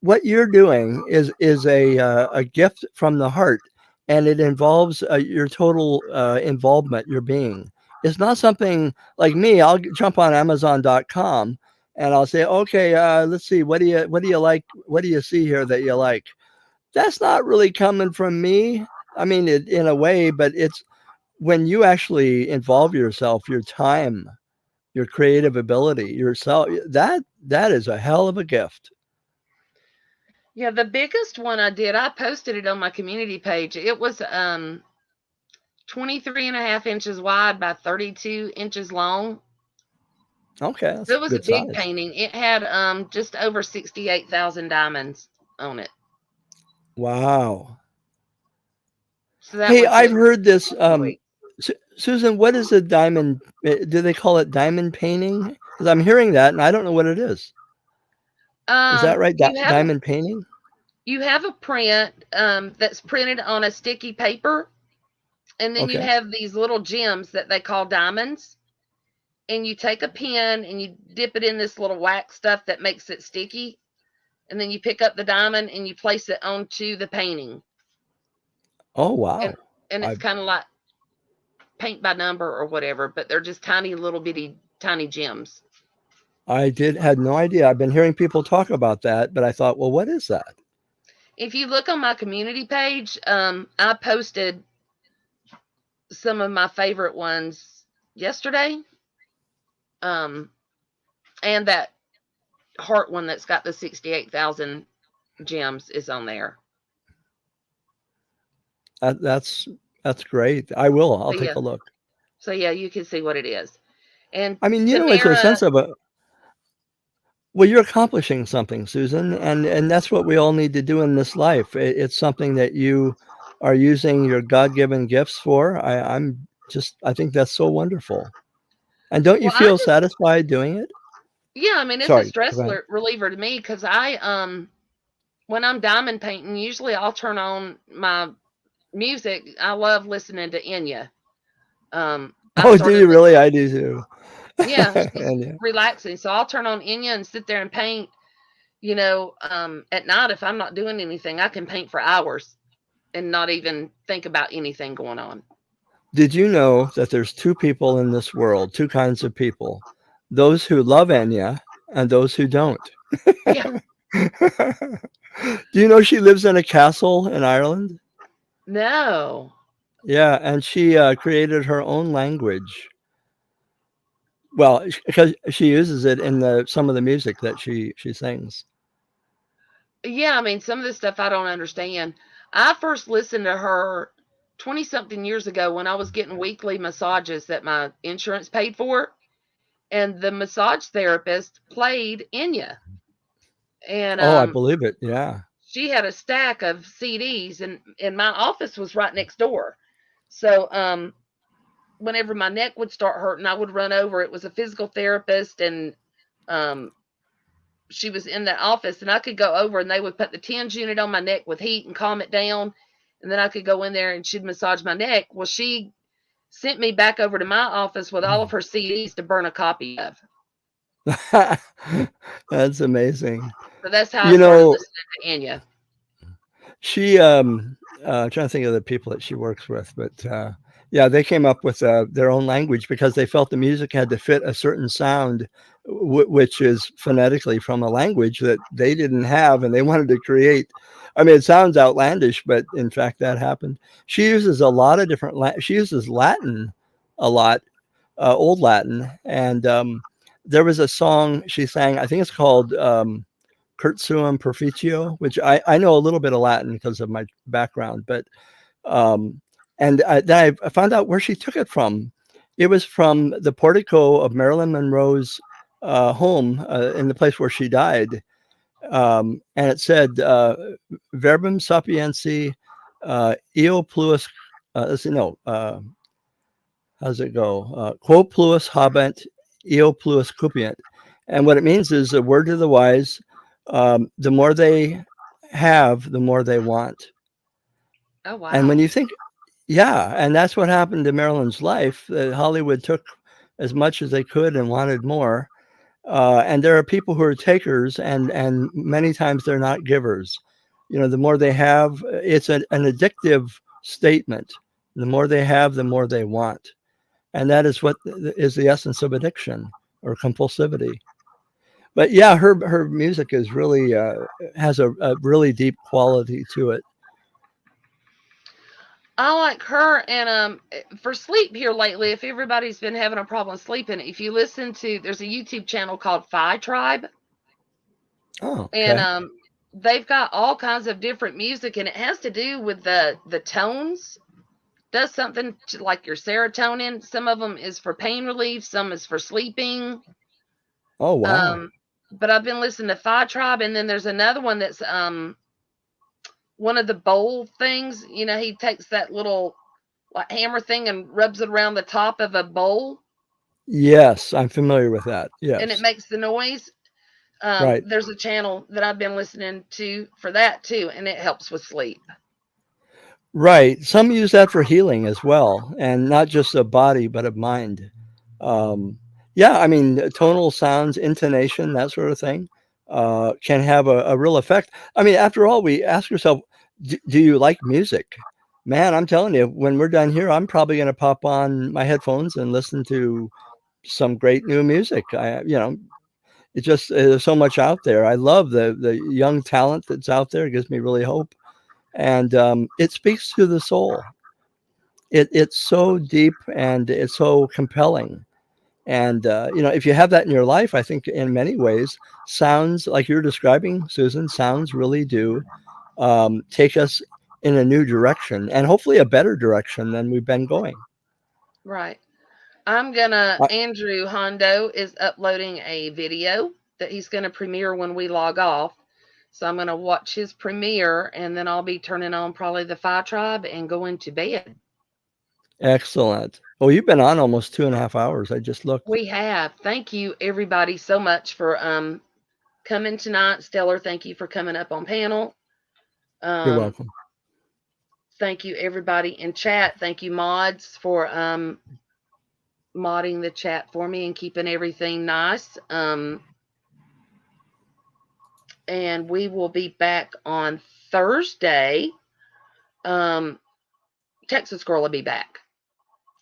What you're doing is a gift from the heart, and it involves your total involvement, your being. It's not something like me. I'll jump on Amazon.com and I'll say, okay, let's see, what do you like? What do you see here that you like? That's not really coming from me. I mean, in a way, but it's when you actually involve yourself, your time, your creative ability, yourself, that is a hell of a gift. yeah, the biggest one I did, I posted it on my community page. It was 23.5 inches wide by 32 inches long. Okay, So that's it was a good big size. painting. It had just over 68,000 diamonds on it. Wow. So that Hey, one I've took heard this. a week. Susan, what is a diamond? Do they call it diamond painting? Because I'm hearing that, and I don't know what it is. Is that right? You have Diamond painting? a print that's printed on a sticky paper, and then you Okay. have these little gems that they call diamonds. And you take a pen and you dip it in this little wax stuff that makes it sticky, and then you pick up the diamond and you place it onto the painting. Oh, And wow. it's I kind of like paint by number or whatever, but they're just tiny little bitty tiny gems. I had no idea. I've been hearing people talk about that, but I thought, well, what is that? If you look on my community page, I posted some of my favorite ones yesterday. And that heart one that's got the 68,000 gems is on there. That's great. I will. I'll So yeah, take a look. you can see what it is. And I mean, it's a Tamara, sense of well, you're accomplishing something, Susan, and that's what we all need to do in this life. It's something that you are using your God-given gifts for. I think that's so wonderful. And don't you Well, I feel just satisfied doing it? yeah, I mean, it's a Sorry, stress go ahead. reliever to me because when I'm diamond painting, usually I'll turn on my music. I love listening to Enya. I Oh, do started you really? listening. I do too. Yeah, she's And yeah. relaxing. So I'll turn on Enya and sit there and paint. At night if I'm not doing anything, I can paint for hours and not even think about anything going on. Did you know that there's two people in this world, two kinds of people, those who love Enya and those who don't? Yeah. Do you know she lives in a castle in Ireland? No. Yeah, and she created her own language. Well, because she uses it in some of the music that she sings. Yeah, I mean, some of this stuff I don't understand. I first listened to her 20 something years ago when I was getting weekly massages that my insurance paid for. And the massage therapist played Enya. And Oh, I believe it. Yeah. she had a stack of CDs, and my office was right next door. So whenever my neck would start hurting, I would run over. It was a physical therapist, and um, she was in that office, and I could go over, and they would put the TENS unit on my neck with heat and calm it down, and then I could go in there and she'd massage my neck. Well, she sent me back over to my office with all of her CDs to burn a copy of. That's amazing. So that's how I You started know, listening to Enya. she trying to think of the people that she works with, but yeah, they came up with their own language because they felt the music had to fit a certain sound, which is phonetically from a language that they didn't have, and they wanted to create. I mean, it sounds outlandish, but in fact, that happened. She uses a lot of different. She uses Latin a lot, Old Latin, and there was a song she sang. I think it's called. Curt Suum Proficio, which I know a little bit of Latin because of my background, but um, and then I found out where she took it from. It was from the portico of Marilyn Monroe's home in the place where she died, and it said "Verbum sapiensi eo plus." Let's see, no, how's it go? Quo plus habent, eo plus cupient. And what it means is a word to the wise, the more they have, the more they want. Oh, And when wow. you think, yeah, and that's what happened to Marilyn's life. Hollywood took as much as they could and wanted more. And there are people who are takers, and many times they're not givers. You know, the more they have, it's an addictive statement. The more they have, the more they want. And that is what is the essence of addiction or compulsivity. But yeah, her music is really has a really deep quality to it. I like her, and for sleep here lately, if everybody's been having a problem sleeping, if you listen to, there's a YouTube channel called Phi Tribe, Oh, and okay. they've got all kinds of different music, and it has to do with the tones. Does something to, like your serotonin. Some of them is for pain relief, some is for sleeping. Oh, wow. Um, but I've been listening to Phi Tribe, and then there's another one that's one of the bowl things. You know, he takes that little like hammer thing and rubs it around the top of a bowl, Yes, I'm familiar with that. and it Yes, makes the noise. right. There's a channel that I've been listening to for that too, and it helps with sleep. Right. Some use that for healing as well, and not just of body, but of mind. Um, yeah, I mean, tonal sounds, intonation, that sort of thing, can have a real effect. I mean, after all, we ask ourselves, do you like music? Man, I'm telling you, when we're done here, I'm probably going to pop on my headphones and listen to some great new music. It just there's so much out there. I love the young talent that's out there. It gives me really hope, and it speaks to the soul. It's so deep and it's so compelling. And if you have that in your life, I think in many ways, sounds like you're describing, Susan, sounds really do take us in a new direction and hopefully a better direction than we've been going. Right. I'm gonna. I, Andrew Hondo is uploading a video that he's gonna premiere when we log off. So I'm going to watch his premiere, and then I'll be turning on probably the Phi Tribe and going to bed. Excellent. Well, you've been on almost 2.5 hours. I just looked. We have. Thank you, everybody, so much for coming tonight. Stellar, thank you for coming up on panel. You're welcome. Thank you, everybody in chat. Thank you, mods, for modding the chat for me and keeping everything nice. And we will be back on Thursday. Texas Girl will be back.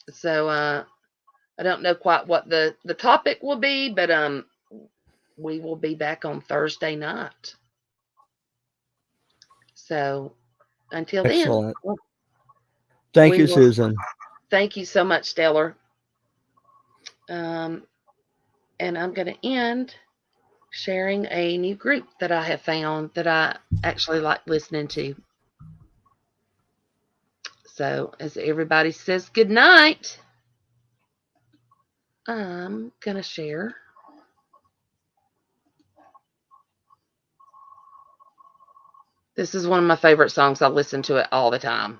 So I don't know quite what the topic will be, but we will be back on Thursday night. So until Excellent. then. Thank you, Susan. Thank you so much, Stellar. And I'm going to end sharing a new group that I have found that I actually like listening to. So as everybody says good night, I'm going to share. This is one of my favorite songs. I listen to it all the time.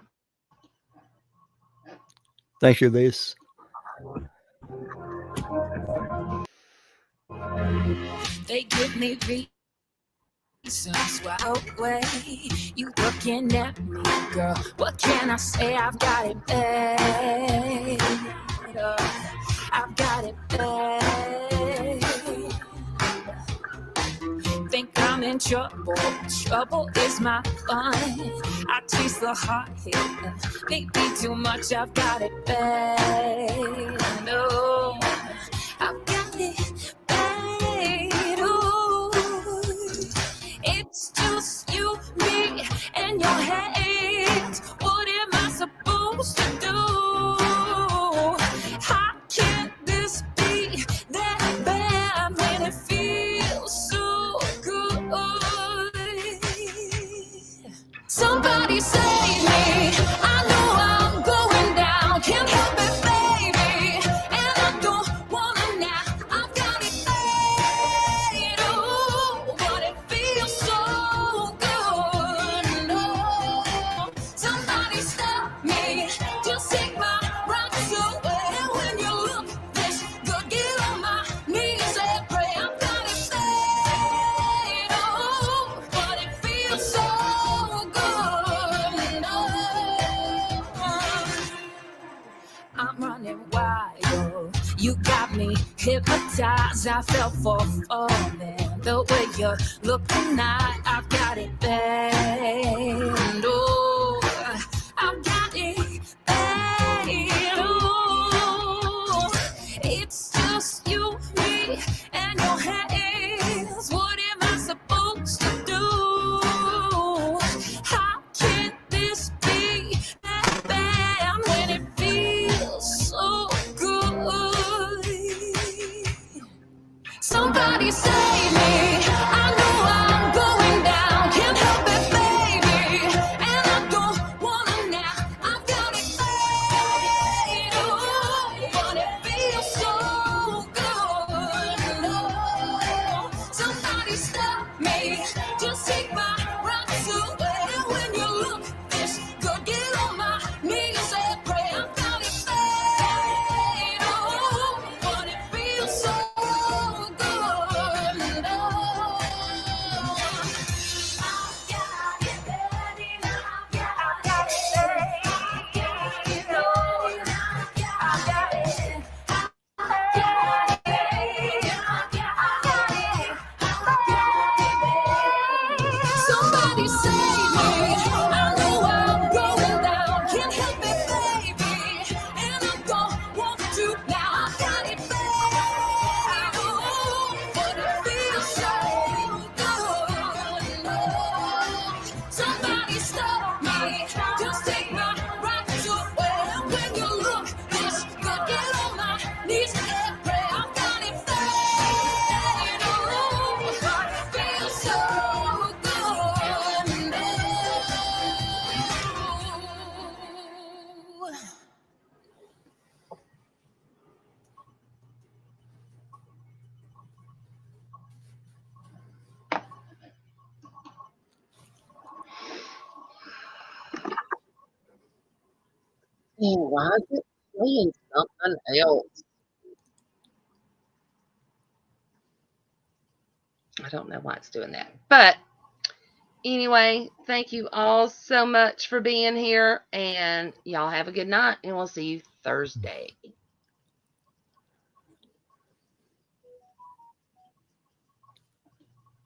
Thank you, Lise. They give me reasons why away. You looking at me, girl. What can I say? I've got it bad. I've got it bad. Think I'm in trouble. Trouble is my fun. I taste the hot hit. Maybe too much. I've got it bad. No, I've got it bad. Ooh, it's just you, me, and your hands. What am I supposed to do? How can this be that bad when it feels so good? Somebody save me. I know I'm going down. Can't help it, baby. And I don't wanna now. I've got it bad. Oh, but it feels so good. No, somebody stop me. Just take my rights away. And when you look this good, get on my knees and pray. I've got it bad. Oh, but it feels so good. No, I'm running wild. You got me hypnotized. I fell for falling. The way you look tonight, I've got it bad. Oh, I've got it bad. Oh, it's just you, me, and your hands. What am I supposed to do? How can this be that bad when it feels so good? Somebody save me. I know I'm going down. Can't help it, baby. And I don't wanna now. I've got it bad. Oh, but it feels so good. No, somebody stop me. Just take my rights away. When you look this good, get on my knees and pray. I've got it bad. Oh, but it feels so good. No, I've got it bad. I've got it bad. You know, I've got it. Somebody save me. I know I'm going down. Can't help it, baby. And I don't want to now. I've got it bad. Oh, but it feels so good. No, somebody stop me. Just take my rights away. When you look this good, get on my knees and pray. I've got it bad. Oh, but it feels so good. No. Yeah, why is it playing something else? I don't know why it's doing that. But anyway, thank you all so much for being here. And y'all have a good night. And we'll see you Thursday.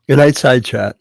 Good night, side chat.